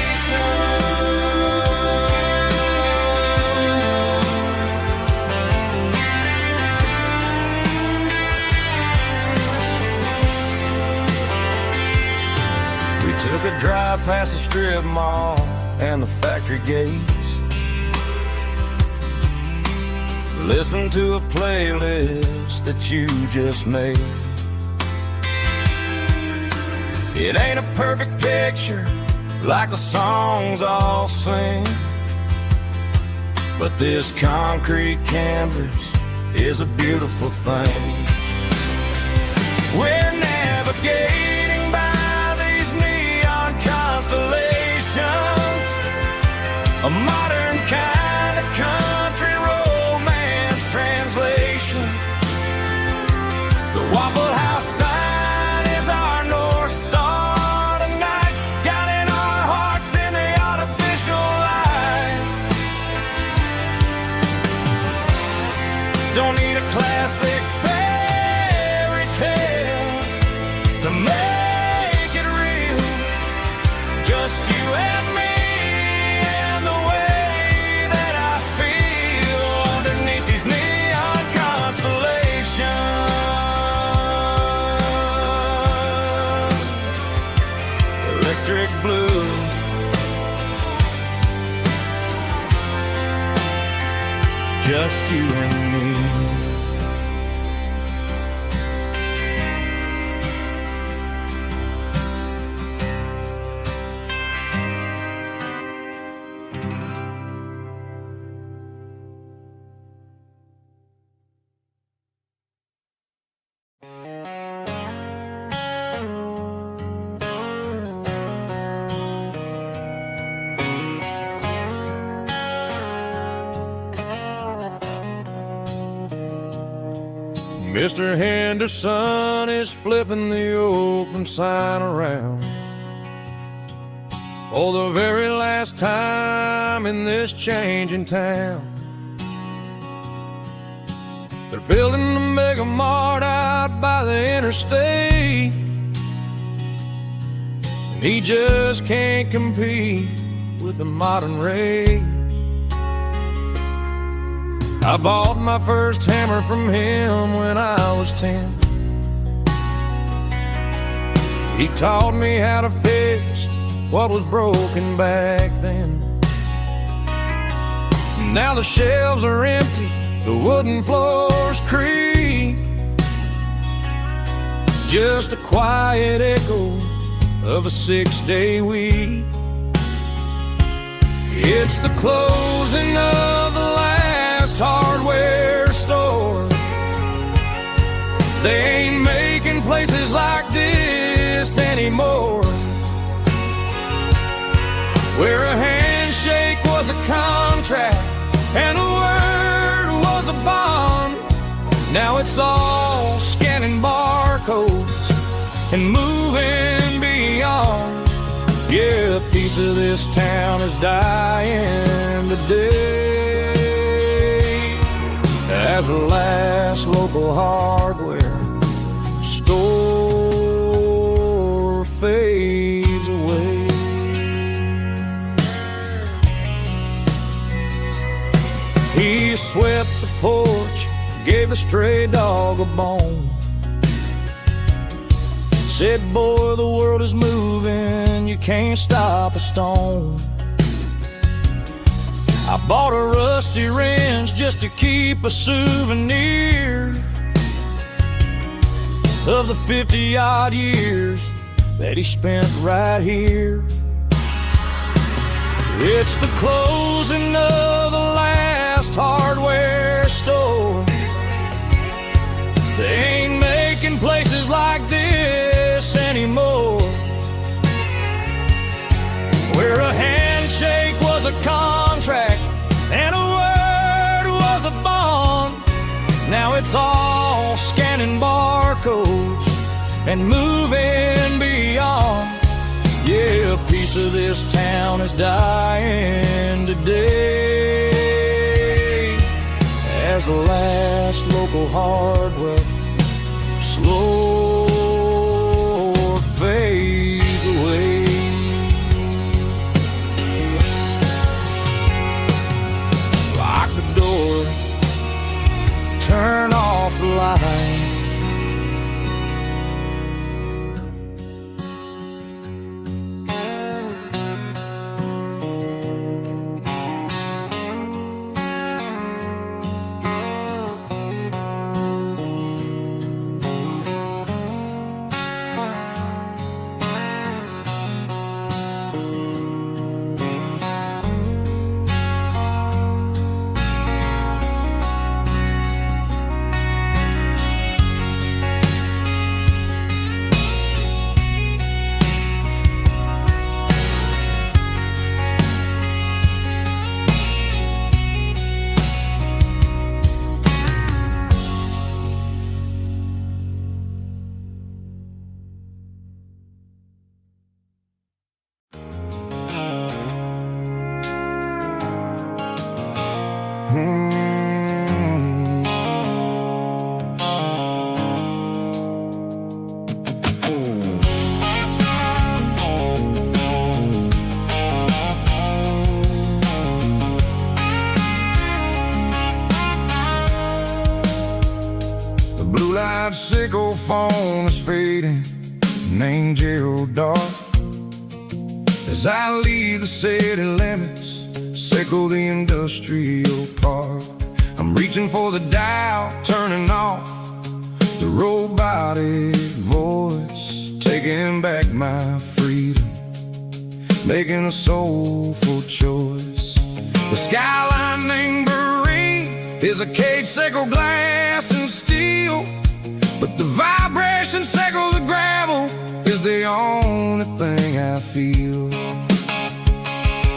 We took a drive past the strip mall and the factory gates, listened to a playlist that you just made. It ain't a perfect picture like the songs all sing, but this concrete canvas is a beautiful thing. We're navigating by these neon constellations, a modern kind of country romance translation. The Waffle House sign is our North Star tonight, guiding our hearts in the artificial light. Don't need a classic fairy tale to make it real. Just you and me and the way that I feel underneath these neon constellations. Electric blue, just you and me. Mr. Henderson is flipping the open sign around for the very last time in this changing town. They're building a mega mart out by the interstate, and he just can't compete with the modern rate. I bought my first hammer from him when I was 10. He taught me how to fix what was broken back then. Now the shelves are empty, the wooden floors creak, just a quiet echo of a 6-day week. It's the closing of the last hardware store. They ain't making places like this anymore, where a handshake was a contract and a word was a bond. Now it's all scanning barcodes and moving beyond. Yeah, a piece of this town is dying today as the last local hardware store fades away. He swept the porch, a stray dog a bone. Said, boy, the world is moving, you can't stop a stone. I bought a rusty wrench just to keep a souvenir of the 50-odd years that he spent right here. It's the closing of the last hardware store. They ain't making places like this anymore, where a handshake was a contract and a word was a bond. Now it's all scanning barcodes and moving beyond. Yeah, a piece of this town is dying today as the last local hardware slow fades away. Lock the door, turn off the light. Sickle phone is fading, named Gerald Dark. As I leave the city limits, sickle the industrial park. I'm reaching for the dial, turning off the robotic voice, taking back my freedom, making a soulful choice. The skyline named Marine is a cage, sickle glass and steel, but the vibration sickle the gravel is the only thing I feel.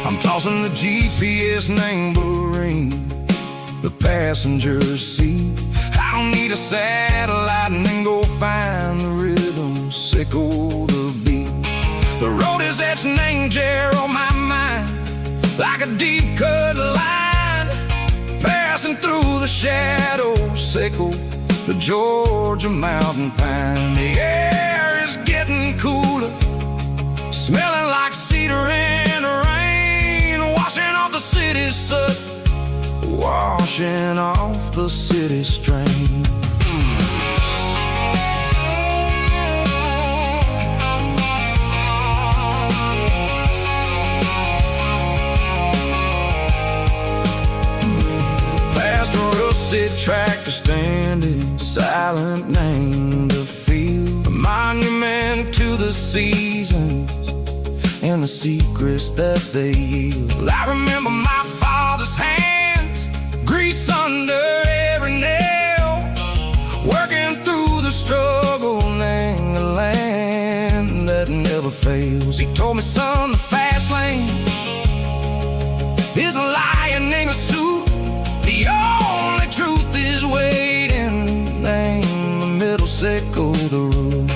I'm tossing the GPS named Marine, the passenger seat. I don't need a satellite and then go find the rhythm, sickle the beat. The road is etched named Jer on my mind, like a deep cut line, passing through the shadows, sickle the Georgia mountain pine. The air is getting cooler, smelling like cedar in the rain, washing off the city soot, washing off the city strain. Past a rusted tractor standing silent, named the field, a monument to the seasons and the secrets that they yield. I remember my father's hands, grease under every nail, working through the struggle, named the land that never fails. He told me, son, the fast lane is a lion named a suit. The only truth is waiting, name the middle, sickle the root.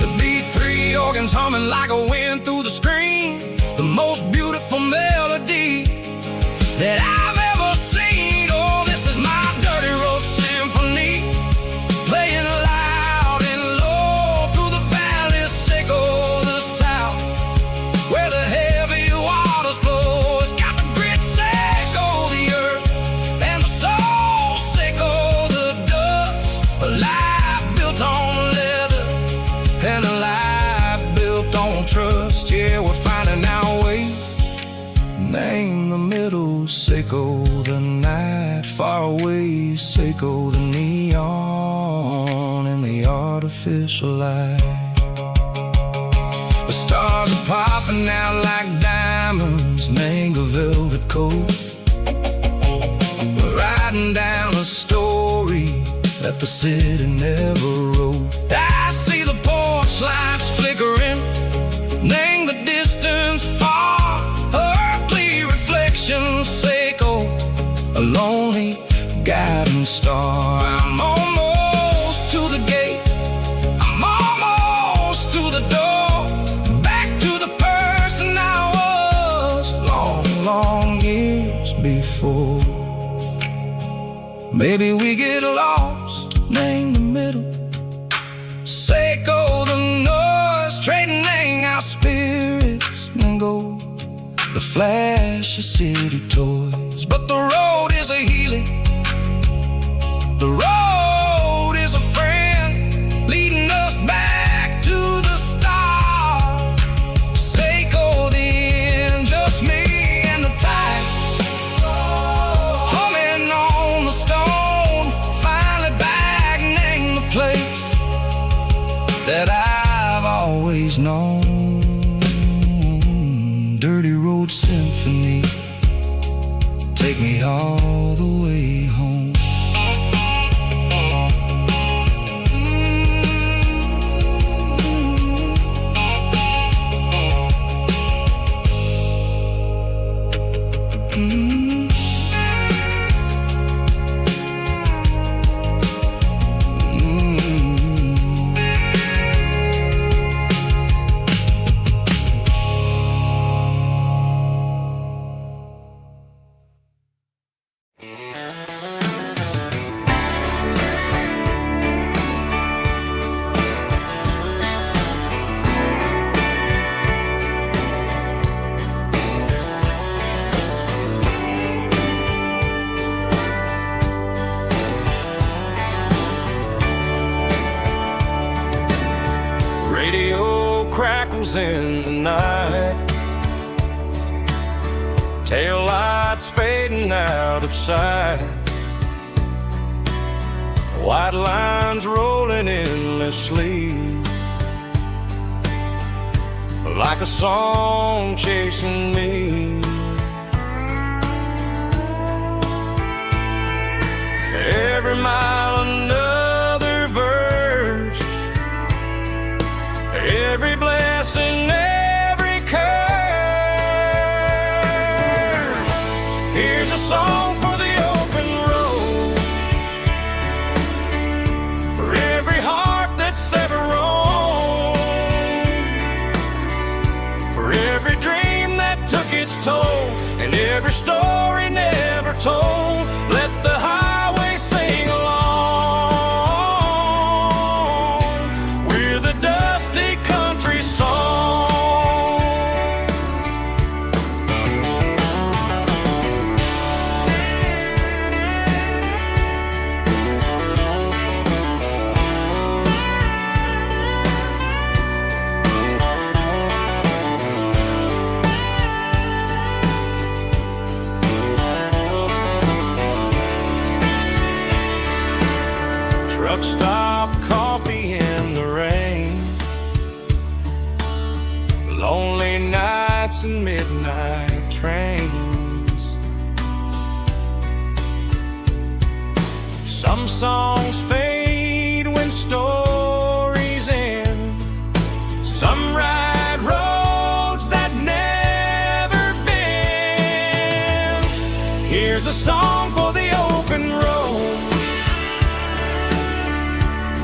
The B3 organs humming like a wind through the screen, the most beautiful melody that I've ever seen. Oh, this is my dirty road symphony, playing loud and low through the valley, sickle the south, where the heavy waters flow. It's got the grit, sickle the earth, and the soul, sickle the name the middle. Seiko the night, far away. Seiko the neon and the artificial light. The stars are popping out like diamonds. Mango velvet coat. We're riding down a story that the city never wrote. I see the porch lights flickering, name the distance far. Earthly reflections, Seiko, a lonely guiding star. I'm almost to the gate, I'm almost to the door, back to the person I was long, long years before. Maybe we get lost, name the middle. Seiko the noise, trading our spirits and gold. The flash of city toys, but the road is a healing. The road is a friend, leading us back to the start. Seiko the end, just me and the tides, humming on the stone. Finally back, name the place that I've always known. Dirty Road Symphony, take me all the way home. Radio crackles in the night, tail lights fading out of sight, white lines rolling endlessly, like a song chasing me. Every mile another verse, every blessing, every curse. Here's a song for the open road, for every heart that's ever roamed, for every dream that took its toll, and every story never told. Let the highway sing along with a dusty country song. Truck stop, coffee in the rain, lonely nights and midnight trains. Some songs fade when stories end, some ride roads that never bend. Here's a song for the open road,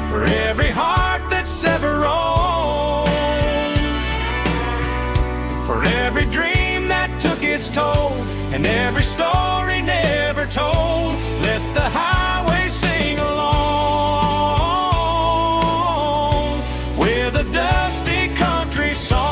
for every heart that's ever roamed, for every dream that took its toll, and every story never told. Let the highway sing along with a dusty country song.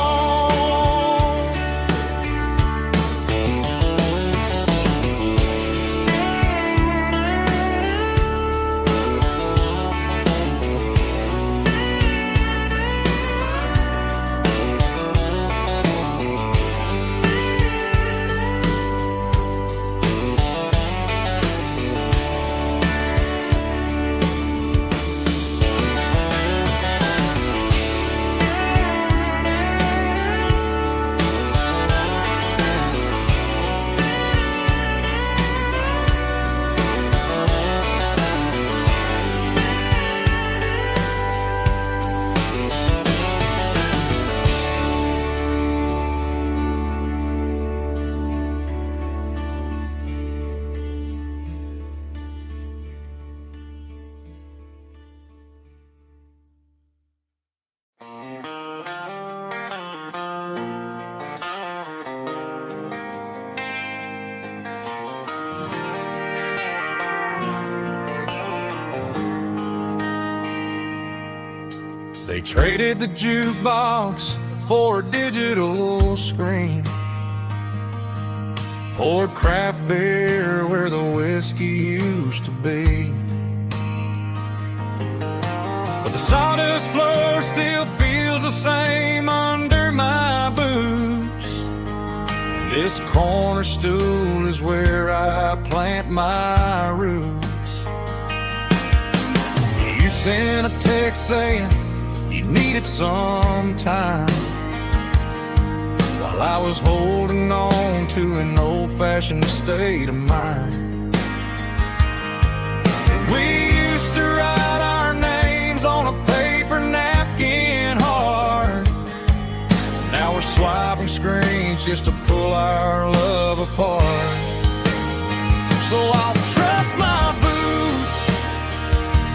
They traded the jukebox for a digital screen, poured craft beer where the whiskey used to be. But the sawdust floor still feels the same under my boots. This corner stool is where I plant my roots. You sent a text saying you needed some time, while I was holding on to an old-fashioned state of mind. We used to write our names on a paper napkin hard. Now we're swiping screens just to pull our love apart. So I'll trust my boots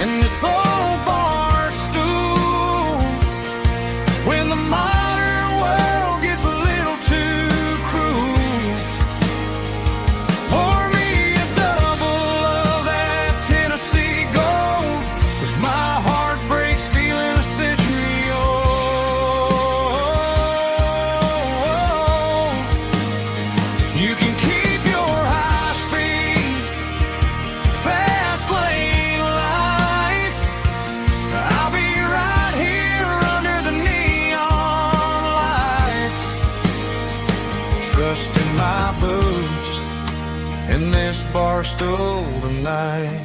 in this old bar stool when the modern world gets a little too cruel. Pour me a double of that Tennessee Gold, 'cause my heart breaks feeling a century old. You can keep your high-speed, fast lane life. I'll be right here under the neon light, trusting my boots in this bar stool tonight.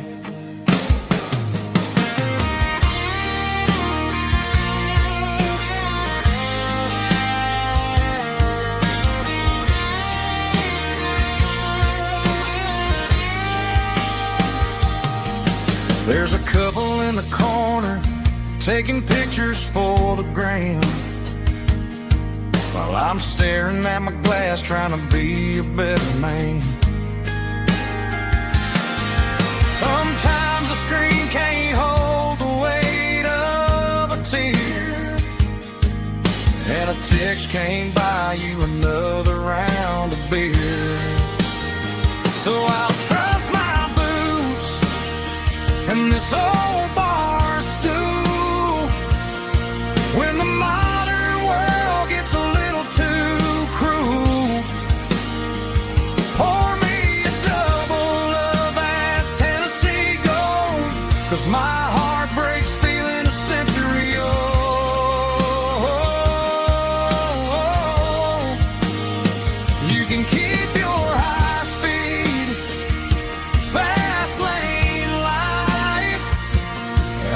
There's a couple in the corner taking pictures for the gram, while I'm staring at my glass trying to be a better man. Sometimes the screen can't hold the weight of a tear, and a text can't buy you another round of beer. So I'll trust my boots and this old bar stool when the modern world gets a little too cruel. Pour me a double of that Tennessee Gold, 'cause my heart breaks feeling a century old. You can keep your high-speed, fast lane life.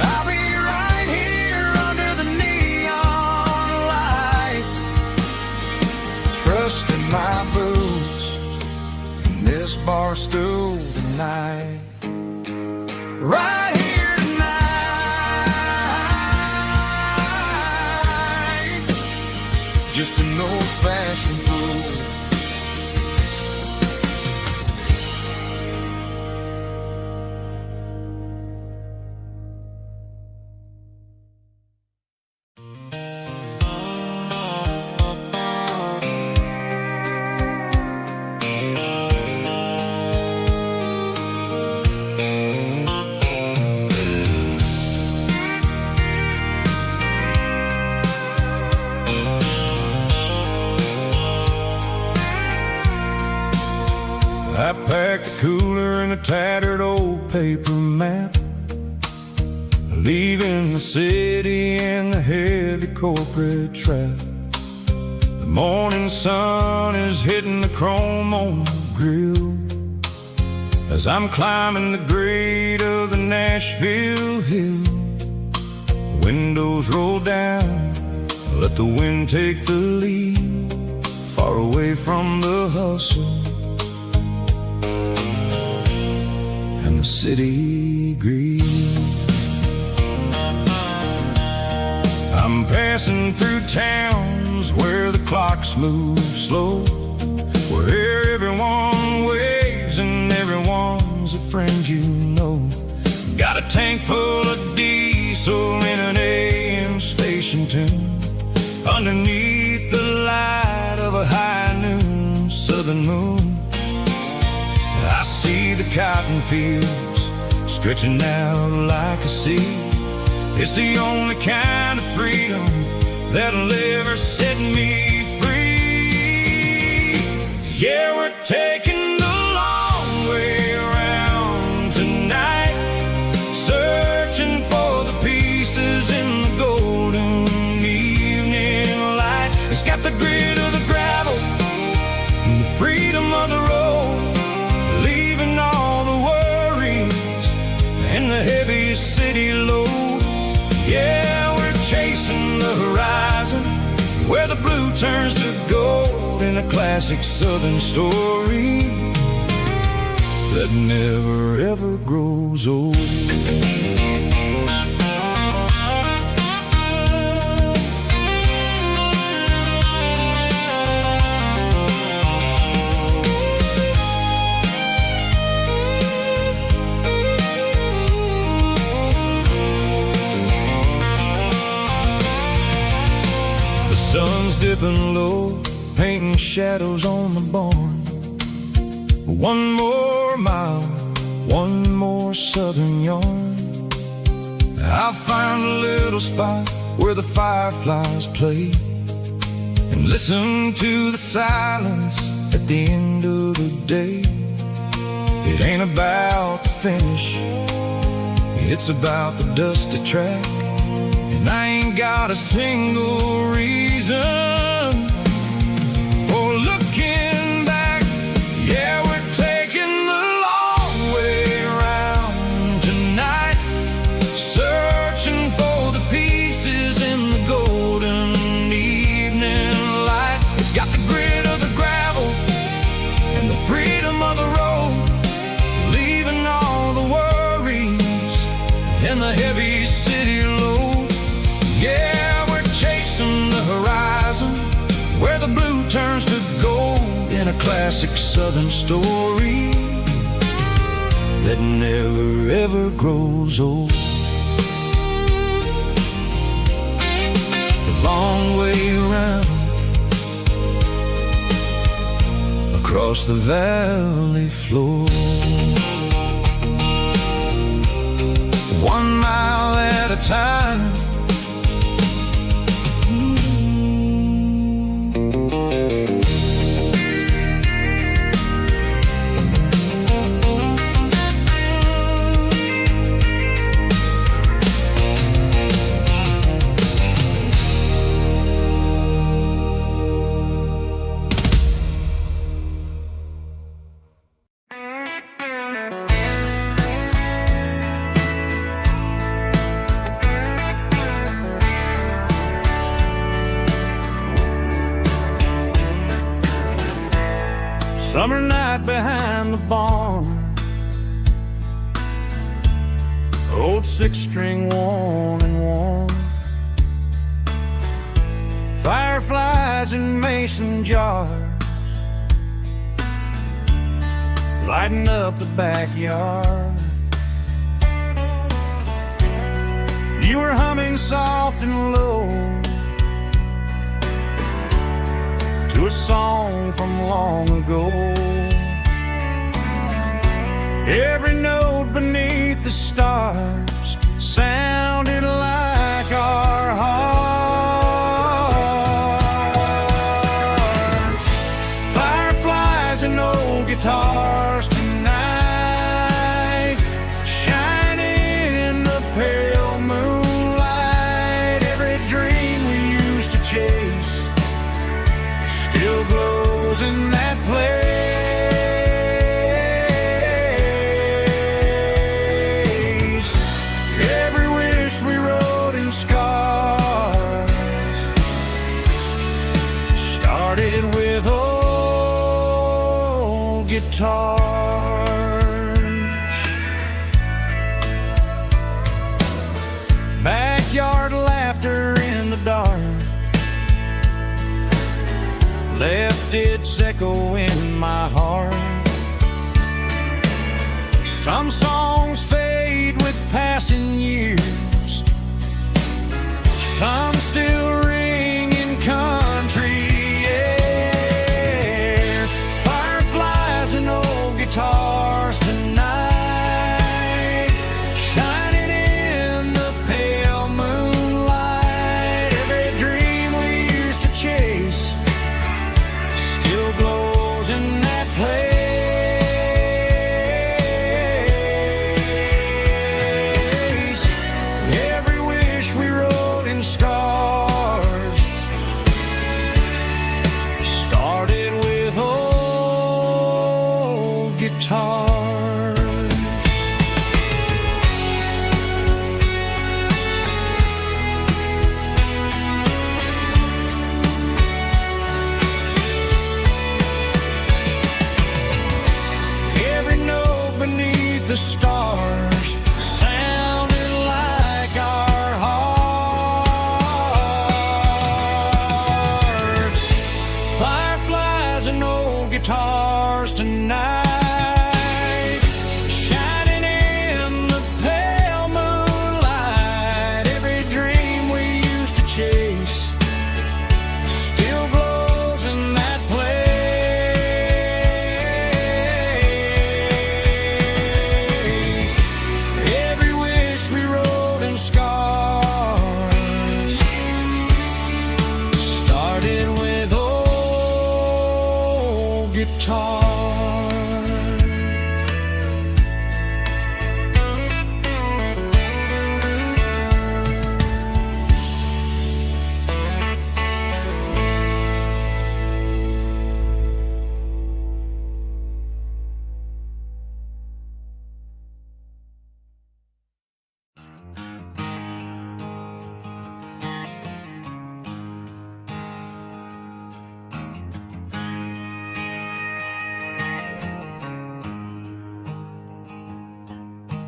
I'll be right here under the neon light, trusting my boots in this bar stool tonight. Right here tonight, just an old-fashioned fool. I packed a cooler and a tattered old paper map, leaving the city and the heavy corporate trap. The morning sun is hitting the chrome on the grill as I'm climbing the grade of the Nashville hill. Windows roll down, let the wind take the lead, far away from the hustle and the city greed. I'm passing through towns where the clocks move slow, where everyone waves and everyone's a friend you know. Got a tank full of diesel in an AM station tune, underneath the light of a high noon southern moon. I see the cotton fields stretching out like a sea. It's the only kind of freedom that'll ever set me free. Yeah, we're taking the long way around tonight, searching for the pieces in the golden evening light. It's got the grit of the gravel and the freedom of the road, leaving all the worries and the heavy city load. Yeah, we're chasing the horizon where the blue turns to gold, in a classic southern story that never ever grows old. Sun's dipping low, painting shadows on the barn. One more mile, one more southern yarn. I'll find a little spot where the fireflies play, and listen to the silence at the end of the day. It ain't about the finish, it's about the dusty track. And I ain't got a single reason for looking back. Yeah, we're taking the long way around tonight, searching for the pieces in the golden evening light. It's got the grit of the gravel and the freedom of the road, leaving all the worries and the heavy city load. Yeah, we're chasing the horizon where the blue turns to gold, in a classic southern story that never ever grows old. The long way around across the valley floor, 1 mile at a time. Summer night behind the barn, old 6-string worn and worn, fireflies in mason jars, lighting up the backyard. You were humming soft and low to a song from long ago. Every note beneath the stars sounded like our hearts. Fireflies and old guitars tonight, shining in the pale moonlight. Every dream we used to chase still glows in that place. Every wish we wrote in scars started with old guitars. Backyard laughter in the dark left its echo in my heart. Some songs fade with passing years, some still ring in country air. Fireflies and old guitars tonight, shining in the pale moonlight. Every dream and scars. Started with old guitars. Every note beneath the stars sounded like our hearts. Fireflies and old guitars tonight, shining in the pale moonlight. Every dream we used to chase still glows in that place. Every wish we wrote in scars started with old guitars.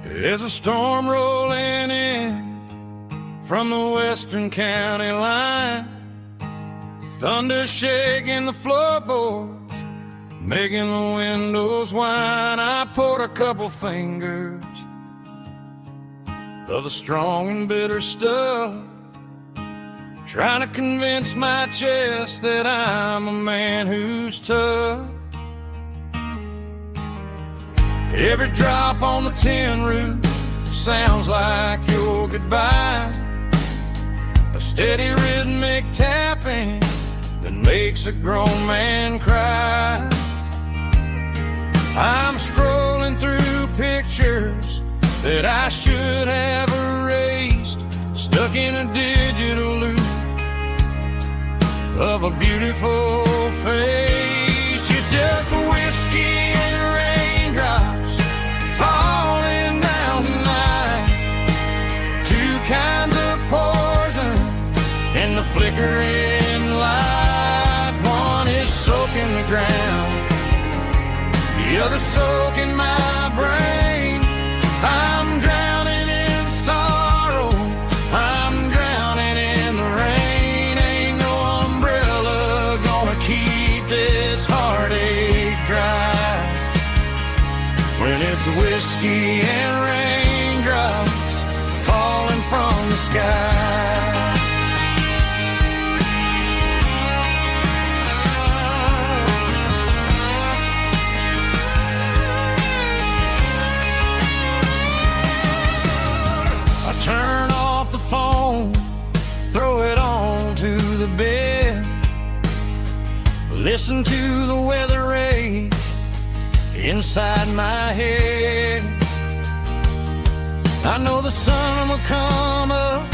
There's a storm rolling in from the western county line. Thunder shaking the floorboards, making the windows whine. I poured a couple fingers of the strong and bitter stuff, trying to convince my chest that I'm a man who's tough. Every drop on the tin roof sounds like your goodbye, a steady rhythmic tapping that makes a grown man cry. I'm scrolling through pictures that I should have erased, stuck in a digital loop of a beautiful face. It's just whiskey and raindrops falling down tonight, two kinds of poison in the flickering light. One is soaking the ground, the other soaking my brain. I'm drowning in sorrow, I'm drowning in the rain. Ain't no umbrella gonna keep this heartache dry when it's whiskey and raindrops falling from the sky. I turn off the phone, throw it on to the bed, listen to the weather rage inside my head. I know the sun will come up,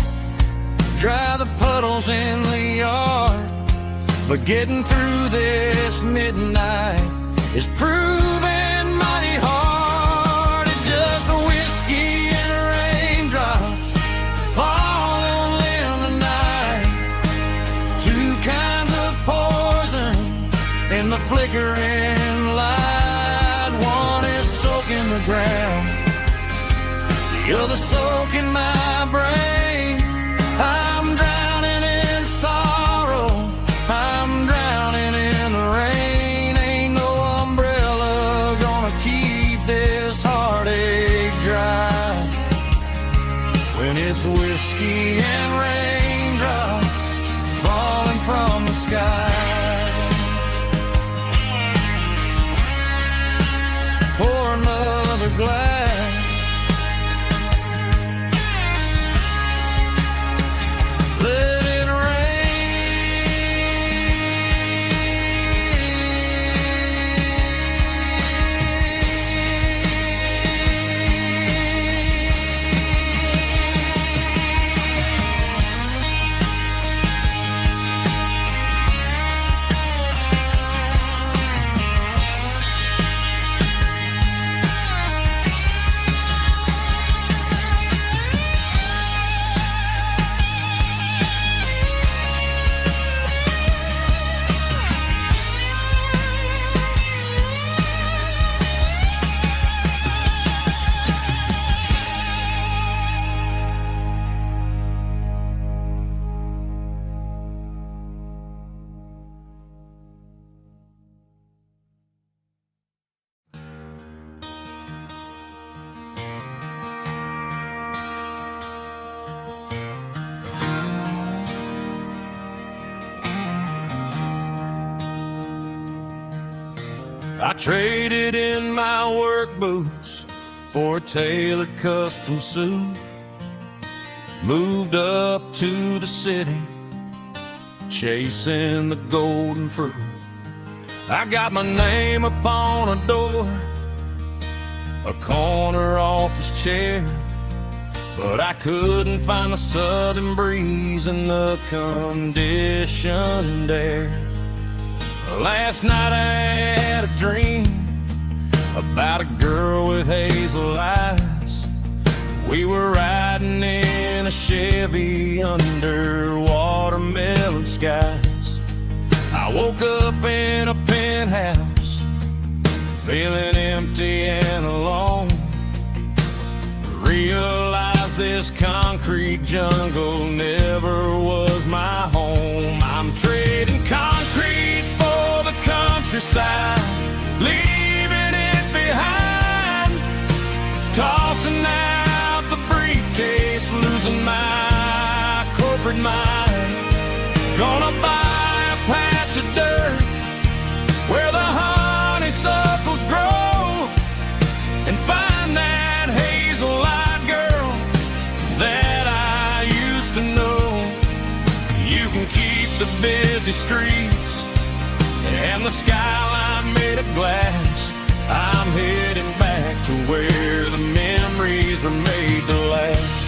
dry the puddles in the yard, but getting through this midnight is proving mighty hard. It's just the whiskey and raindrops falling in the night, two kinds of poison in the flickering light. One is soaking the ground, the other soaking my brain. I'm drowning in sorrow, I'm drowning in the rain. Ain't no umbrella gonna keep this heartache dry when it's whiskey and raindrops falling from the sky. Pour another glass, let it rain. I traded in my work boots for a tailored custom suit. Moved up to the city, chasing the golden fruit. I got my name upon a door, a corner office chair, but I couldn't find the southern breeze in the conditioned air. Last night I had a dream about a girl with hazel eyes. We were riding in a Chevy under watermelon skies. I woke up in a penthouse, feeling empty and alone. Realized this concrete jungle never was my home. I'm trading concrete for the countryside, leaving it behind, tossing out the briefcase, losing my corporate mind. Gonna buy a patch of dirt where the honeysuckles grow and find that hazel-eyed girl that I used to know. You can keep the busy streets and the skyline made of glass. I'm heading back to where the memories are made to last.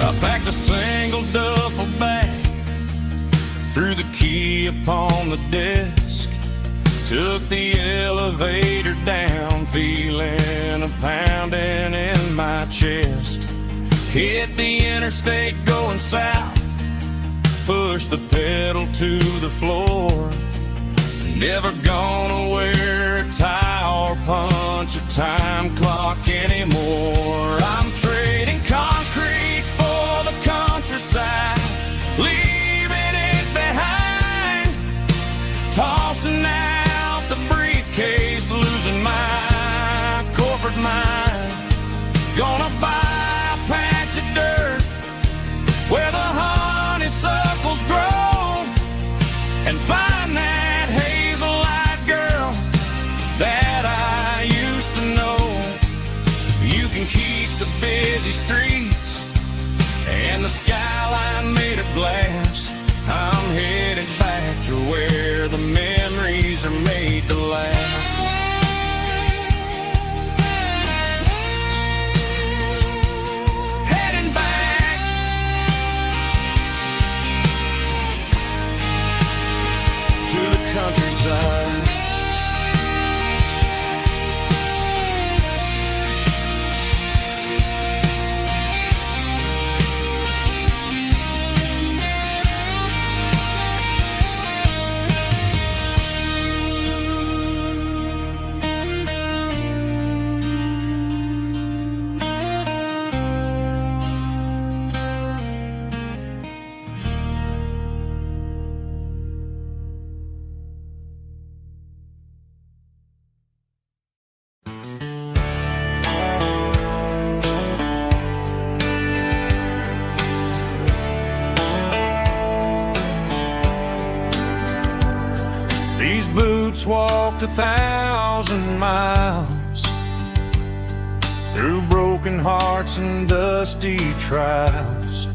I packed a single duffel bag, threw the key upon the desk, took the elevator down, feeling a pounding in my chest. Hit the interstate going south, pushed the pedal to the floor. Never gonna wear a tie or punch a time clock anymore. I'm trading concrete for the countryside, leaving it behind, tossing out the briefcase, losing my corporate mind. Gonna buy a patch of dirt where the honeysuckles grow and find that hazel-eyed girl that I used to know. You can keep the busy streets and the skyline made of glass. I'm headed back to where the memories are made to last. Heading back to the countryside. These boots walked 1,000 miles through broken hearts and dusty trials,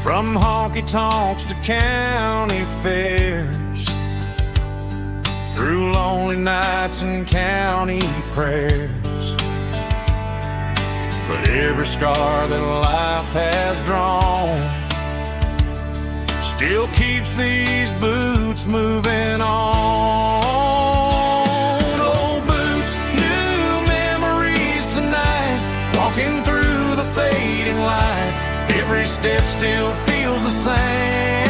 from honky-tonks to county fairs, through lonely nights and county prayers. But every scar that life has drawn still keeps these boots moving on. Old boots, new memories tonight, walking through the fading light. Every step still feels the same.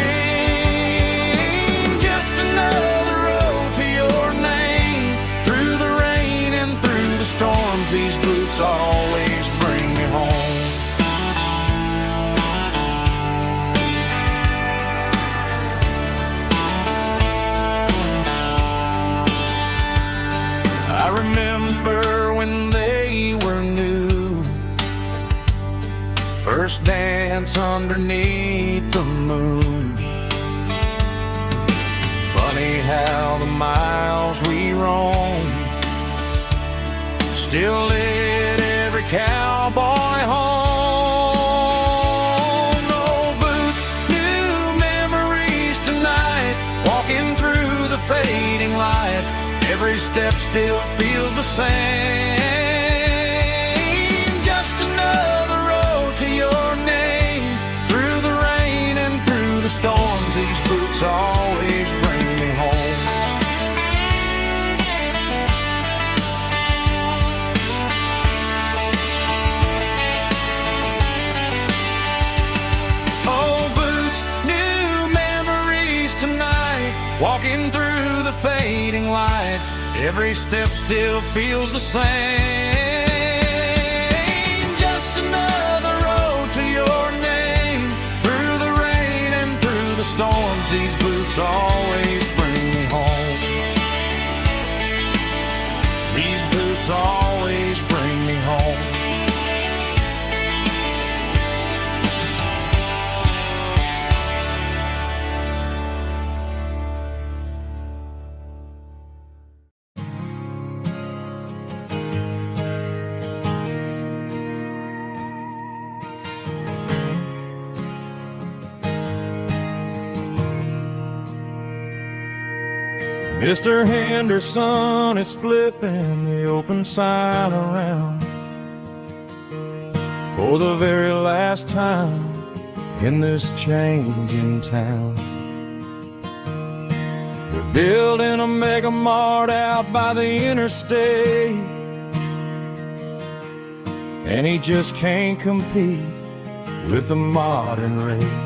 Just another road to your name. Through the rain and through the storms, these boots always bring me home. I remember when dance underneath the moon. Funny how the miles we roam still lead every cowboy home. Old boots, new memories tonight, walking through the fading light. Every step still feels the same. Just another road to your name. Through the rain and through the storms, these boots always bring me home. Old boots, new memories tonight, walking through the fading light. Every step still feels the same. Just another road to your name. Through the rain and through the storms, these boots always bring me home. These boots always bring me home. Mr. Henderson is flipping the open sign around for the very last time in this changing town. They're building a mega mart out by the interstate, and he just can't compete with the modern rate.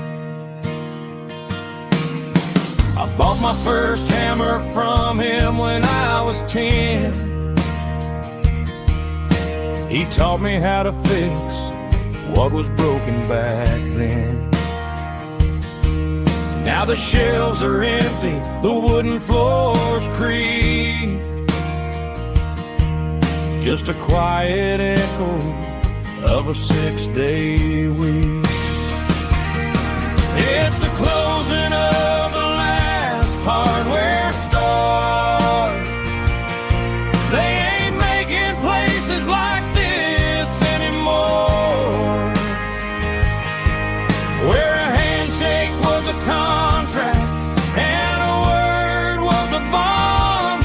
I bought my first hammer from him when I was 10. He taught me how to fix what was broken back then. Now the shelves are empty, the wooden floors creak, just a quiet echo of a 6-day week. It's the closing of the hardware store. They ain't making places like this anymore, where a handshake was a contract and a word was a bond.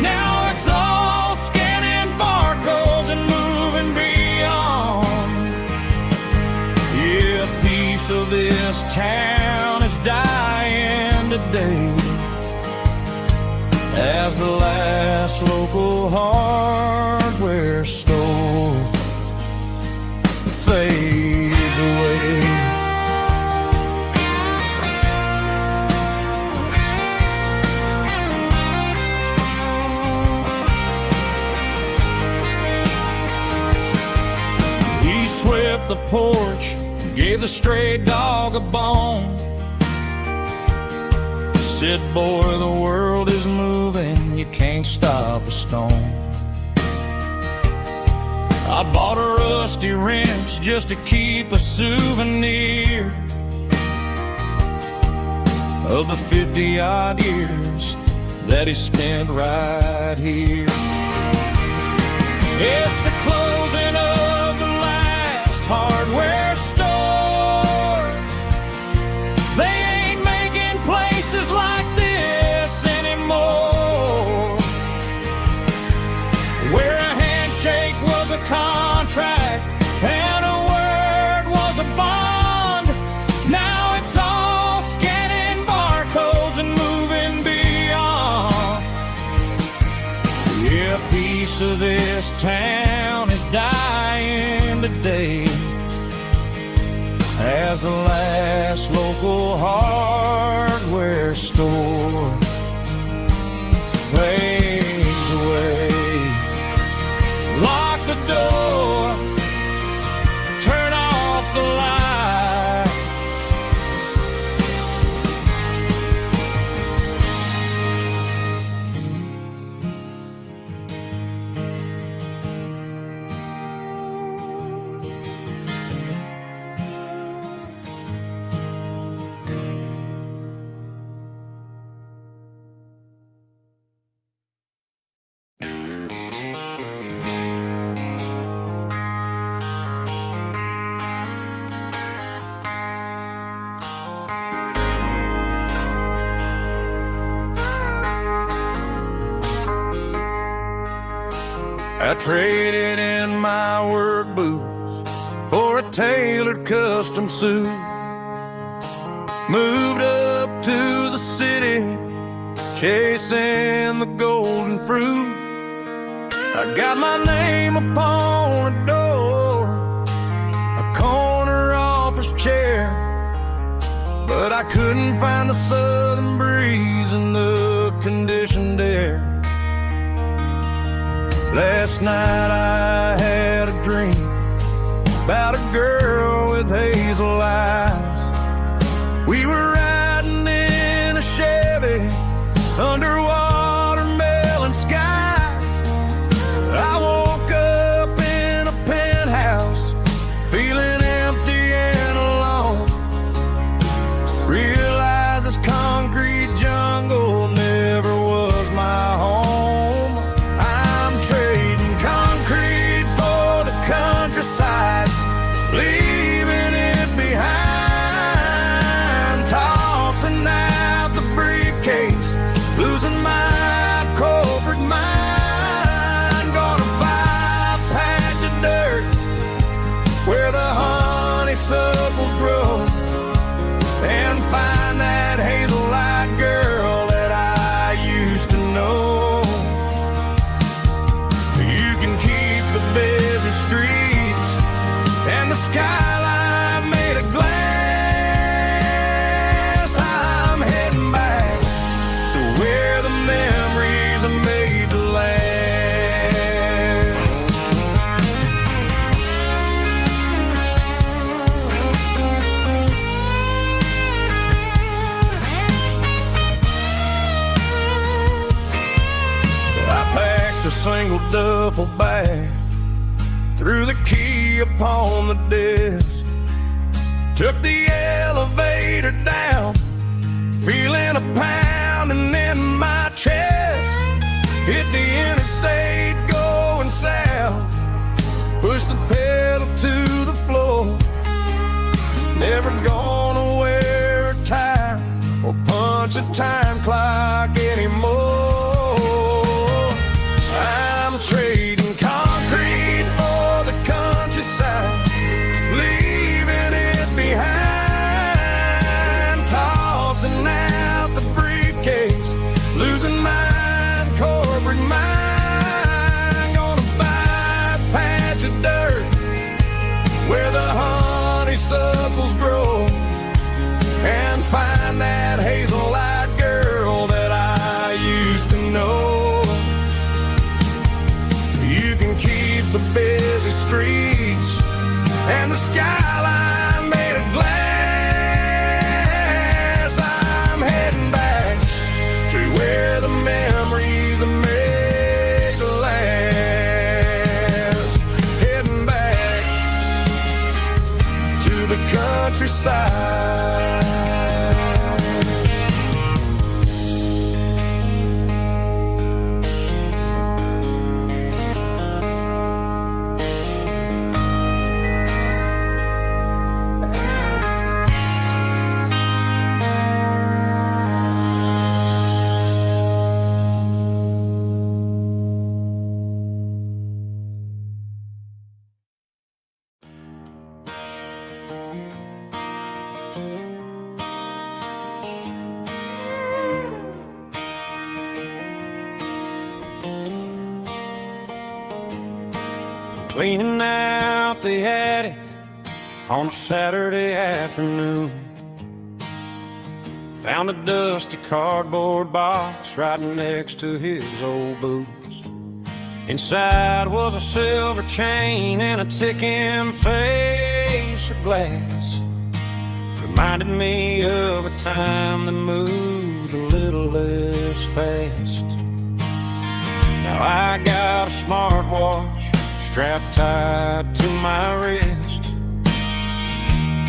Now it's all scanning barcodes and moving beyond. Yeah, a piece of this town is dying today, as the last local hardware store fades away. He swept the porch, gave the stray dog a bone, said, boy, the world is moving, you can't stop a stone. I bought a rusty wrench just to keep a souvenir of the 50-odd years that he spent right here. It's the closing of the last hardware store. They ain't making places like this anymore, where a handshake was a contract and a word was a bond. Now it's all scanning barcodes and moving beyond. Yeah, a piece of this town is dying today, as the last local hardware store fades away. Lock the door, turn off the light. I traded in my work boots for a tailored custom suit. Moved up to the city, chasing the golden fruit. I got my name upon a door, a corner office chair, but I couldn't find the southern breeze in the conditioned air. Last night I had a dream about a girl with hazel eyes. We were riding in a Chevy under watermelon skies. I woke up in a penthouse feeling empty and alone. Realized this concrete jungle never was my home. I'm trading concrete for the countryside, leaving it behind, tossing out the briefcase, losing my corporate mind. Gonna buy a patch of dirt where the honeysuckles grow, and find that hazel-eyed girl that I used to know. You can keep the busy streets and the skyline made of glass. I'm heading back to where the memories are made to last. I packed a single duffel bag, threw the key upon the desk, took the elevator down, feeling a pounding in my chest. Hit the interstate going south, pushed the pedal to the floor. Never gonna wear a tie or punch a time clock anymore. I'm trading concrete for the countryside, leaving it behind, tossing out the briefcase, losing my corporate mind. Gonna buy a patch of dirt where the honeysuckles grow, and find that hazel-eyed girl that I used to know. You can keep the busy streets and the skyline made of glass. I'm heading back to where the memories are made to last. Heading back to the countryside. Cleaning out the attic on a Saturday afternoon, found a dusty cardboard box right next to his old boots. Inside was a silver chain and a ticking face of glass. Reminded me of a time that moved a little less fast. Now I got a smartwatch strapped tight to my wrist,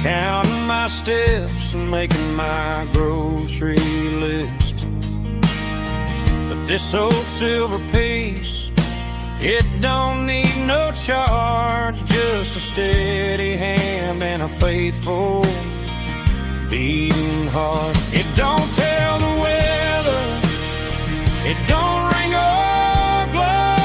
counting my steps and making my grocery list. But this old silver piece, it don't need no charge, just a steady hand and a faithful beating heart. It don't tell the weather, it don't ring or glow,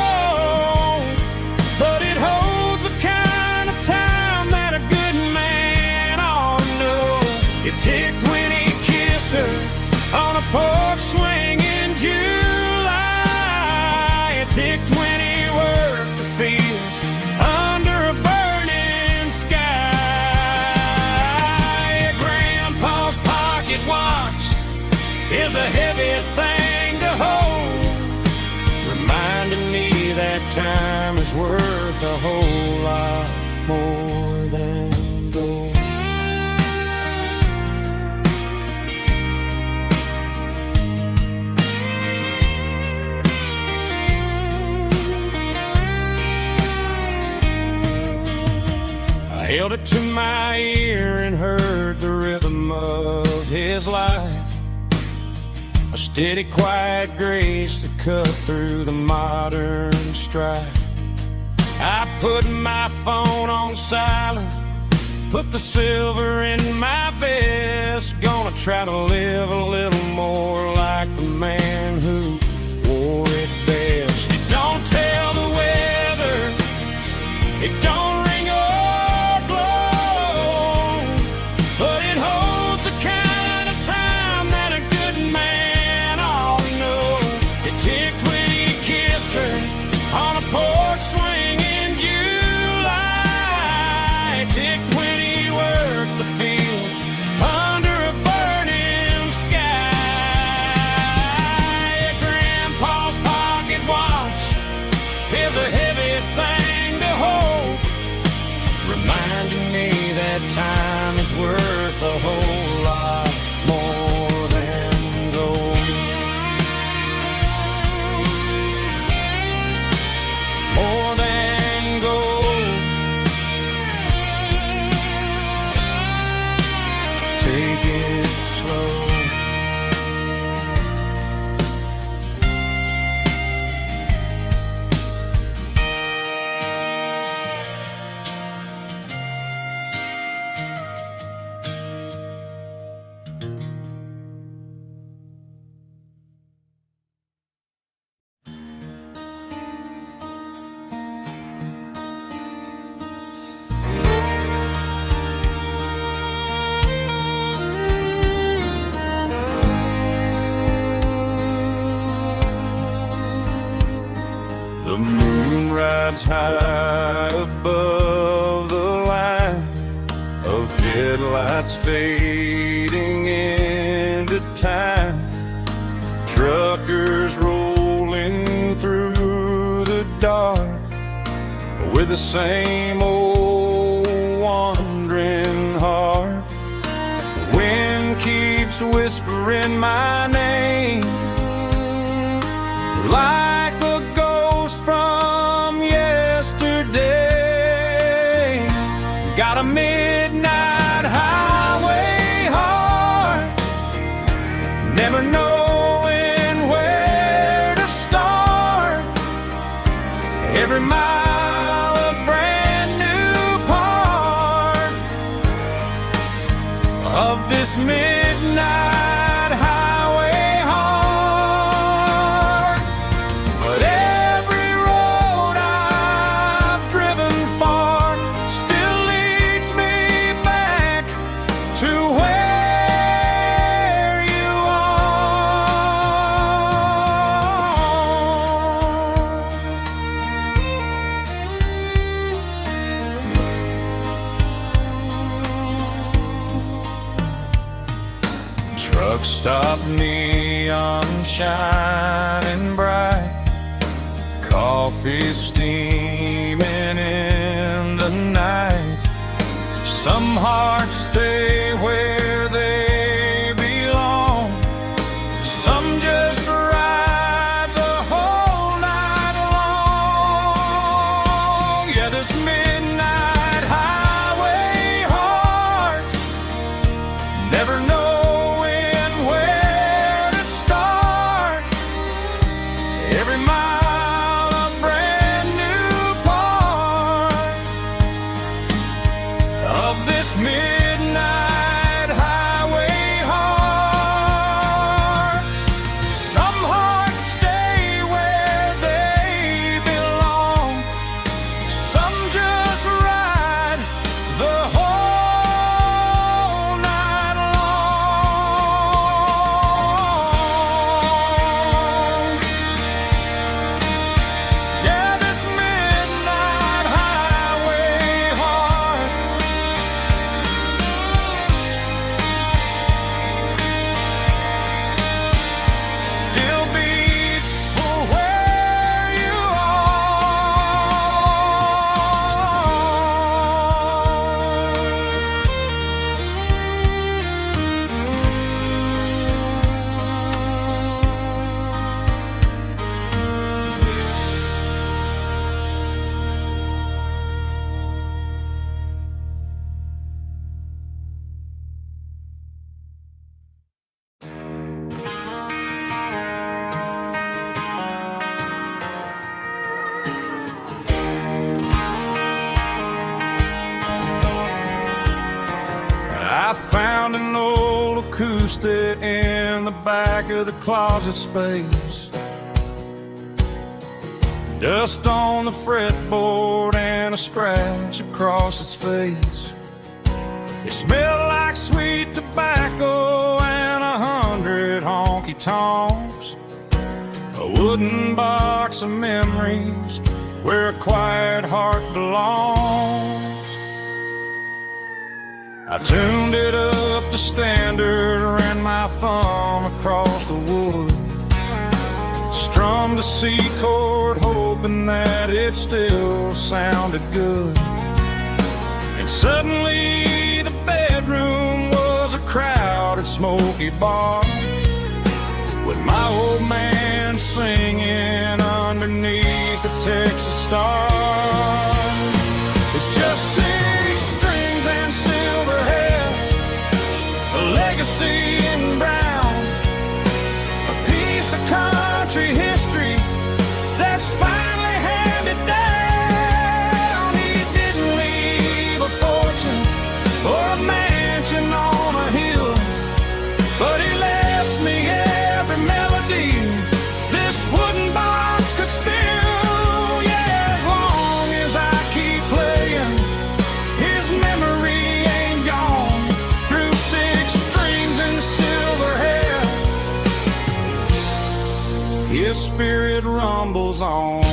swing in July. It's hit 20 work the fields under a burning sky. Grandpa's pocket watch is a heavy thing to hold, reminding me that time is worth a whole lot more than gold. I held it to my ear and heard the rhythm of his life, a steady, quiet grace to cut through the modern strife. I put my phone on silent, put the silver in my vest. Gonna try to live a little more like the man who wore it best. It don't tell the weather, it don't ring or blow, but it holds the kind of time that a good man ought to know. It ticked when he kissed her on a porch swing in July. It ticked when he worked the fields under a burning sky. Grandpa's pocket watch is a heavy thing to hold, reminding me that time is worth a whole lot more than gold. More than gold. Take it slow. The moon rides high above the line of headlights fading into time. Truckers rolling through the dark with the same old wandering heart. The wind keeps whispering my name like a ghost from yesterday. Got a midnight highway heart, never knowing where to start. Every mile a brand new part of this midnight highway heart. But every road I've driven far still leads me back to where you are. Truck stop, neon shining bright, coffee steaming in the night. Some hearts stay where they belong, some just ride the whole night long. Yeah, this midnight highway heart, never knowing where to start. Every mile a brand new part of this midnight acoustic in the back of the closet space. Dust on the fretboard and a scratch across its face. It smelled like sweet tobacco and 100 honky-tonks. A wooden box of memories where a quiet heart belongs. I tuned it up to standard, ran my thumb across the wood, strummed a C chord hoping that it still sounded good. And suddenly the bedroom was a crowded smoky bar, with my old man singing underneath the Texas star. It's just 6 strings and silver hair, a legacy in brown, a piece of country history that's finally handed down. He didn't leave a fortune or a mansion on a hill, but he left me every melody this wooden box could spill. Yeah, as long as I keep playing, his memory ain't gone. Through 6 strings and silver hair, his spirit rumbles on.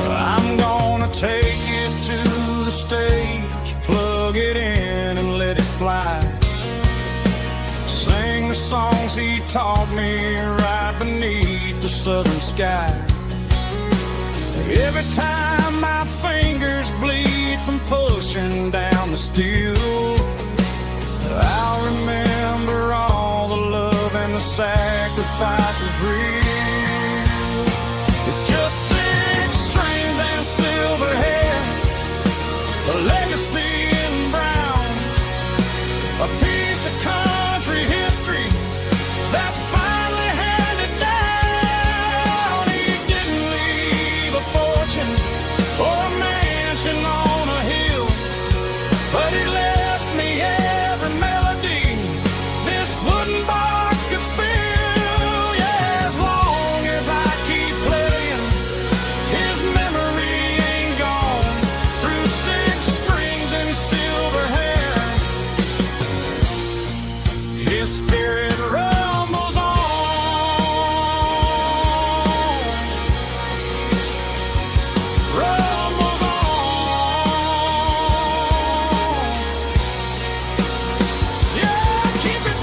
I'm gonna take it to the stage, plug it in and let it fly. Sing the songs he taught me right beneath the southern sky. Every time my fingers bleed from pushing down the steel, I'll remember all the love and the sacrifices real. It's just 6 strings and silver hair, a legacy in brown, a piece of country history that's finally handed down. He didn't leave a fortune or a mansion on a hill, but he left me every melody this wooden box could spill. Yeah, as long as I keep playing, his memory ain't gone. Through 6 strings and silver hair, his spirit rumbles on. Rumbles on. Yeah, keep it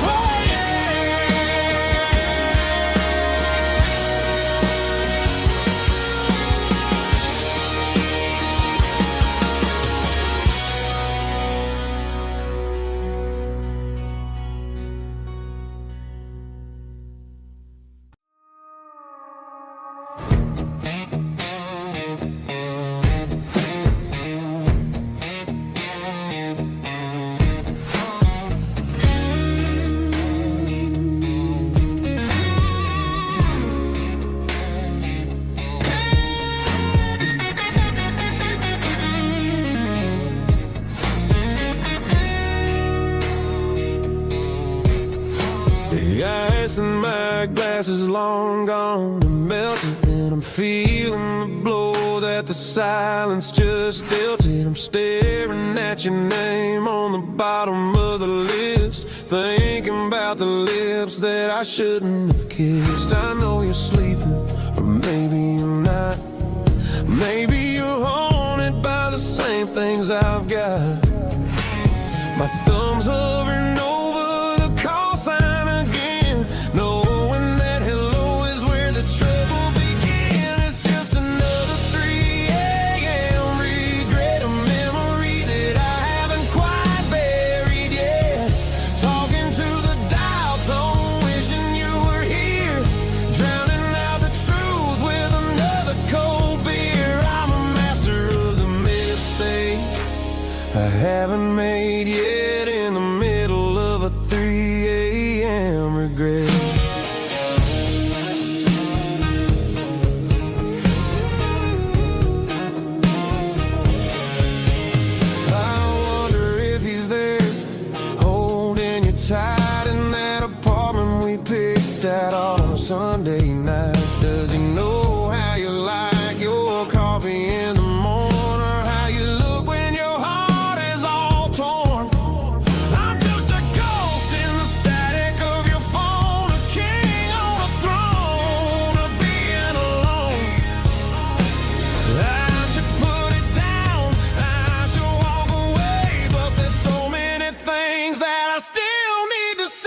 The ice in my glass is long gone and melted, and I'm feeling the blow that the silence just dealt it. I'm staring at your name on the bottom of the list, thinking about the lips that I shouldn't have kissed. I know you're sleeping, or maybe you're not. Maybe you're haunted by the same things I've got. My thumb's hovering over the call sign again, knowing that hello is where the trouble began. It's just another 3 a.m. regret, a memory that I haven't quite buried yet. Talking to the dial tone, wishing you were here, drowning out the truth with another cold beer. I'm a master of the mistakes I haven't made yet, in the middle of a 3 a.m. regret. I tight in that apartment we picked out on a Sunday night. Does he know how you like your coffee in the morning, or how you look when your heart is all torn? I'm just a ghost in the static of your phone, a king on a throne of being alone. I should put it down, I should walk away, but there's so many things that I still need to say.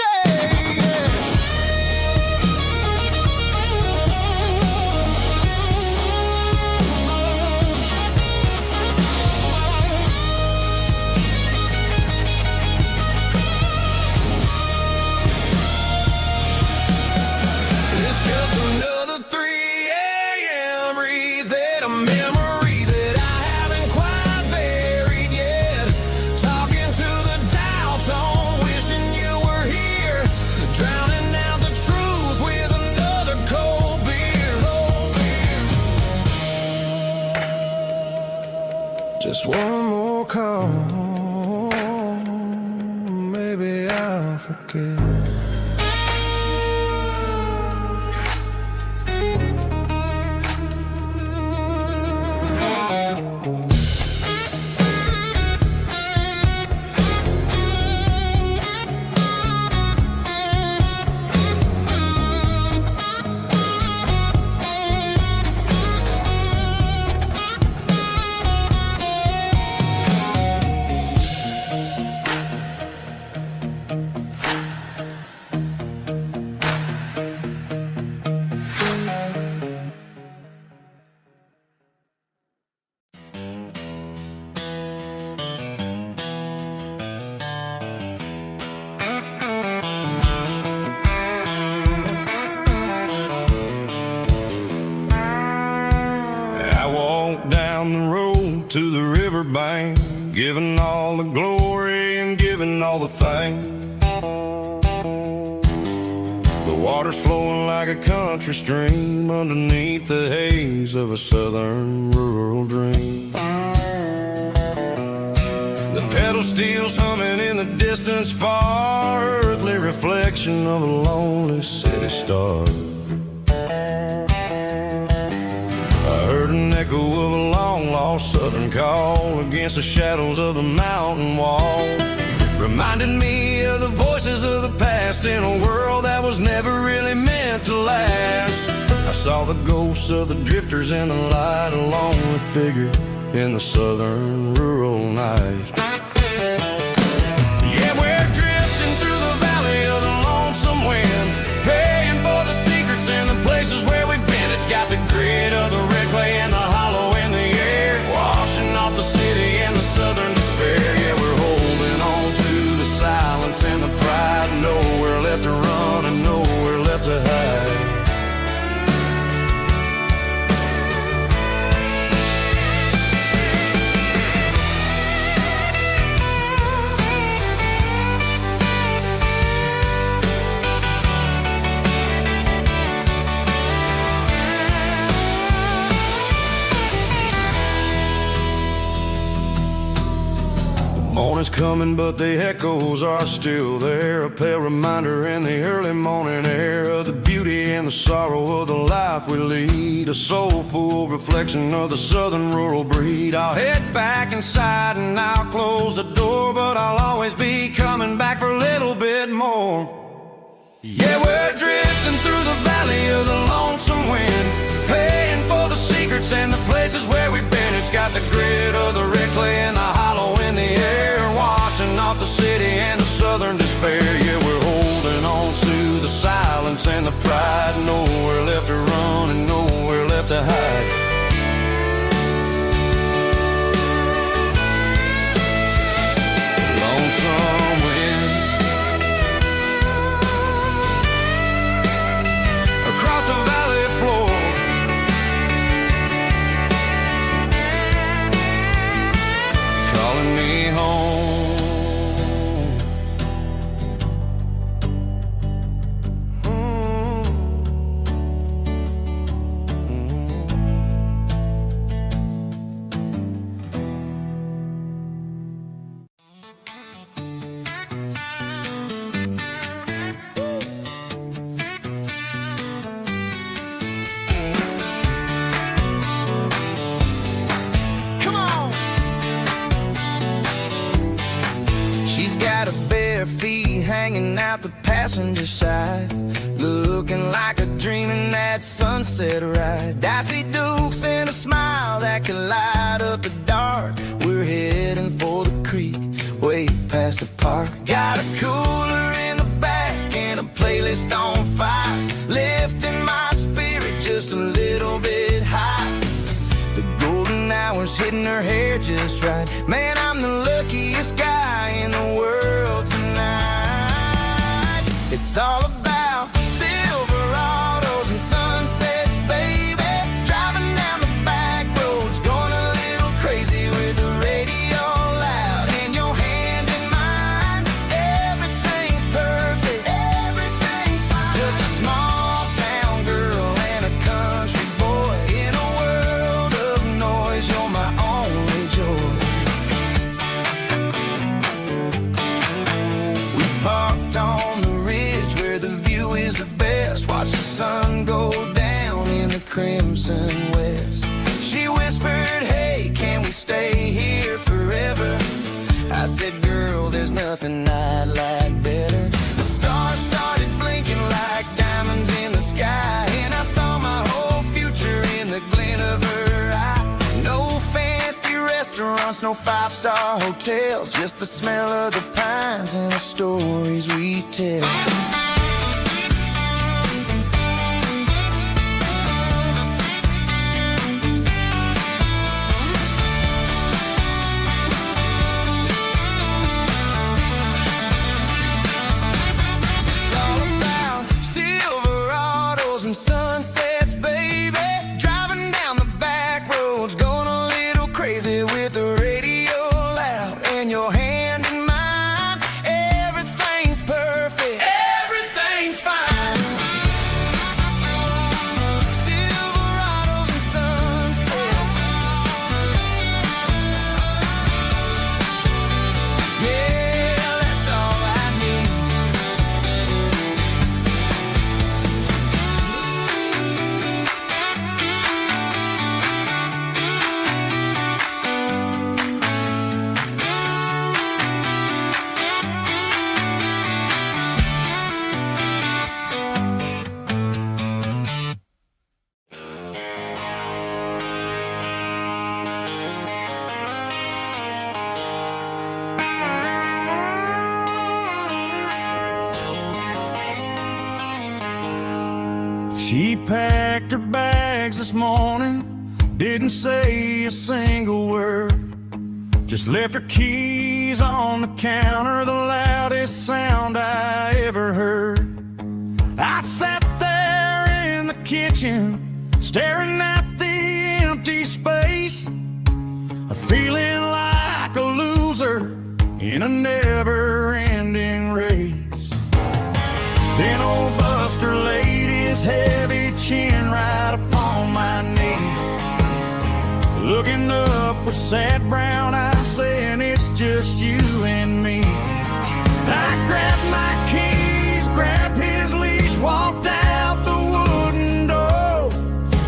It's just another 3 a.m. read a memory that I haven't quite buried yet. Talking to the dial tone, wishing you were here, drowning out the truth with another cold beer. Just one more call, maybe I'll forget. I walked down the road to the riverbank, giving all the glory and giving all the thanks. The water's flowing like a country stream underneath the haze of a southern rural dream. The pedal steel's humming in the distance far, earthly reflection of a lonely city star. I heard an echo of a long-lost southern call against the shadows of the mountain wall. Reminded me of the voices of the past in a world that was never really meant to last. I saw the ghosts of the drifters in the light, a lonely figure in the southern rural night. Yeah, we're drifting through the valley of the lonesome wind, paying for the secrets and the places where we've been. It's got the grit of the red clay and the hollow in the air, washing off the city and the southern despair. Yeah, we're holding on to the silence and the pride, nowhere left to run and nowhere left to hide. Morning's coming, but the echoes are still there, a pale reminder in the early morning air of the beauty and the sorrow of the life we lead, a soulful reflection of the southern rural breed. I'll head back inside and I'll close the door, but I'll always be coming back for a little bit more. Yeah, we're drifting through the valley of the lonesome wind, paying for the secrets and the places where we've been. It's got the grit of the red clay and the hollow in the air, washing off the city and the southern despair. Yeah, we're holding on to the silence and the pride, nowhere left to run and nowhere left to hide. Lonesome wind across the valley floor, calling me home. out the passenger side, looking like a dream in that sunset ride. I see Dukes and a smile that could light up the dark. We're heading for the creek, way past the park. Got a cooler in the back and a playlist on fire, lifting my spirit just a little bit high. The golden hour's hitting her hair just right. Man, I'm the luckiest guy in the world tonight. It's all about Silverados and sunsets, baby. Driving down the back roads, going a little crazy with the radio loud and your hand in mine. Everything's perfect, everything's fine. Just a small town girl and a country boy in a world of noise. You're my only joy. We parked on the ridge where the view is the best. Watch the sun go down in the crimson west. She whispered, hey, can we stay here forever? I said, girl, there's nothing I'd like better. The stars started blinking like diamonds in the sky, and I saw my whole future in the glint of her eye. No fancy restaurants, no five-star hotels, just the smell of the pines and the stories we tell. It's all about Silverados and sunsets, baby. Driving down the back roads, going a little crazy with the radio loud and your hand in mine. Everything's perfect, everything's fine. Silverados and sunsets. Yeah, that's all I need. She packed her bags this morning, didn't say a single word, just left her keys on the counter, the loudest sound I ever heard. I sat there in the kitchen, staring at the empty space, feeling like a loser in a never-ending race. Then old Buster laid his heavy chin right upon my knee, looking up with sad brown eyes, saying it's just you and me. I grabbed my keys, grabbed his leash, walked out the wooden door.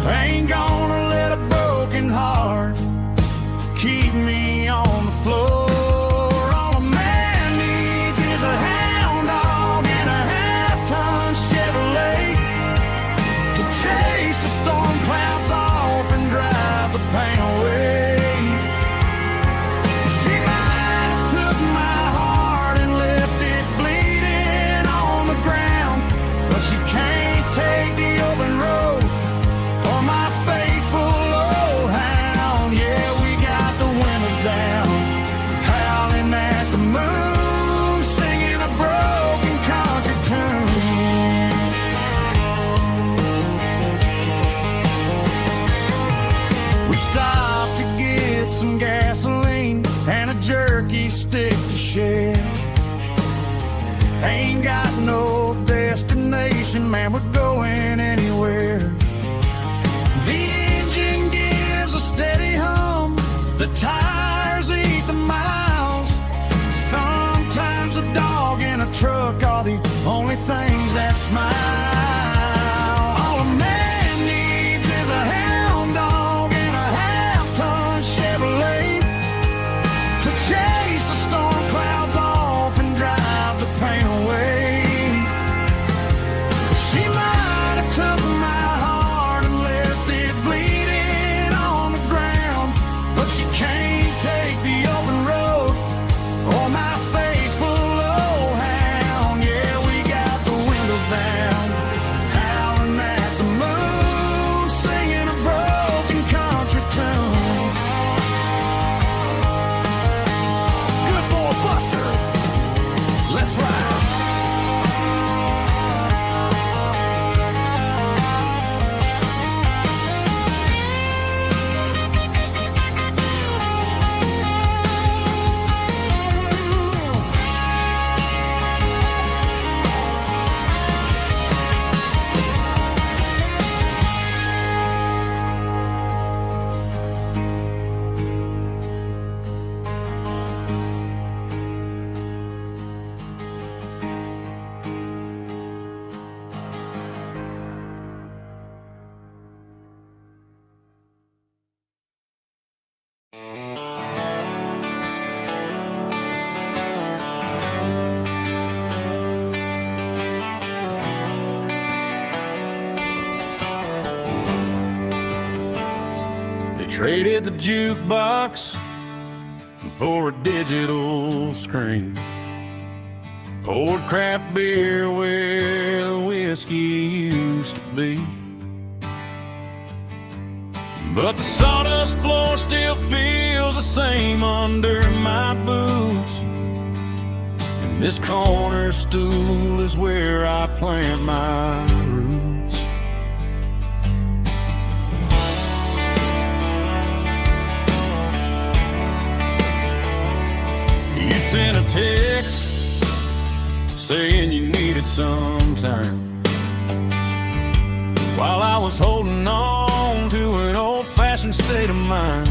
I ain't gonna let a broken heart keep me on the floor. All a man needs is a hound dog and a half-ton Chevrolet to chase the storm clouds off and drive the pain away. She might have took my heart and left it bleeding on the ground, but she can't take the open road for my faithful old hound. Yeah, we got the windows down, howling at the moon, singing a broken country tune. We stopped to get some gasoline and a jerky stick to share. Ain't got no destination, man, we're going anywhere. The engine gives a steady hum, the tires eat the miles. Sometimes a dog and a truck are the only things that smile. All a man needs is a hound dog and a half-ton Chevrolet to chase the storm clouds off and drive the pain away. Traded the jukebox for a digital screen. Poured craft beer where the whiskey used to be. But the sawdust floor still feels the same under my boots. And this corner stool is where I plant my roots. You sent a text saying you needed some time, while I was holding on to an old-fashioned state of mind.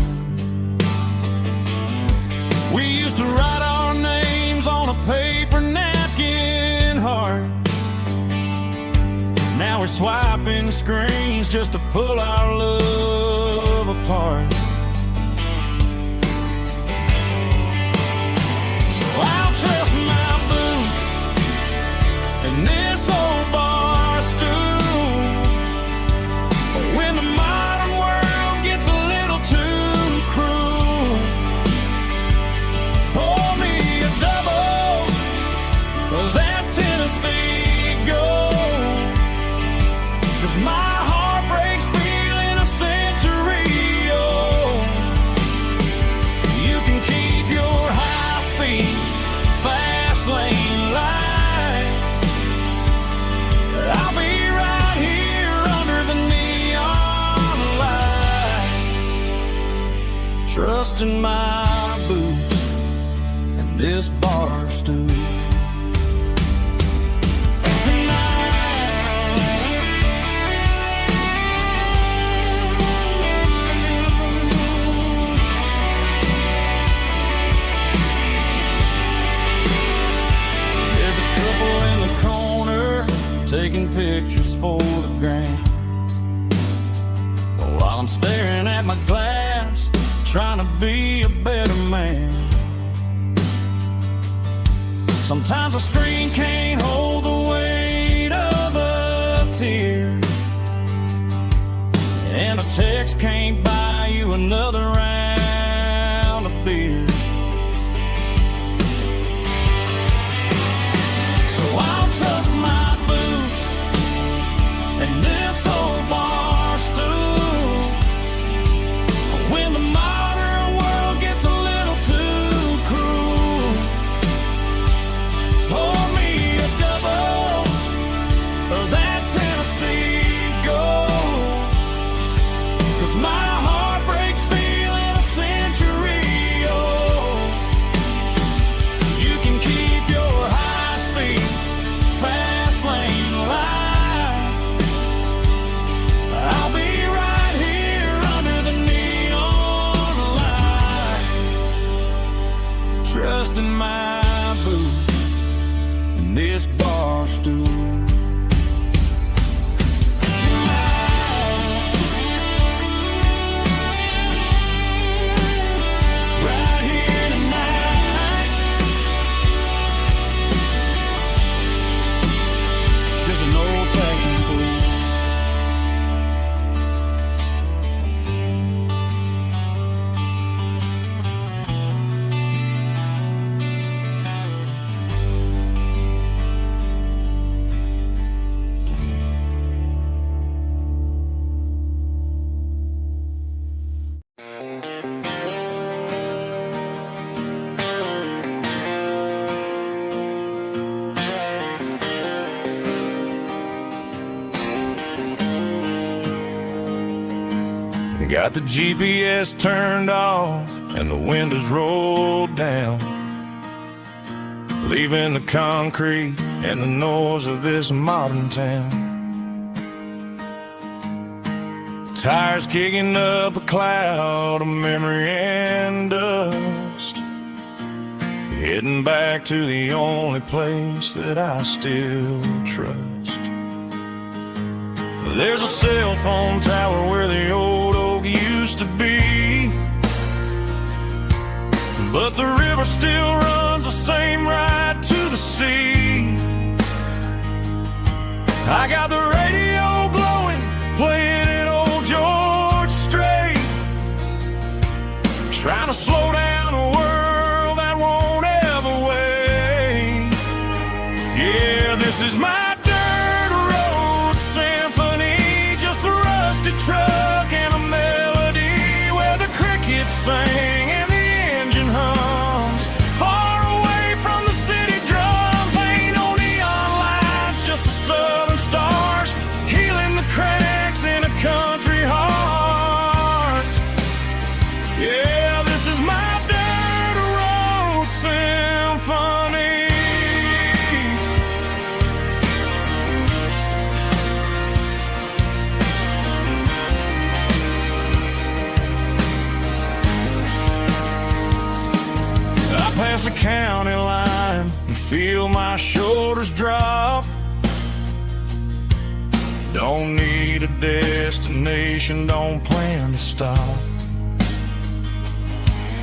We used to write our names on a paper napkin heart. Now we're swiping screens just to pull our love apart. So I'll trust my boots and this old bar stool. When the modern world gets a little too cruel, pour me a double of that Tennessee Gold. 'Cause my heart breaks feeling a century old. You can keep your high-speed, fast lane light. I'll be right here under the neon light, trusting my boots and this bar stool. There's a couple in the corner taking pictures for the gram, while I'm staring at my glass, trying to be a better man. Sometimes a screen can't hold the weight of a tear, and a text can't buy you another round of beer. So I'll trust my boots and this old bar stool. When the modern world gets a little too cruel, pour me a double of that Tennessee Gold. 'Cause my heart breaks feeling a century old. You can keep your high-speed, fast lane light. I'll be right here under the neon light, trusting my boots and this bar stool. Right here tonight, just an old-fashioned fool. Got the GPS turned off and the windows rolled down, leaving the concrete and the noise of this modern town. Tires kicking up a cloud of memory and dust, heading back to the only place that I still trust. There's a cell phone tower where the old oak used to be, but the river still runs the same right to the sea. I got the radio glowing, playing it old George Strait, This is my dirt road symphony, just a rusty truck and a melody where the crickets sing and the engine hums. Far away from the city drums, ain't no neon lights, just the southern stars healing the cracks in a country heart. Yeah, this is my dirt road symphony. Past the county line and feel my shoulders drop. Don't need a destination, don't plan to stop.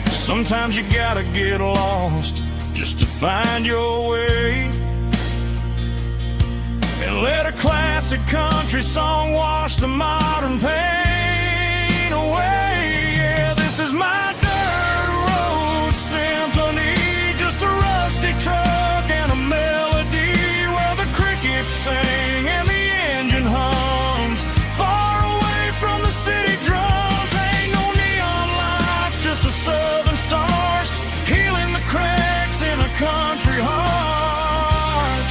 Sometimes you gotta get lost just to find your way, and let a classic country song wash the modern pain away. Yeah, this is my truck and a melody where the crickets sing and the engine hums. Far away from the city drums, ain't no neon lights, just the southern stars healing the cracks in a country heart.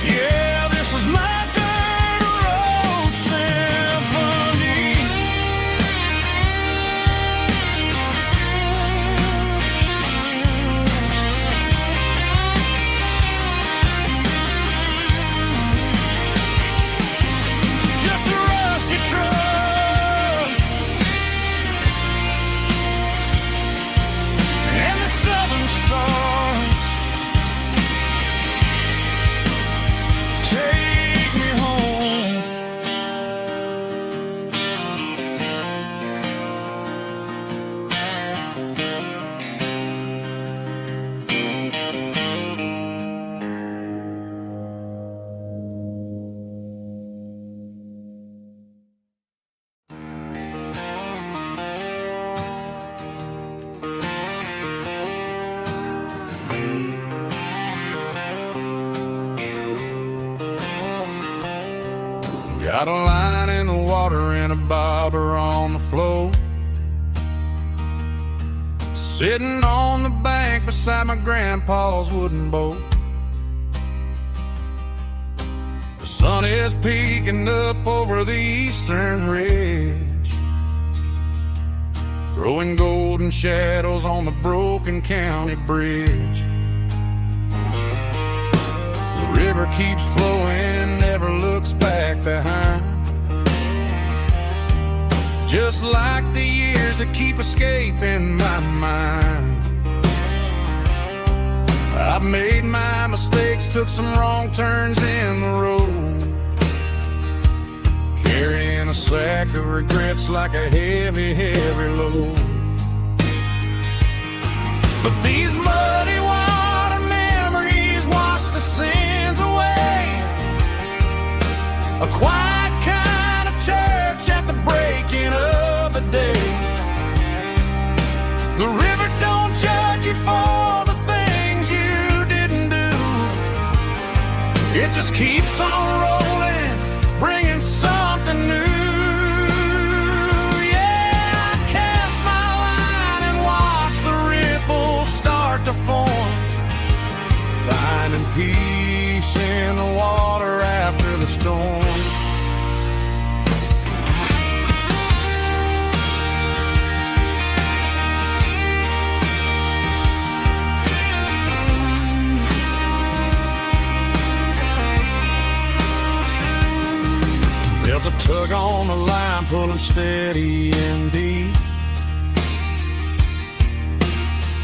Yeah, this is my dirt road symphony. Got a line in the water and a bobber on the floor, sitting on the bank beside my grandpa's wooden boat. The sun is peeking up over the eastern ridge, throwing golden shadows on the broken county bridge. The river keeps flowing, never looks back behind, just like the years that keep escaping my mind. I've made my mistakes, took some wrong turns in the road, carrying a sack of regrets like a heavy, heavy load. But these muddy water memories wash the sins away. A quiet kind of church at the breaking of the day. The river don't judge you for the things you didn't do. It just keeps on rolling, bringing something new. Yeah, I cast my line and watch the ripples start to form, finding peace in the water after the storm. Felt a tug on the line, pulling steady and deep.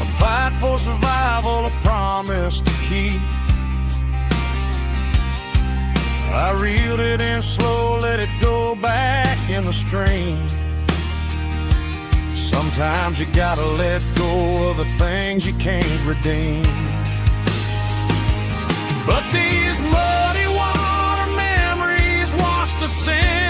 A fight for survival, a promise to keep. I reeled it in slow, let it go back in the stream. Sometimes you gotta let go of the things you can't redeem. But these muddy water memories wash the sin